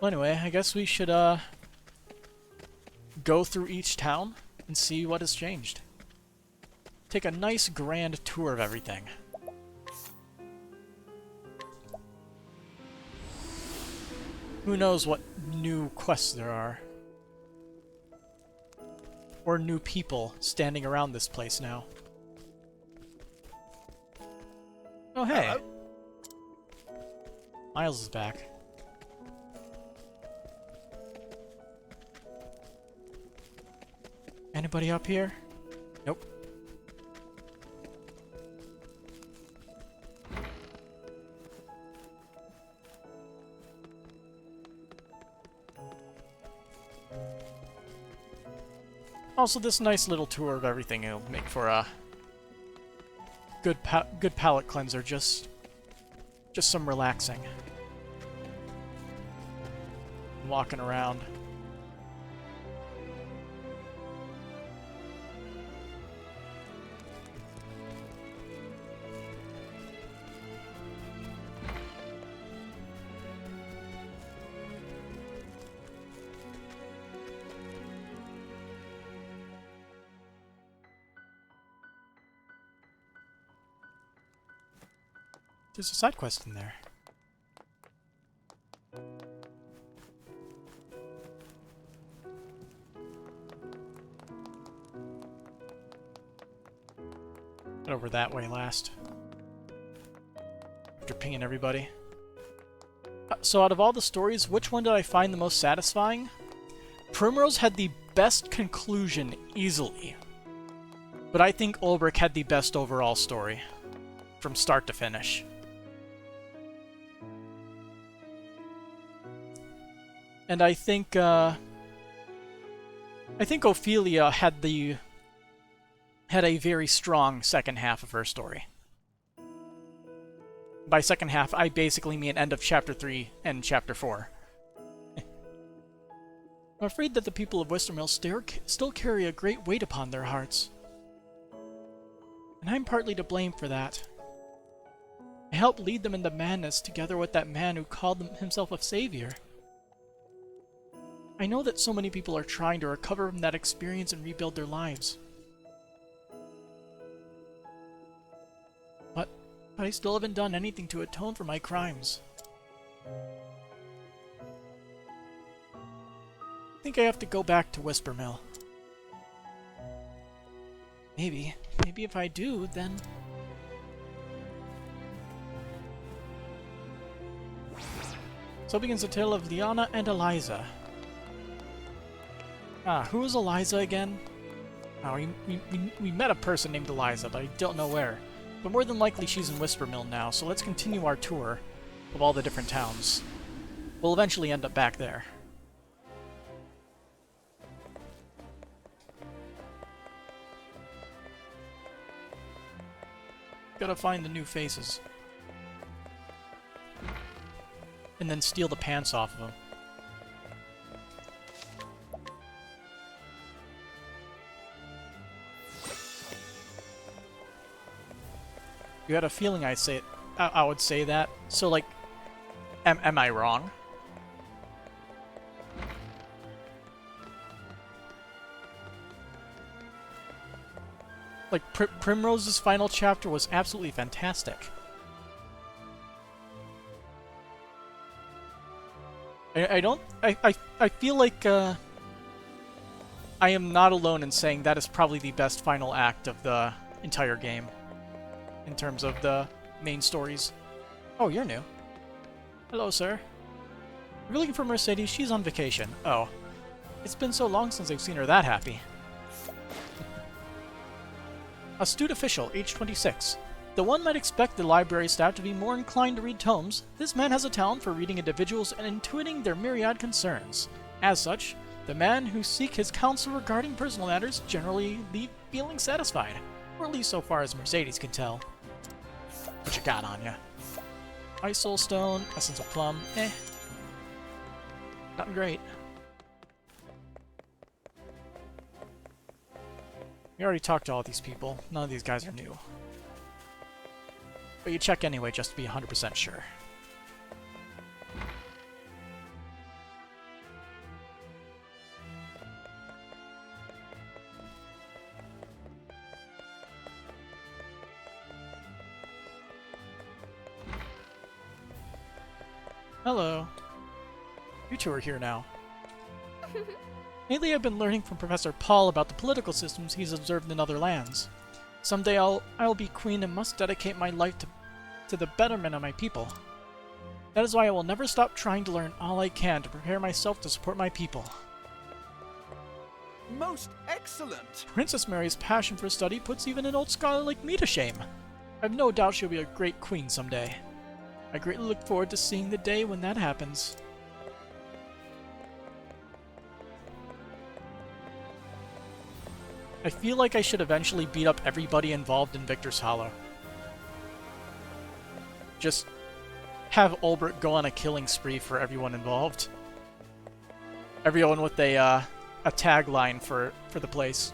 Well, anyway, I guess we should, go through each town and see what has changed. Take a nice grand tour of everything. Who knows what new quests there are. Or new people standing around this place now. Oh, hey. Hello. Miles is back. Anybody up here? Nope. Also, this nice little tour of everything will make for a good palate cleanser. Just some relaxing, walking around. There's a side quest in there. Get over that way last. After pinging everybody. So out of all the stories, which one did I find the most satisfying? Primrose had the best conclusion easily. But I think Ulbrich had the best overall story. From start to finish. And I think Ophelia had a very strong second half of her story. By second half, I basically mean end of Chapter 3 and Chapter 4. I'm afraid that the people of Westermill still carry a great weight upon their hearts. and I'm partly to blame for that. I helped lead them into madness together with that man who called himself a savior. I know that so many people are trying to recover from that experience and rebuild their lives. But I still haven't done anything to atone for my crimes. I think I have to go back to Whispermill. Maybe if I do, then... So begins the tale of Liana and Eliza. Who is Eliza again? Oh, we met a person named Eliza, but I don't know where. But more than likely she's in Whispermill now, so let's continue our tour of all the different towns. We'll eventually end up back there. Gotta find the new faces. And then steal the pants off of them. You had a feeling I would say that. So, like, am I wrong? Like, Primrose's final chapter was absolutely fantastic. I feel like, I am not alone in saying that is probably the best final act of the entire game. In terms of the main stories. Oh, you're new. Hello, sir. We're looking for Mercedes. She's on vacation. Oh. It's been so long since I've seen her that happy. Astute official, age 26. Though one might expect the library staff to be more inclined to read tomes, this man has a talent for reading individuals and intuiting their myriad concerns. As such, the men who seek his counsel regarding personal matters generally leave feeling satisfied. Or at least so far as Mercedes can tell. What you got on ya? Ice Soul Stone, Essence of Plum, Not great. We already talked to all these people. None of these guys are new. But you check anyway just to be 100% sure. Hello. You two are here now. Lately I've been learning from Professor Paul about the political systems he's observed in other lands. Someday I'll be queen and must dedicate my life to the betterment of my people. That is why I will never stop trying to learn all I can to prepare myself to support my people. Most excellent! Princess Mary's passion for study puts even an old scholar like me to shame. I've no doubt she'll be a great queen someday. I greatly look forward to seeing the day when that happens. I feel like I should eventually beat up everybody involved in Victor's Hollow. Just have Ulbert go on a killing spree for everyone involved. Everyone with a tagline for the place.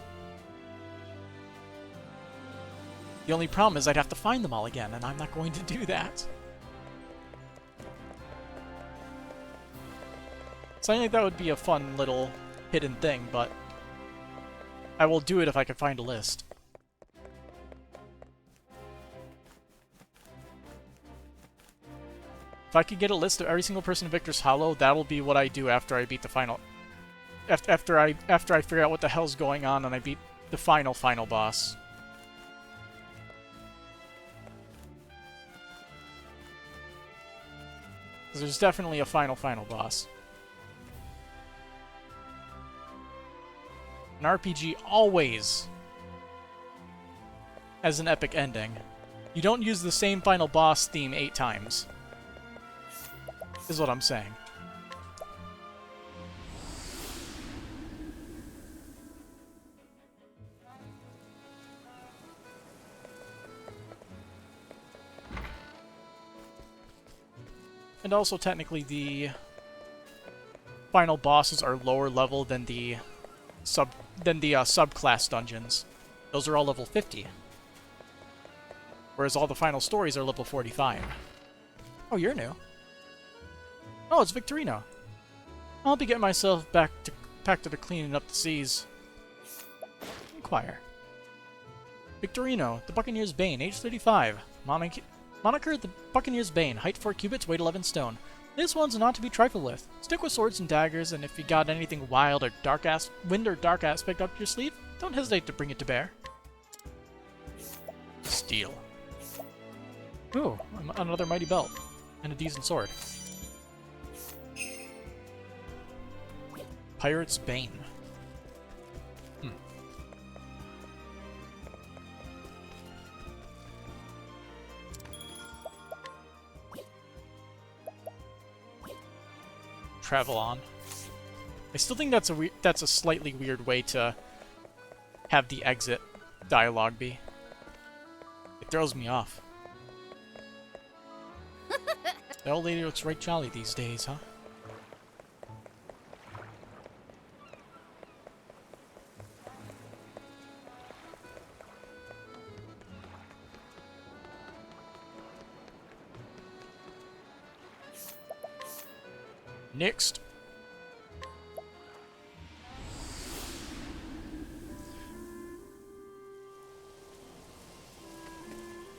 The only problem is I'd have to find them all again, and I'm not going to do that. Something like that would be a fun little hidden thing, but I will do it if I can find a list. If I could get a list of every single person in Victor's Hollow, that'll be what I do after I beat the final... After I figure out what the hell's going on and I beat the final boss. Because there's definitely a final boss. An RPG always has an epic ending. You don't use the same final boss theme 8 times. Is what I'm saying. And also technically the final bosses are lower level than the subclass dungeons. Those are all level 50. whereas all the final stories are level 45. Oh, you're new. Oh, it's Victorino. I'll be getting myself back to the cleaning up the seas. Inquire. Victorino, the Buccaneer's Bane, age 35. Moniker, the Buccaneer's Bane, height 4 cubits, weight 11 stone. This one's not to be trifled with. Stick with swords and daggers, and if you got anything wild or wind or dark aspect up your sleeve, don't hesitate to bring it to bear. Steel. Ooh, another mighty belt. And a decent sword. Pirate's Bane. Travel on. I still think that's a slightly weird way to have the exit dialogue be. It throws me off. The old lady looks right jolly these days, huh? Next.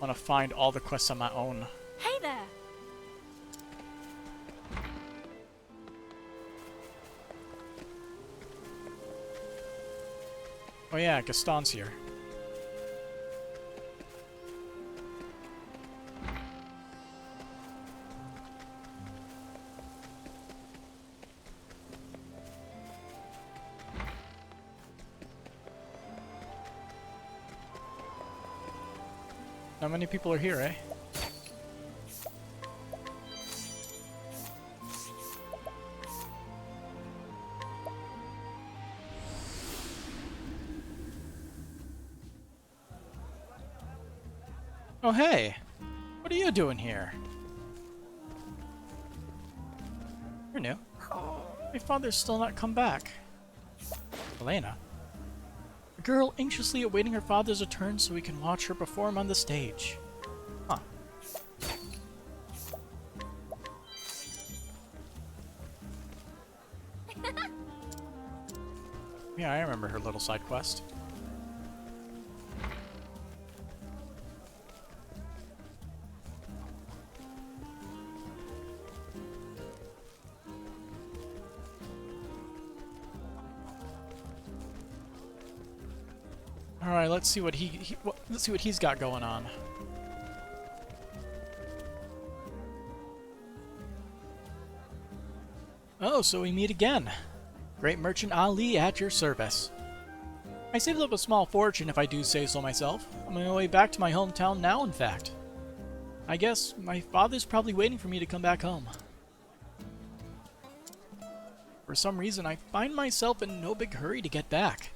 I want to find all the quests on my own. Hey there! Oh yeah, Gaston's here. Not many people are here, eh? Oh hey! What are you doing here? You're new. My father's still not come back. Elena. A girl anxiously awaiting her father's return so we can watch her perform on the stage. Huh. Yeah, I remember her little side quest. All right, let's see what let's see what he's got going on. Oh, so we meet again. Great Merchant Ali at your service. I saved up a small fortune, if I do say so myself. I'm on my way back to my hometown now, in fact. I guess my father's probably waiting for me to come back home. For some reason, I find myself in no big hurry to get back.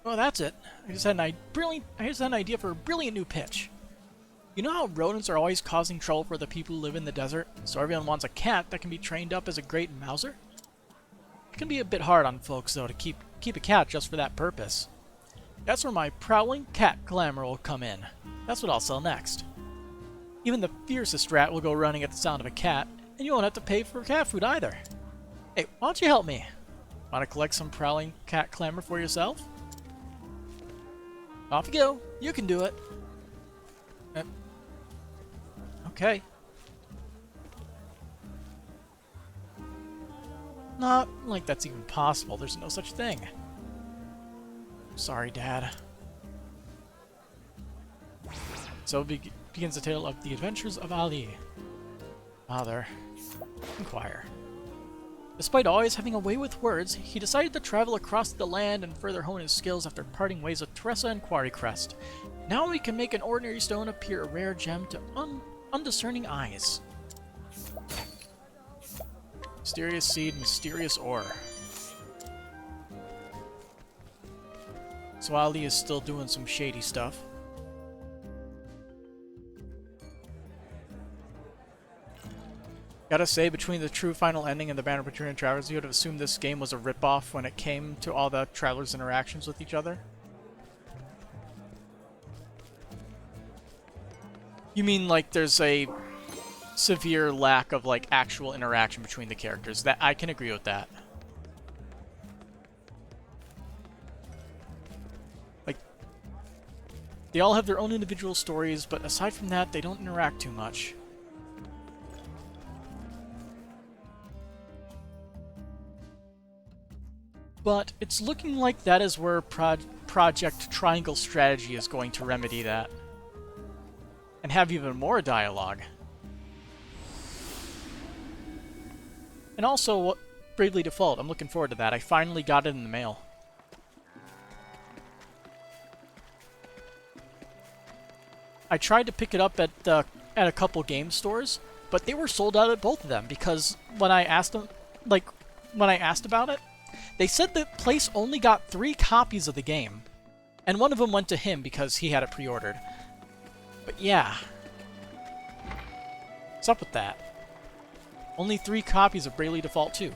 Oh, that's it. I just had an idea for a brilliant new pitch. You know how rodents are always causing trouble for the people who live in the desert, so everyone wants a cat that can be trained up as a great mouser? It can be a bit hard on folks, though, to keep a cat just for that purpose. That's where my prowling cat glamour will come in. That's what I'll sell next. Even the fiercest rat will go running at the sound of a cat, and you won't have to pay for cat food either. Hey, why don't you help me? Want to collect some prowling cat glamour for yourself? Off you go. You can do it. Okay. Not like that's even possible. There's no such thing. Sorry, Dad. So begins the tale of the adventures of Ali. Father. Inquire. Despite always having a way with words, he decided to travel across the land and further hone his skills after parting ways with Teresa and Quarry Crest. Now we can make an ordinary stone appear a rare gem to undiscerning eyes. Mysterious seed, mysterious ore. So Ali is still doing some shady stuff. Gotta say, between the true final ending and the Banner Patrician Travelers, you would have assumed this game was a ripoff when it came to all the Travelers' interactions with each other. You mean like there's a severe lack of like actual interaction between the characters? That I can agree with that. Like they all have their own individual stories, but aside from that, they don't interact too much. But it's looking like that is where Project Triangle Strategy is going to remedy that. And have even more dialogue. And also, Bravely Default. I'm looking forward to that. I finally got it in the mail. I tried to pick it up at a couple game stores, but they were sold out at both of them because when I asked them, when I asked about it, they said the place only got 3 copies of the game, and one of them went to him because he had it pre-ordered. But yeah, what's up with that? Only 3 copies of Bravely Default 2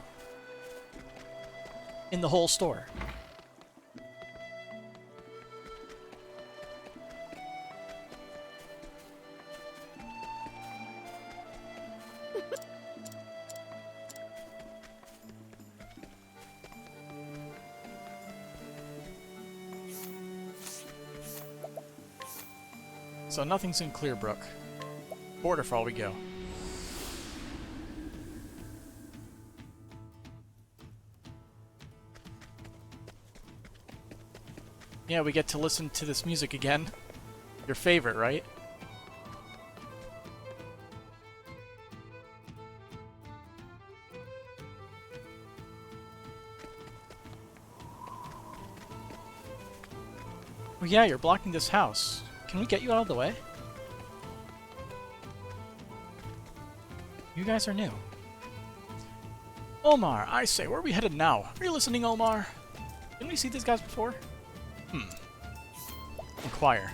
in the whole store. So nothing's in Clearbrook. Borderfall we go. Yeah, we get to listen to this music again. Your favorite, right? Oh yeah, you're blocking this house. Can we get you out of the way? You guys are new. Omar, I say, where are we headed now? Are you listening, Omar? Didn't we see these guys before? Inquire.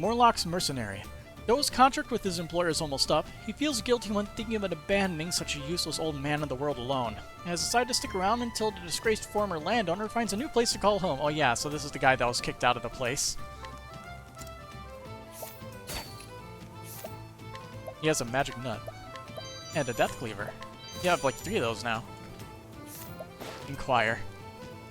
Morlock's mercenary. Though his contract with his employer is almost up, he feels guilty when thinking about abandoning such a useless old man in the world alone, and has decided to stick around until the disgraced former landowner finds a new place to call home. Oh yeah, so this is the guy that was kicked out of the place. He has a magic nut. And a death cleaver. You have like 3 of those now. Inquire.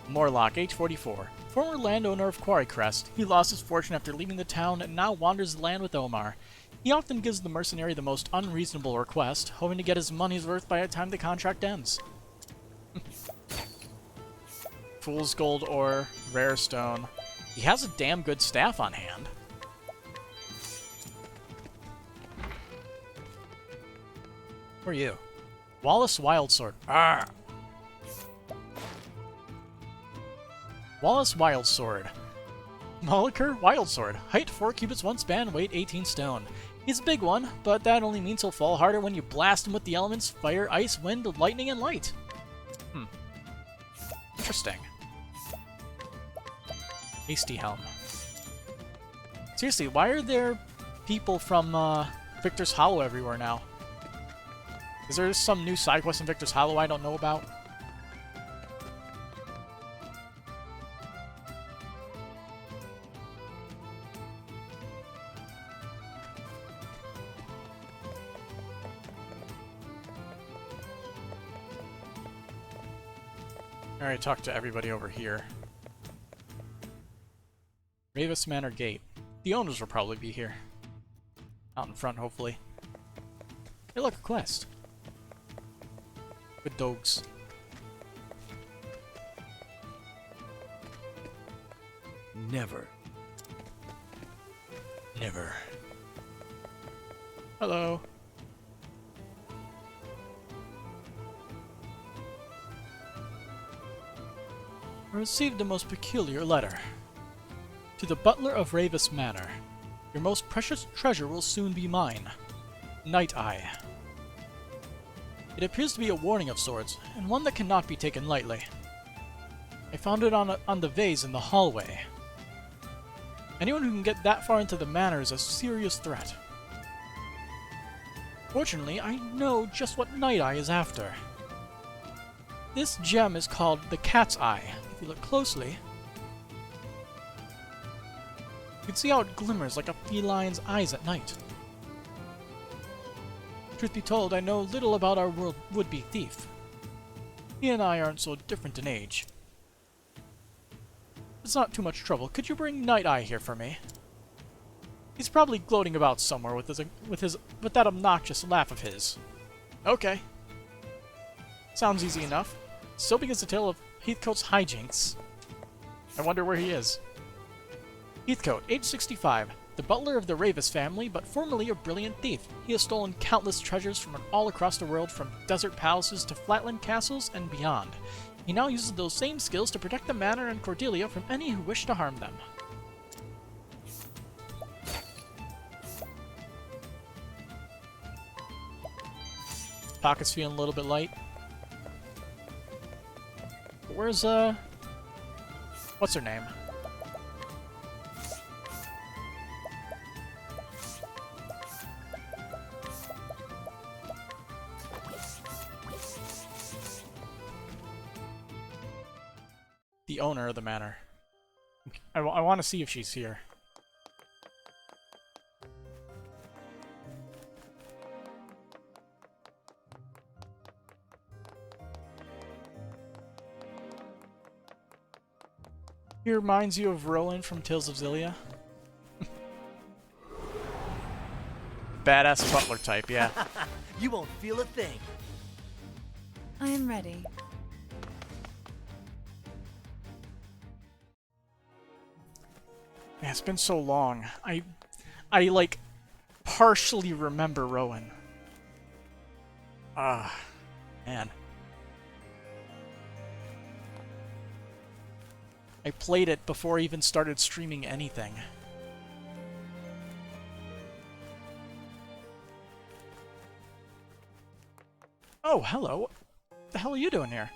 Morlock, age 44. Former landowner of Quarrycrest. He lost his fortune after leaving the town and now wanders the land with Omar. He often gives the mercenary the most unreasonable request, hoping to get his money's worth by the time the contract ends. Fool's gold ore, rare stone. He has a damn good staff on hand. Who are you? Wallace Wildsword. Arrgh! Wallace Wildsword. Moliker Wildsword. Height 4 cubits 1 span, weight 18 stone. He's a big one, but that only means he'll fall harder when you blast him with the elements fire, ice, wind, lightning, and light. Interesting. Hasty Helm. Seriously, why are there people from Victor's Hollow everywhere now? Is there some new side quest in Victor's Hollow I don't know about? Alright, talk to everybody over here. Ravis Manor Gate. The owners will probably be here. Out in front, hopefully. Hey look, a quest. Good dogs. Never. Never. Hello. I received a most peculiar letter. To the butler of Ravis Manor. Your most precious treasure will soon be mine. Night Eye. It appears to be a warning of sorts, and one that cannot be taken lightly. I found it on the vase in the hallway. Anyone who can get that far into the manor is a serious threat. Fortunately, I know just what Night Eye is after. This gem is called the Cat's Eye. If you look closely, can see how it glimmers like a feline's eyes at night. Truth be told, I know little about our would-be thief. He and I aren't so different in age. It's not too much trouble. Could you bring Night Eye here for me? He's probably gloating about somewhere with that obnoxious laugh of his. Okay. Sounds easy enough. So begins the tale of Heathcote's hijinks. I wonder where he is. Heathcote, age 65, the butler of the Ravis family, but formerly a brilliant thief. He has stolen countless treasures from all across the world, from desert palaces to flatland castles and beyond. He now uses those same skills to protect the manor and Cordelia from any who wish to harm them. Pocket's feeling a little bit light. But where's, what's her name? The owner of the manor. I want to see if she's here. He reminds you of Rowan from Tales of Xillia. Badass butler type, yeah. You won't feel a thing. I am ready. Man, it's been so long. I like partially remember Rowan. Ah, man. I played it before I even started streaming anything. Oh, hello. What the hell are you doing here?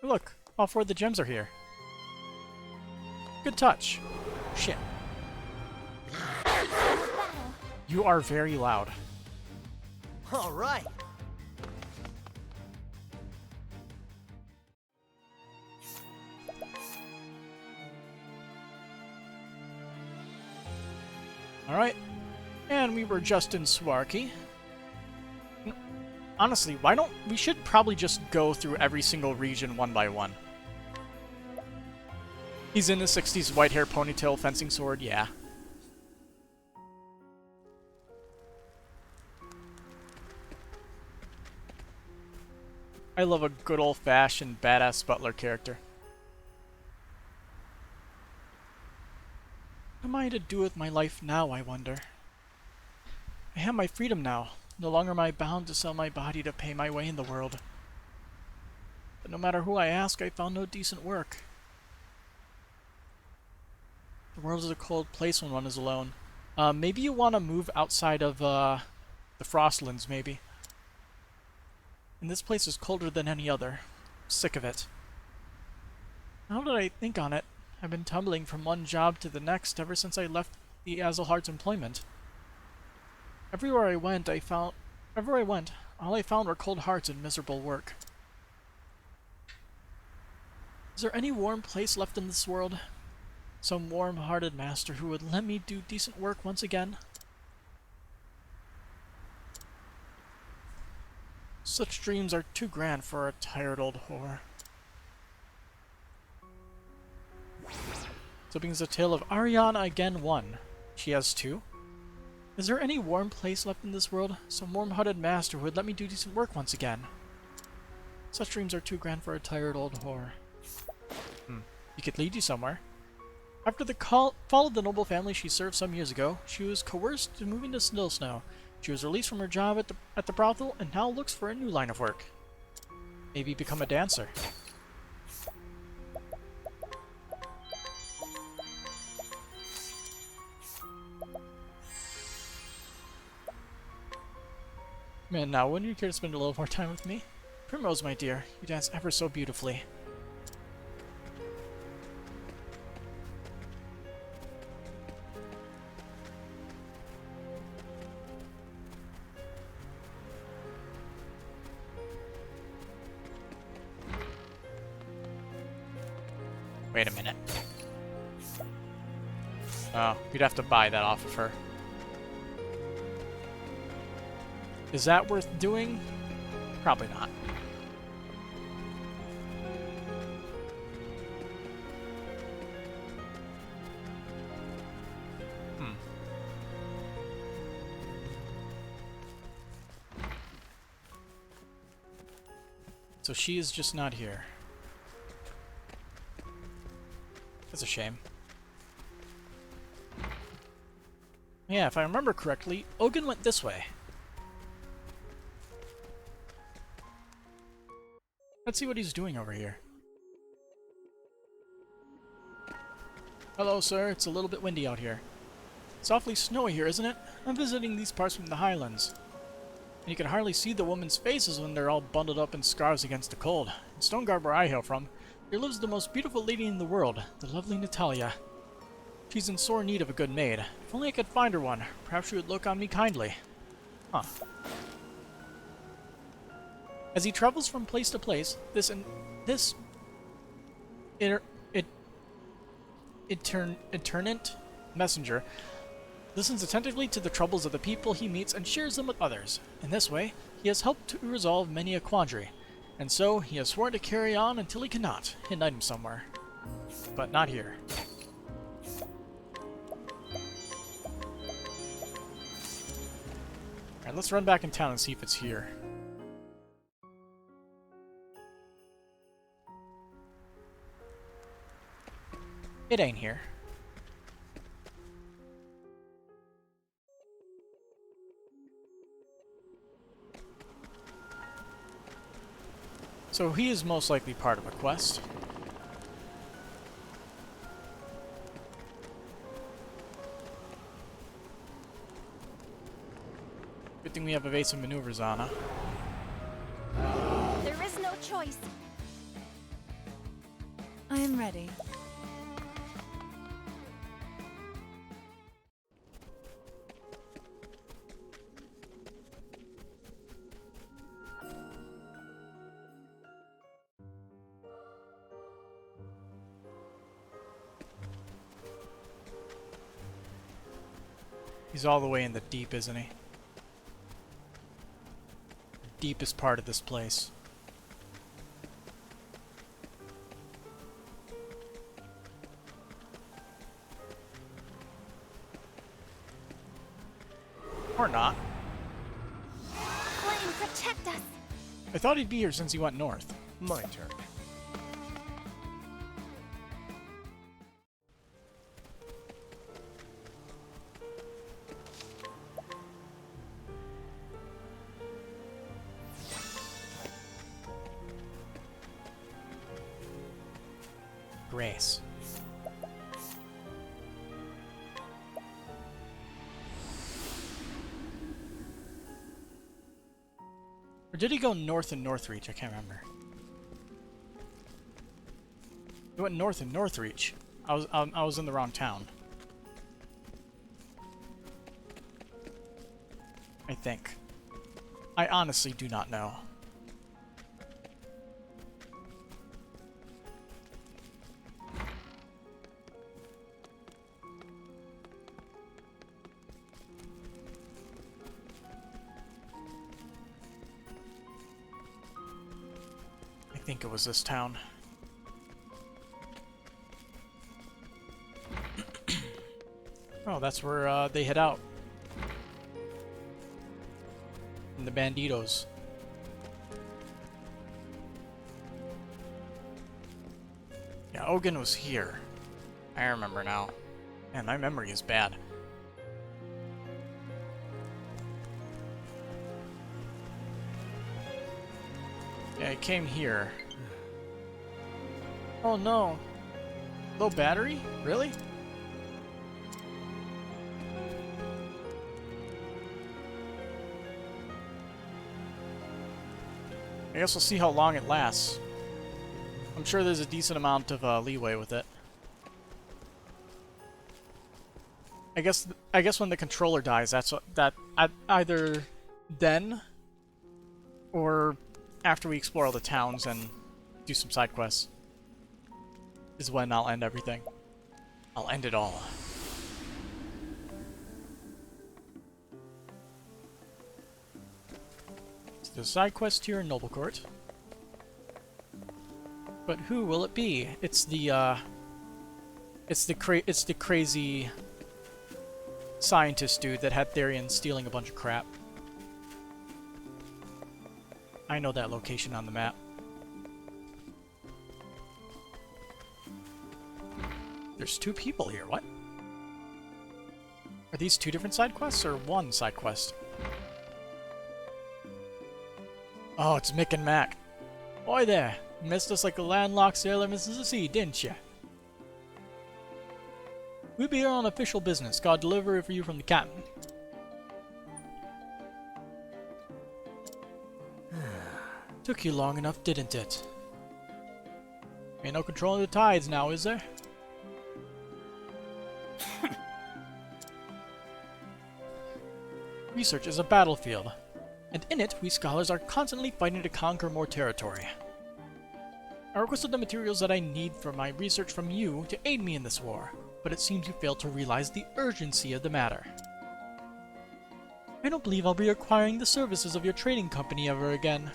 Look, all four of the gems are here. Good touch. Shit. You are very loud. All right. Alright. And we were just in Swarky. Honestly, why don't... We should probably just go through every single region one by one. He's in the 60s, white hair, ponytail, fencing sword, yeah. I love a good old-fashioned badass butler character. What am I to do with my life now, I wonder? I have my freedom now. No longer am I bound to sell my body to pay my way in the world. But no matter who I ask, I found no decent work. The world is a cold place when one is alone. Maybe you want to move outside of the Frostlands, maybe. And this place is colder than any other. Sick of it. Now that I think on it, I've been tumbling from one job to the next ever since I left the Azelhardt's employment. Everywhere I went, all I found were cold hearts and miserable work. Is there any warm place left in this world? Some warm-hearted master who would let me do decent work once again? Such dreams are too grand for a tired old whore. So begins the tale of Ariana again 1. She has 2. Is there any warm place left in this world? Some warm-hearted master who would let me do decent work once again? Such dreams are too grand for a tired old whore. He could lead you somewhere. After the fall of the noble family she served some years ago, she was coerced to move into Snow. She was released from her job at the brothel and now looks for a new line of work. Maybe become a dancer. Man, now wouldn't you care to spend a little more time with me? Primrose, my dear, you dance ever so beautifully. Wait a minute. Oh, you'd have to buy that off of her. Is that worth doing? Probably not. So she is just not here. That's a shame. Yeah, if I remember correctly, Ogun went this way. Let's see what he's doing over here. Hello, sir. It's a little bit windy out here. It's awfully snowy here, isn't it? I'm visiting these parts from the highlands. And you can hardly see the women's faces when they're all bundled up in scarves against the cold. In Stoneguard, where I hail from, there lives the most beautiful lady in the world, the lovely Natalia. She's in sore need of a good maid. If only I could find her one, perhaps she would look on me kindly. Huh. As he travels from place to place, this itinerant messenger listens attentively to the troubles of the people he meets and shares them with others. In this way, he has helped to resolve many a quandary, and so he has sworn to carry on until he cannot, hidden item somewhere. But not here. Alright, let's run back in town and see if it's here. It ain't here. So he is most likely part of a quest. Good thing we have evasive maneuvers on, huh? There is no choice. I am ready. He's all the way in the deep, isn't he? The deepest part of this place. Or not. Flame, protect us! I thought he'd be here since he went north. My turn. Grace. Or did he go north in Northreach? I can't remember. He went north in Northreach. I was in the wrong town. I think. I honestly do not know. I think it was this town. Oh, that's where they head out. And the banditos. Yeah, Ogun was here. I remember now. Man, my memory is bad. Yeah, it came here. Oh no. Low battery? Really? I guess we'll see how long it lasts. I'm sure there's a decent amount of leeway with it. I guess when the controller dies, that's either then or after we explore all the towns and do some side quests. is when I'll end everything. I'll end it all. So there's a side quest here in Noble Court. But who will it be? It's the crazy scientist dude that had Therion stealing a bunch of crap. I know that location on the map. There's 2 people here, what? Are these 2 different side quests or 1 side quest? Oh, it's Mick and Mac. Oi there! You missed us like a landlocked sailor misses the sea, didn't ya? We'll be here on official business. Got a delivery for you from the captain. Took you long enough, didn't it? Ain't no controlling the tides now, is there? Research is a battlefield, and in it, we scholars are constantly fighting to conquer more territory. I requested the materials that I need for my research from you to aid me in this war, but it seems you failed to realize the urgency of the matter. I don't believe I'll be requiring the services of your trading company ever again.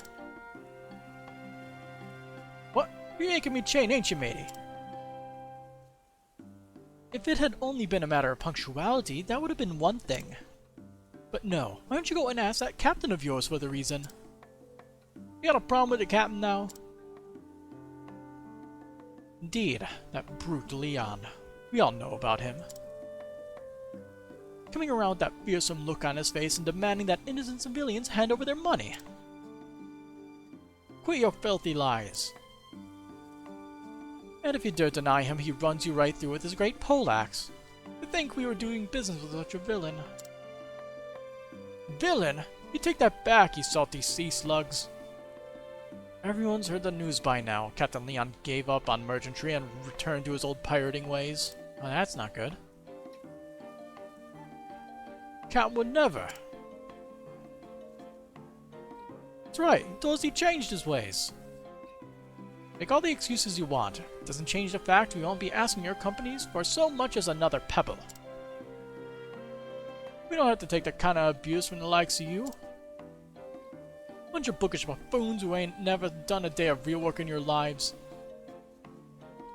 What? You're yanking me chain, ain't you, matey? If it had only been a matter of punctuality, that would have been one thing. But no, why don't you go and ask that captain of yours for the reason? You got a problem with the captain now? Indeed, that brute Leon. We all know about him. Coming around with that fearsome look on his face and demanding that innocent civilians hand over their money. Quit your filthy lies. And if you dare deny him, he runs you right through with his great poleaxe. To think we were doing business with such a villain. Villain? You take that back, you salty sea slugs. Everyone's heard the news by now. Captain Leon gave up on merchantry and returned to his old pirating ways. Well, that's not good. Captain would never. That's right, he told us he changed his ways. Make all the excuses you want. It doesn't change the fact we won't be asking your companies for so much as another pebble. We don't have to take that kind of abuse from the likes of you. Bunch of bookish buffoons who ain't never done a day of real work in your lives.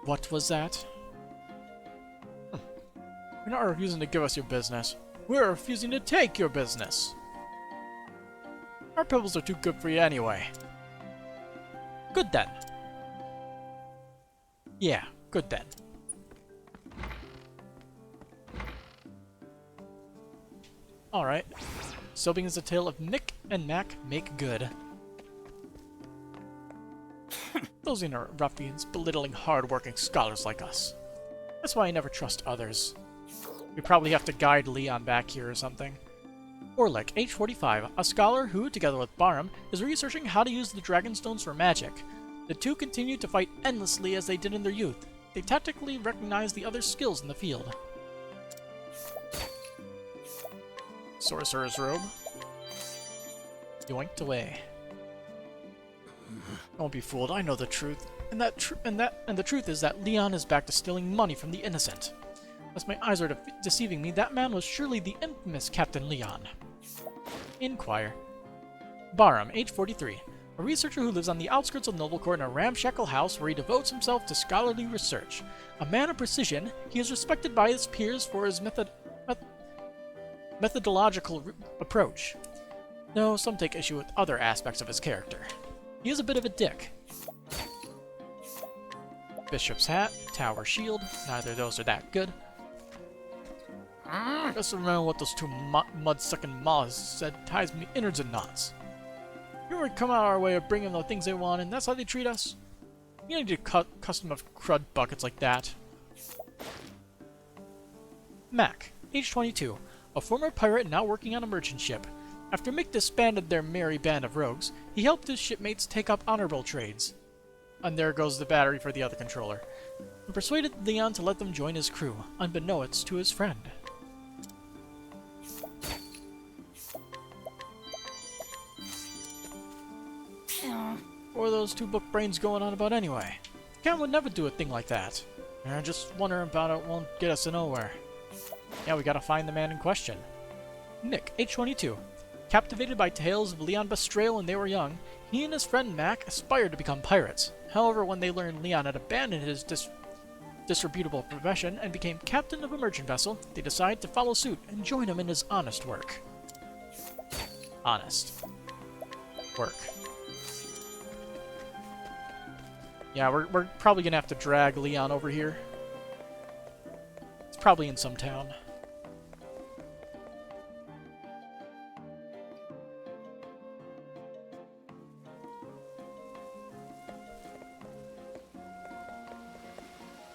What was that? You're not refusing to give us your business. We're refusing to take your business. Our pebbles are too good for you anyway. Good then. Yeah, good then. Alright. So begins the tale of Mick and Mac make good. Those inner ruffians belittling hard-working scholars like us. That's why I never trust others. We probably have to guide Leon back here or something. Orlick, age 45, a scholar who, together with Barham, is researching how to use the Dragonstones for magic. The two continue to fight endlessly as they did in their youth. They tactically recognize the other's skills in the field. Sorcerer's robe. Yoinked away. Don't be fooled, I know the truth. And the truth is that Leon is back to stealing money from the innocent. Unless my eyes are deceiving me, that man was surely the infamous Captain Leon. Inquire. Barham, age 43. A researcher who lives on the outskirts of Noblecourt in a ramshackle house where he devotes himself to scholarly research. A man of precision, he is respected by his peers for his methodological approach. Though some take issue with other aspects of his character. He is a bit of a dick. Bishop's hat, tower shield, neither of those are that good. Just remember what those two mud-sucking moths said ties me innards and knots. You ever come out our way of bringing the things they want, and that's how they treat us? You need to custom of crud buckets like that. Mac, age 22, a former pirate now working on a merchant ship. After Mick disbanded their merry band of rogues, he helped his shipmates take up honorable trades. And there goes the battery for the other controller. And persuaded Leon to let them join his crew, unbeknownst to his friend. What are those two book brains going on about anyway? Cam would never do a thing like that. Just wondering about it won't get us to nowhere. Yeah, we gotta find the man in question. Nick, age 22. Captivated by tales of Leon betrayal when they were young, he and his friend Mac aspired to become pirates. However, when they learned Leon had abandoned his disreputable profession and became captain of a merchant vessel, they decided to follow suit and join him in his honest work. Honest work. Yeah, we're probably gonna have to drag Leon over here. It's probably in some town.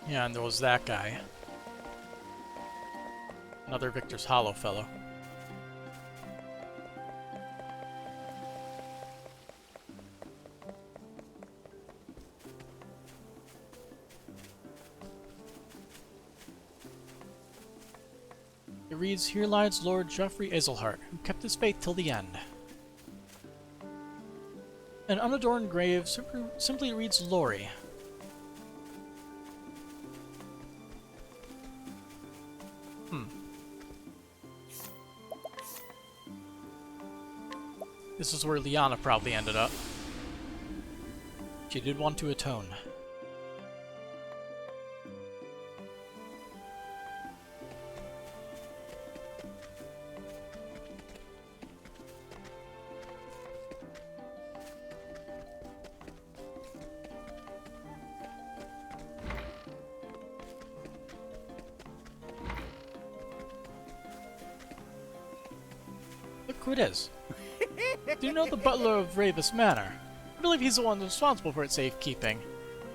Yeah, and there was that guy. Another Victor's Hollow fellow. It reads, "Here lies Lord Geoffrey Azelhart, who kept his faith till the end." An unadorned grave simply reads Lori. This is where Liana probably ended up. She did want to atone. Look who it is. Do you know the butler of Ravis Manor? I believe he's the one responsible for its safekeeping.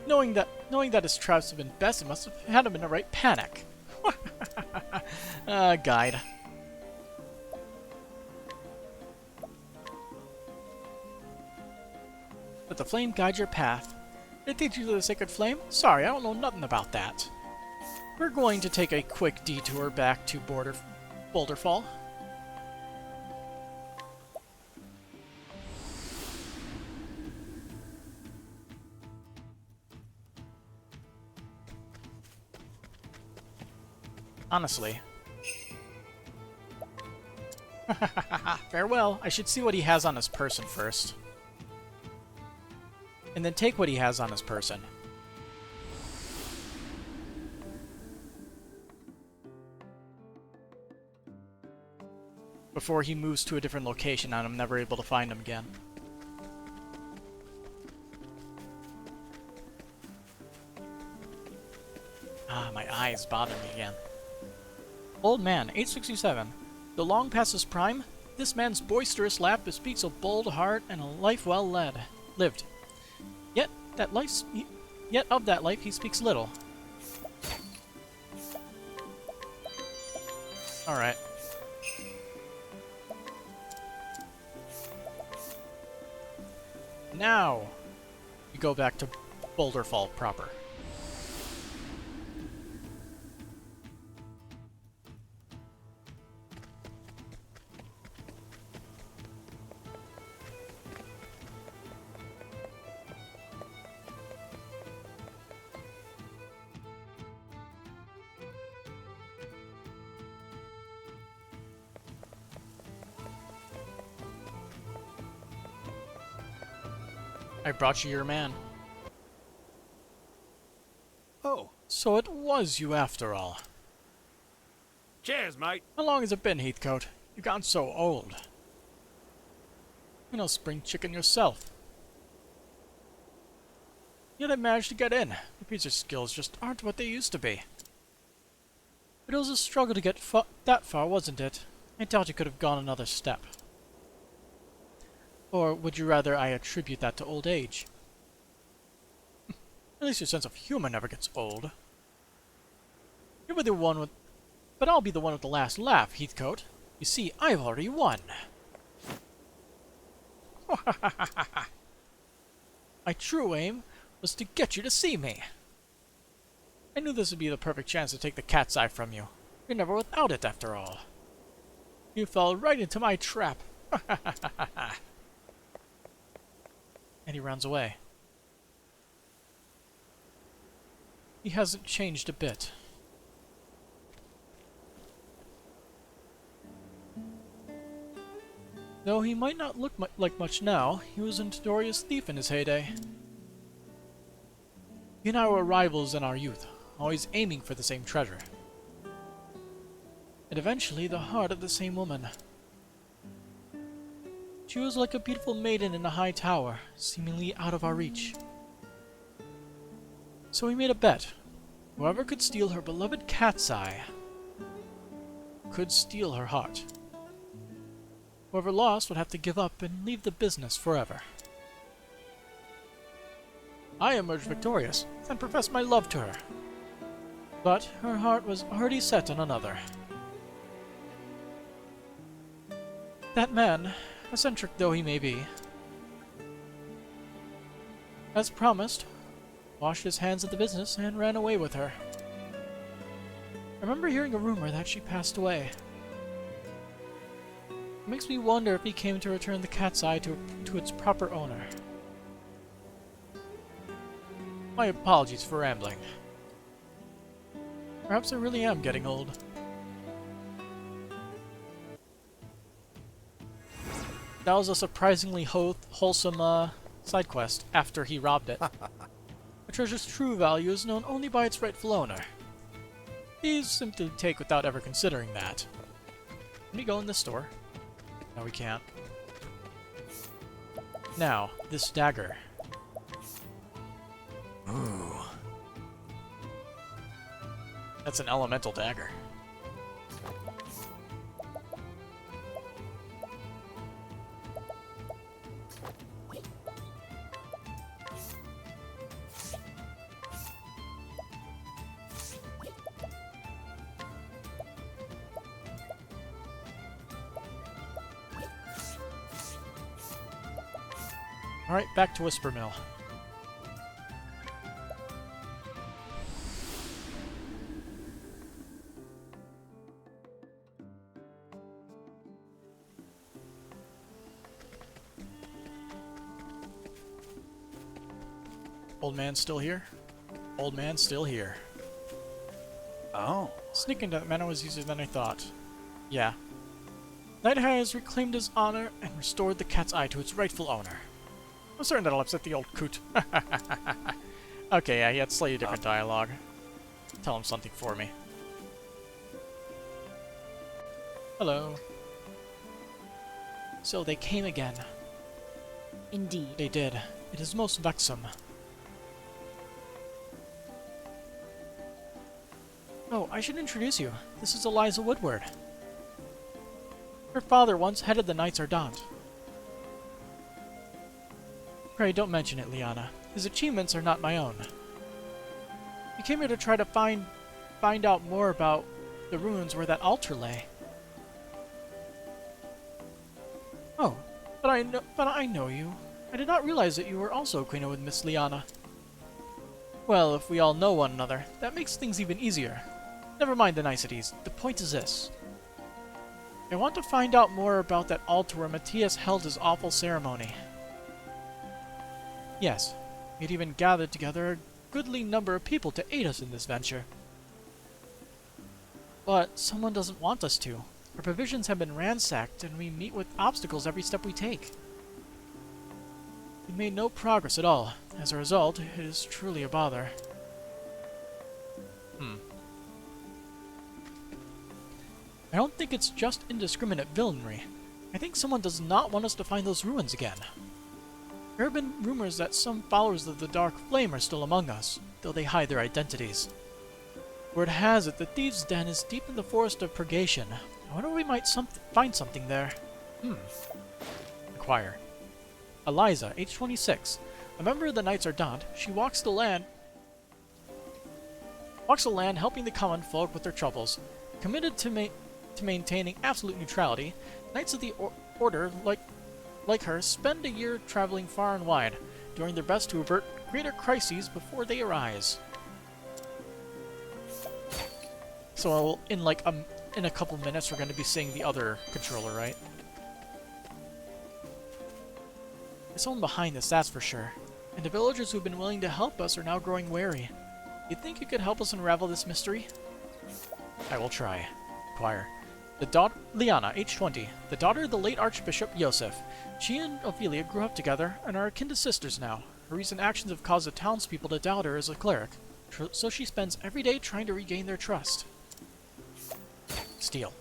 Knowing that his traps have been bested must have had him in a right panic. Guide. Let the flame guide your path. Did it teach you the sacred flame? Sorry, I don't know nothing about that. We're going to take a quick detour back to Boulderfall. Honestly. Farewell. I should see what he has on his person first. And then take what he has on his person. Before he moves to a different location and I'm never able to find him again. Ah, my eyes bother me again. Old man, age 67. Though long past his prime, this man's boisterous laugh bespeaks a bold heart and a life well lived. Yet of that life he speaks little. Alright. Now, we go back to Boulderfall proper. I brought you your man. Oh. So it was you after all. Cheers, mate. How long has it been, Heathcote? You've gotten so old. You're no spring chicken yourself. Yet I managed to get in. Your pizza skills just aren't what they used to be. But it was a struggle to get that far, wasn't it? I doubt you could have gone another step. Or would you rather I attribute that to old age? At least your sense of humor never gets old. You'll be the one with... But I'll be the one with the last laugh, Heathcote. You see, I've already won. My true aim was to get you to see me. I knew this would be the perfect chance to take the cat's eye from you. You're never without it, after all. You fell right into my trap. And he runs away. he hasn't changed a bit. Though he might not look like much now, he was a notorious thief in his heyday. He and I were rivals in our youth, always aiming for the same treasure. And eventually the heart of the same woman. She was like a beautiful maiden in a high tower, seemingly out of our reach. So we made a bet. Whoever could steal her beloved cat's eye could steal her heart. Whoever lost would have to give up and leave the business forever. I emerged victorious and professed my love to her. But her heart was already set on another. That man, eccentric though he may be, as promised, washed his hands of the business and ran away with her. I remember hearing a rumor that she passed away. It makes me wonder if he came to return the cat's eye to its proper owner. My apologies for rambling. Perhaps I really am getting old. That was a surprisingly wholesome side quest after he robbed it. A treasure's true value is known only by its rightful owner. These simply take without ever considering that. Can we go in this store? No, we can't. Now, this dagger. Ooh. That's an elemental dagger. Alright, back to Whisper Mill. Old man still here? Old man still here. Oh. Sneaking into that manor was easier than I thought. Yeah. Knight has reclaimed his honor and restored the cat's eye to its rightful owner. I'm certain that'll upset the old coot. Okay, yeah, he had slightly different dialogue. Tell him something for me. Hello. So they came again. Indeed. They did. It is most vexum. Oh, I should introduce you. This is Eliza Woodward. Her father once headed the Knights Ardent. Pray don't mention it, Liana. His achievements are not my own. We came here to try to find out more about the ruins where that altar lay. Oh, but I know you. I did not realize that you were also acquainted with Miss Liana. Well, if we all know one another, that makes things even easier. Never mind the niceties. The point is this. I want to find out more about that altar where Matthias held his awful ceremony. Yes, we had even gathered together a goodly number of people to aid us in this venture. But someone doesn't want us to. Our provisions have been ransacked, and we meet with obstacles every step we take. We made no progress at all. As a result, it is truly a bother. I don't think it's just indiscriminate villainy. I think someone does not want us to find those ruins again. There have been rumors that some followers of the Dark Flame are still among us, though they hide their identities. Word has it the Thieves' Den is deep in the Forest of Purgation. I wonder if we might find something there. Inquire. Eliza, age 26. A member of the Knights Ardent, she walks the land helping the common folk with their troubles. Committed to maintaining absolute neutrality, Knights of the Order, like her, spend a year traveling far and wide, doing their best to avert greater crises before they arise. So in a couple minutes we're going to be seeing the other controller, right? There's someone behind this, that's for sure. And the villagers who've been willing to help us are now growing wary. You think you could help us unravel this mystery? I will try. Inquire. The daughter, Liana, age 20, the daughter of the late Archbishop Yosef. She and Ophelia grew up together and are akin to sisters now. Her recent actions have caused the townspeople to doubt her as a cleric, so she spends every day trying to regain their trust. Steal.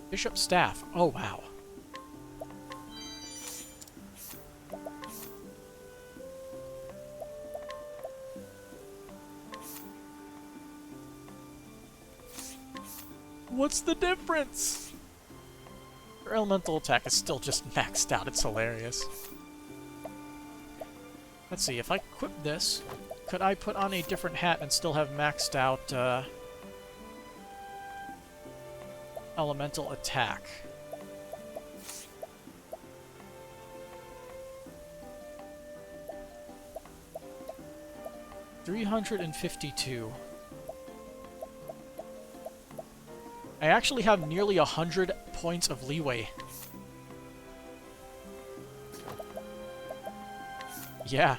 Bishop's staff. Oh, wow. What's the difference? Her elemental attack is still just maxed out. It's hilarious. Let's see, if I equip this, could I put on a different hat and still have maxed out elemental attack? $352. I actually have nearly 100 points of leeway. Yeah.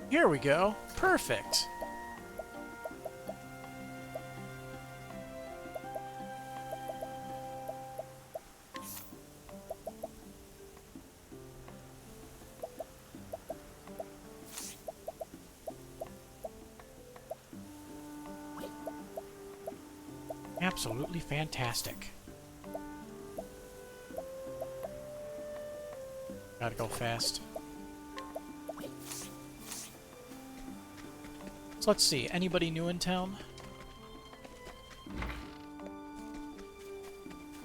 Here we go. Perfect. Absolutely fantastic. Gotta go fast. So let's see, anybody new in town?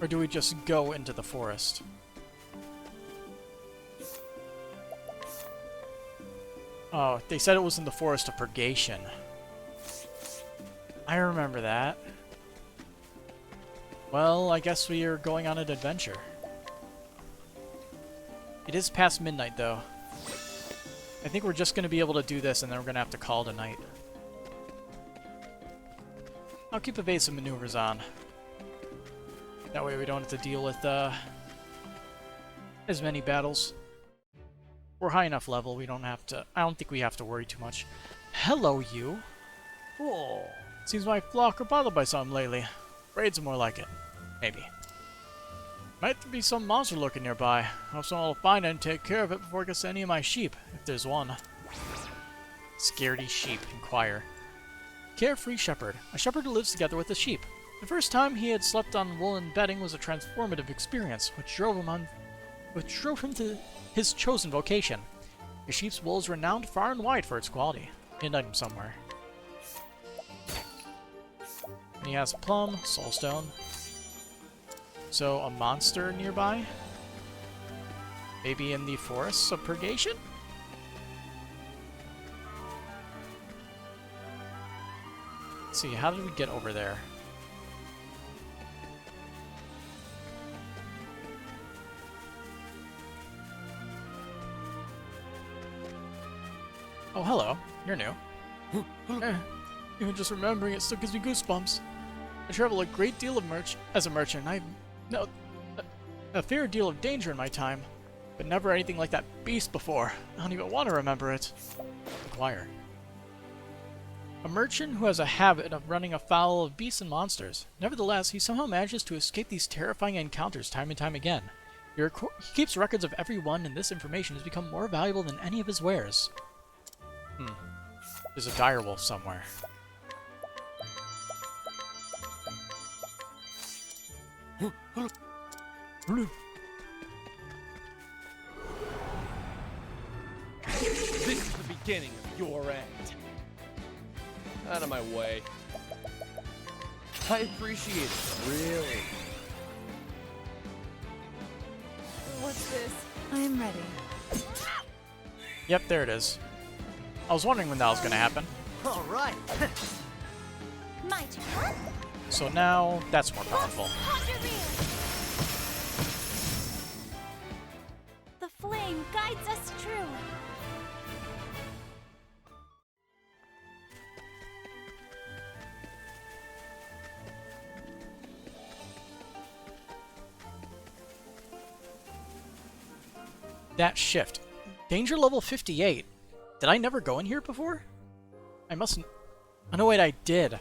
Or do we just go into the forest? Oh, they said it was in the Forest of Purgation. I remember that. Well, I guess we are going on an adventure. It is past midnight, though. I think we're just going to be able to do this, and then we're going to have to call it a night. I'll keep evasive maneuvers on. That way we don't have to deal with as many battles. We're high enough level, we don't have to... I don't think we have to worry too much. Hello, you. Oh, seems my flock are bothered by something lately. Raids are more like it. Maybe. Might be some monster lurking nearby. I hope someone will find it and take care of it before it gets to any of my sheep, if there's one. Scaredy sheep. Inquire. Carefree shepherd. A shepherd who lives together with a sheep. The first time he had slept on woolen bedding was a transformative experience, which drove him to his chosen vocation. His sheep's wool is renowned far and wide for its quality. Hidden item somewhere. And he has plum, soulstone. So, a monster nearby? Maybe in the Forests of Purgation? Let's see, how did we get over there? Oh, hello. You're new. Even just remembering it still gives me goosebumps. I travel a great deal as a merchant. I've known a fair deal of danger in my time, but never anything like that beast before. I don't even want to remember it. Inquire. A merchant who has a habit of running afoul of beasts and monsters. Nevertheless, he somehow manages to escape these terrifying encounters time and time again. He keeps records of every one, and this information has become more valuable than any of his wares. There's a direwolf somewhere. This is the beginning of your end. Out of my way. I appreciate it, really. What's this? I am ready. Yep, there it is. I was wondering when that was going to happen. All right. My turn. So now, that's more powerful. The flame guides us true. That shift. Danger level 58. Did I never go in here before? I mustn't... Oh no, wait, I did.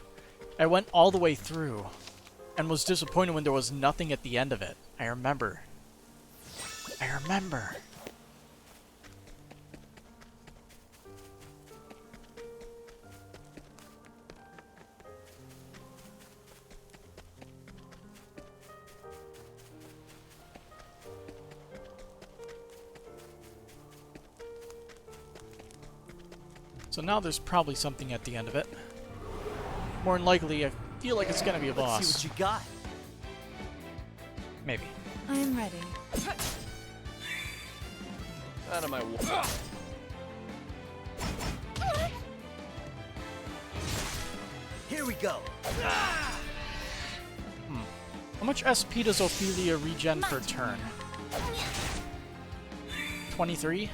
I went all the way through and was disappointed when there was nothing at the end of it. I remember. I remember. So now there's probably something at the end of it. More than likely, I feel like it's gonna be a boss. Let's see what you got. Maybe. I am ready. Out of my way. Here we go. How much SP does Ophelia regen per turn? 23?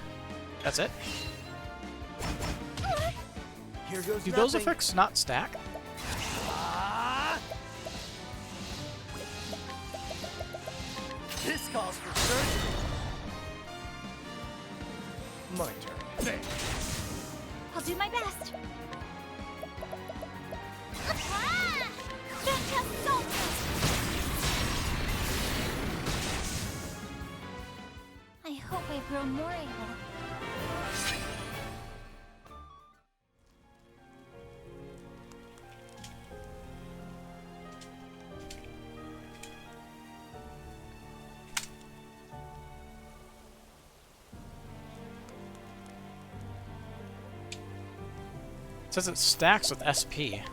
That's it? Here goes Do those nothing. effects not stack? This calls for surgery. My turn. There. I'll do my best. Ah! Fantastic! I hope I've grown more able. It says it stacks with SP.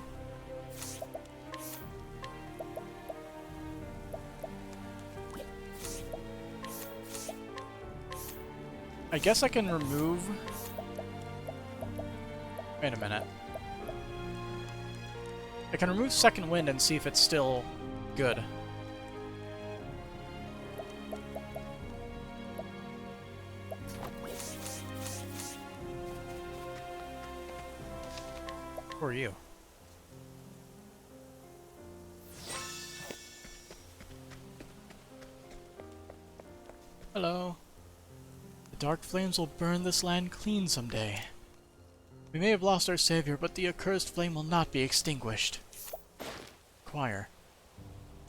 I guess I can remove... Wait a minute. I can remove Second Wind and see if it's still good. Who are you? Hello. The dark flames will burn this land clean someday. We may have lost our savior, but the accursed flame will not be extinguished. Choir.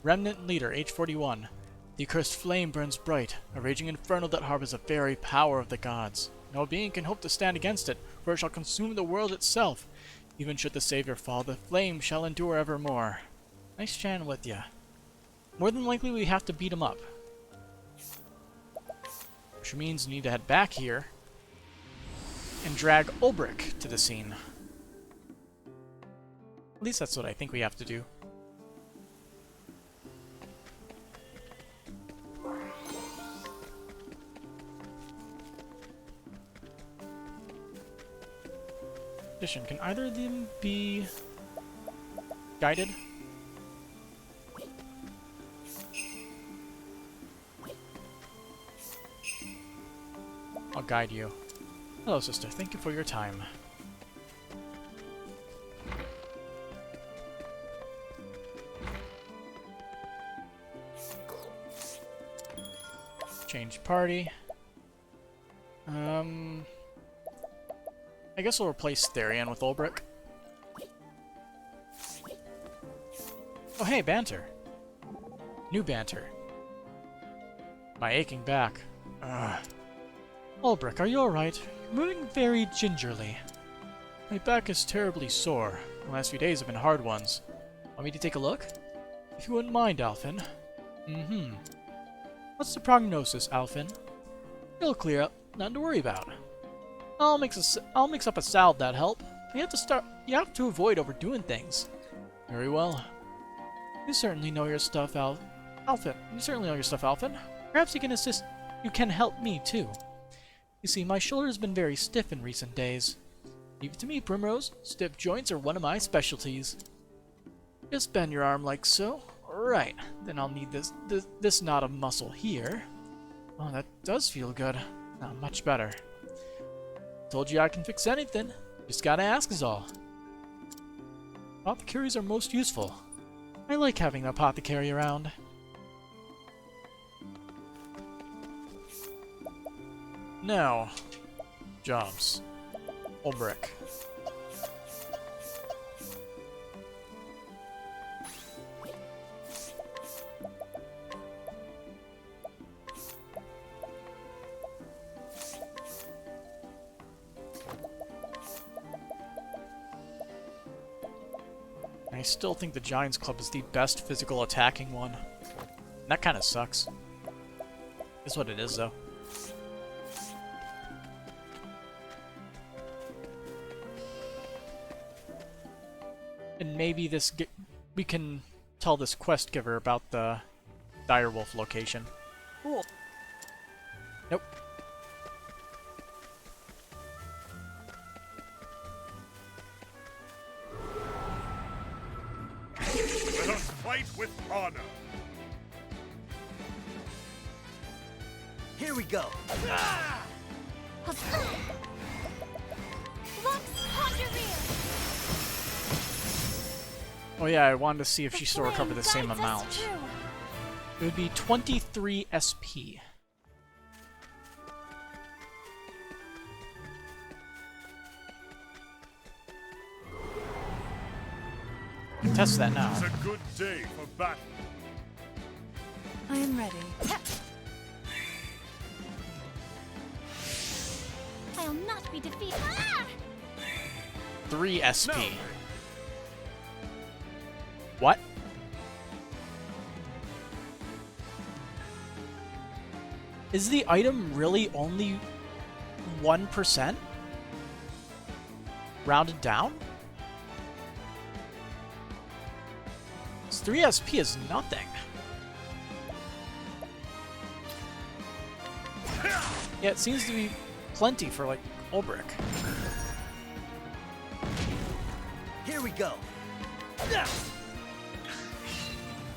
Remnant leader, age 41. The accursed flame burns bright, a raging inferno that harbors the very power of the gods. No being can hope to stand against it, for it shall consume the world itself. Even should the Savior fall, the flame shall endure evermore. Nice chatting with ya. More than likely we have to beat him up. Which means we need to head back here and drag Ulbrich to the scene. At least that's what I think we have to do. Addition, can either of them be guided? I'll guide you. Hello, sister. Thank you for your time. Change party. I guess we'll replace Therion with Ulbrich. Oh hey, banter. New banter. My aching back. Ugh. Ulbrich, are you alright? You're moving very gingerly. My back is terribly sore. The last few days have been hard ones. Want me to take a look? If you wouldn't mind, Alphen. Mm-hmm. What's the prognosis, Alphen? It'll clear up. Nothing to worry about. I'll mix up a salve that'll help. You have to avoid overdoing things. Very well. You certainly know your stuff, Alphen. You certainly know your stuff, Alphen. Perhaps you can assist. You can help me too. You see, my shoulder's been very stiff in recent days. Leave it to me, Primrose. Stiff joints are one of my specialties. Just bend your arm like so. Right. Then I'll need this knot of muscle here. Oh, that does feel good. Not much better. Told you I can fix anything. Just gotta ask is all. Apothecaries are most useful. I like having an apothecary around. Now, jobs. Ulbrich. I still think the Giants Club is the best physical attacking one. That kind of sucks. Is what it is, though. And maybe we can tell this quest giver about the Direwolf location. Cool. Nope. Let us fight with honor. Here we go. Oh yeah, I wanted to see if she still recovered the same amount. It would be 23 SP. Test that now. It's a good day for battle. I am ready. I'll not be defeated. 3 SP. No. What? Is the item really only 1%? Rounded down? 3 SP is nothing. Yeah, it seems to be plenty for, like, Ulbrich. Here we go.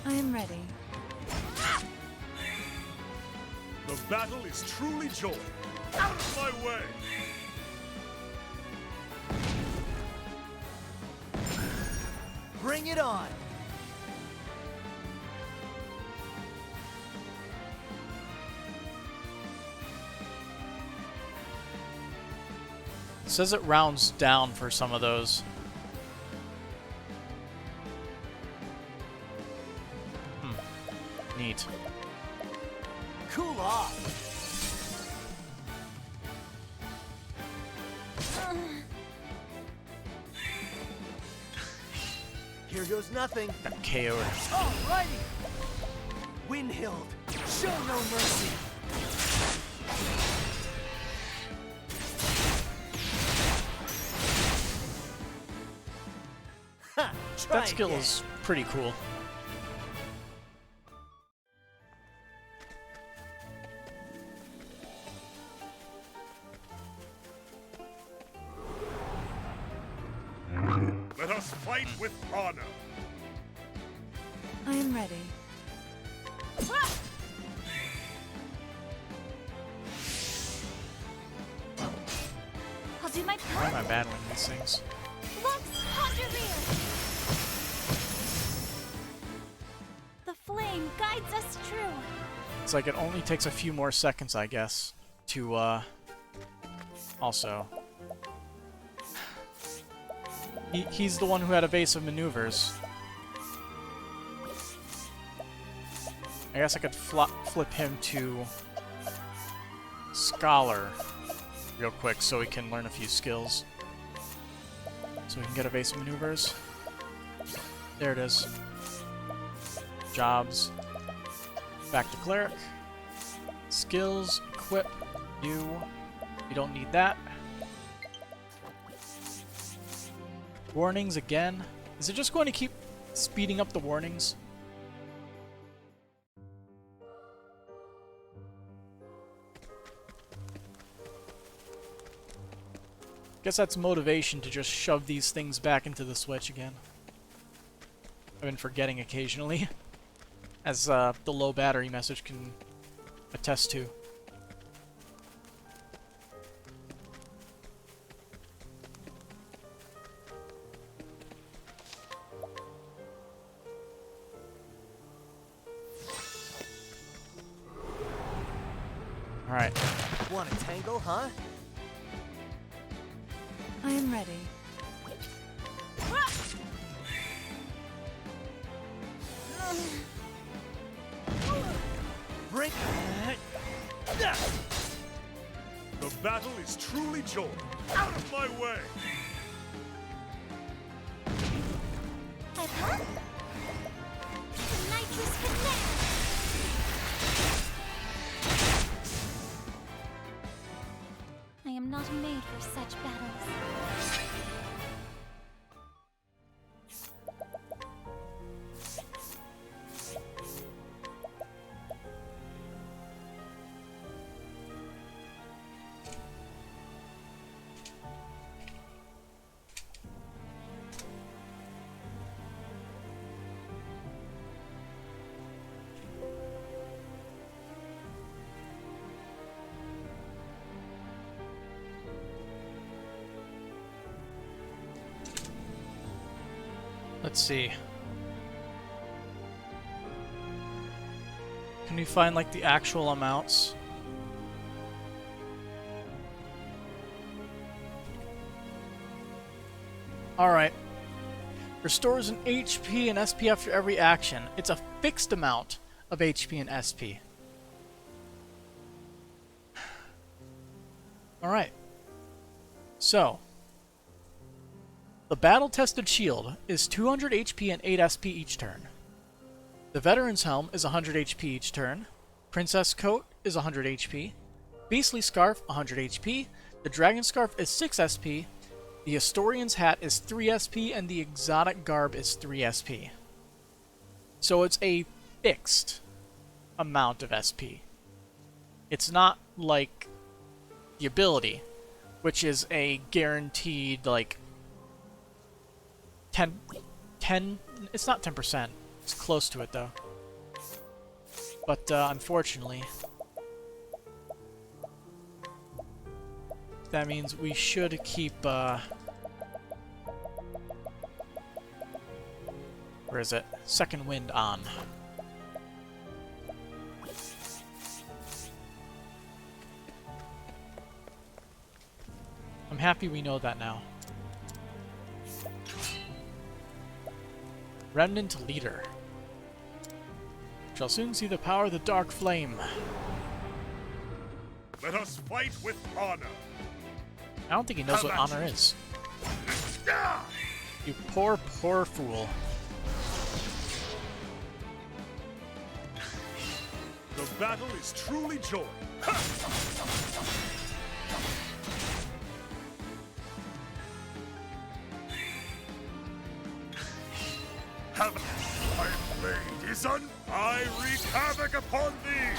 I am ready. The battle is truly joined. Out of my way! Bring it on! It says it rounds down for some of those. Neat. Cool off! Here goes nothing. Got KO'd. Alrighty! Windhild, show no mercy! That skill is pretty cool. Let us fight with honor. I am ready. I'll do my Why am I battling these things? The flame guides us true. It's like it only takes a few more seconds, I guess, to, also... He's the one who had evasive maneuvers. I guess I could flip him to Scholar real quick so he can learn a few skills. So we can get evasive maneuvers. There it is. Jobs. Back to Cleric. Skills. Equip. New. You don't need that. Warnings again. Is it just going to keep speeding up the warnings? Guess that's motivation to just shove these things back into the Switch again. I've been forgetting occasionally, as the low battery message can attest to. Alright. Want to tangle, huh? I am ready. Break. The battle is truly joined. Out of my way! Huh? The nitrous command! I am not made for such battles. Let's see. Can we find like the actual amounts? Alright. Restores an HP and SP after every action. It's a fixed amount of HP and SP. Alright. So, the battle-tested shield is 200 HP and 8 SP each turn. The veteran's helm is 100 HP each turn. Princess coat is 100 HP. Beastly scarf 100 HP. The dragon scarf is 6 SP. The historian's hat is 3 SP, and the exotic garb is 3 SP. So it's a fixed amount of SP. It's not like the ability, which is a guaranteed like 10, it's not 10%. It's close to it, though. But, unfortunately, that means we should keep, where is it? Second wind on. I'm happy we know that now. Remnant Leader. Shall soon see the power of the Dark Flame. Let us fight with honor. I don't think he knows what honor is. You poor, poor fool. The battle is truly joined. Have my blade is un. I wreak havoc upon thee.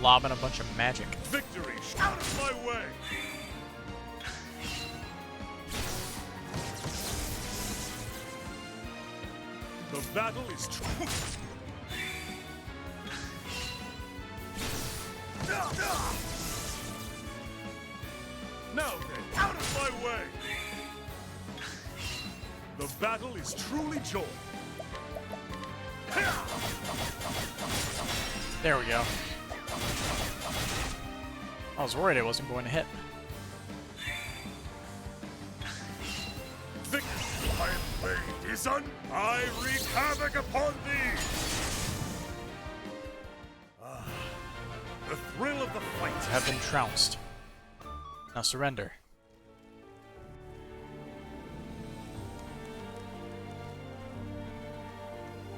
Lobbing a bunch of magic. Victory out of my way. The battle is true. Now then, out of my way! The battle is truly joined. There we go. I was worried it wasn't going to hit. My blade is un. I wreak havoc upon thee! The thrill of the fight Have been trounced. Now surrender.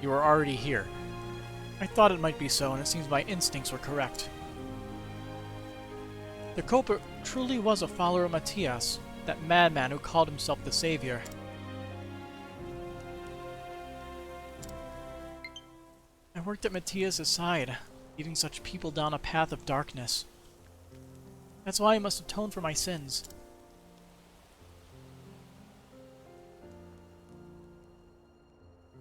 You are already here. I thought it might be so, and it seems my instincts were correct. The culprit truly was a follower of Matthias, that madman who called himself the Savior. I worked at Matthias' side, leading such people down a path of darkness. That's why I must atone for my sins.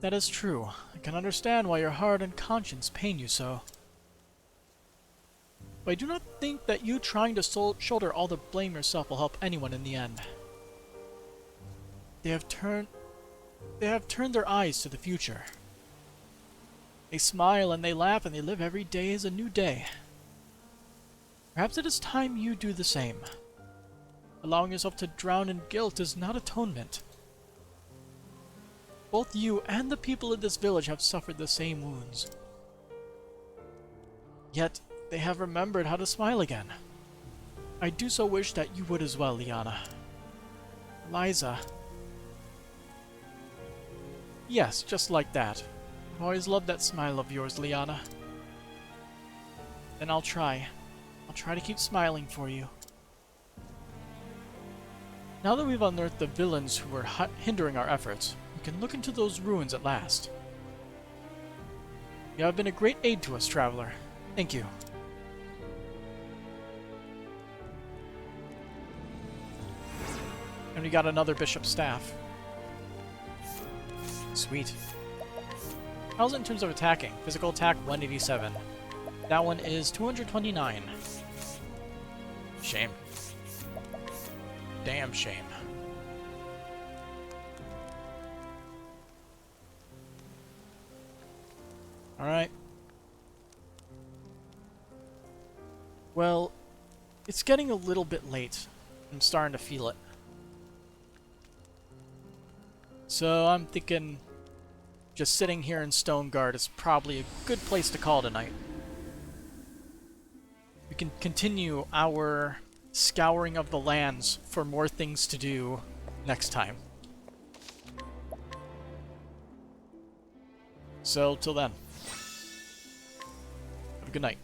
That is true. I can understand why your heart and conscience pain you so. But I do not think that you trying to shoulder all the blame yourself will help anyone in the end. They have turned They have turned their eyes to the future. They smile and they laugh and they live every day as a new day. Perhaps it is time you do the same. Allowing yourself to drown in guilt is not atonement. Both you and the people of this village have suffered the same wounds. Yet, they have remembered how to smile again. I do so wish that you would as well, Liana. Liza. Yes, just like that. I've always loved that smile of yours, Liana. Then I'll try. I'll try to keep smiling for you. Now that we've unearthed the villains who were hindering our efforts, we can look into those ruins at last. You have been a great aid to us, Traveler. Thank you. And we got another bishop's staff. Sweet. How's it in terms of attacking? Physical attack 187. That one is 229. Shame. Damn shame. Alright. Well, it's getting a little bit late. I'm starting to feel it. So I'm thinking just sitting here in Stoneguard is probably a good place to call tonight. We can continue our scouring of the lands for more things to do next time. So, till then. Have a good night.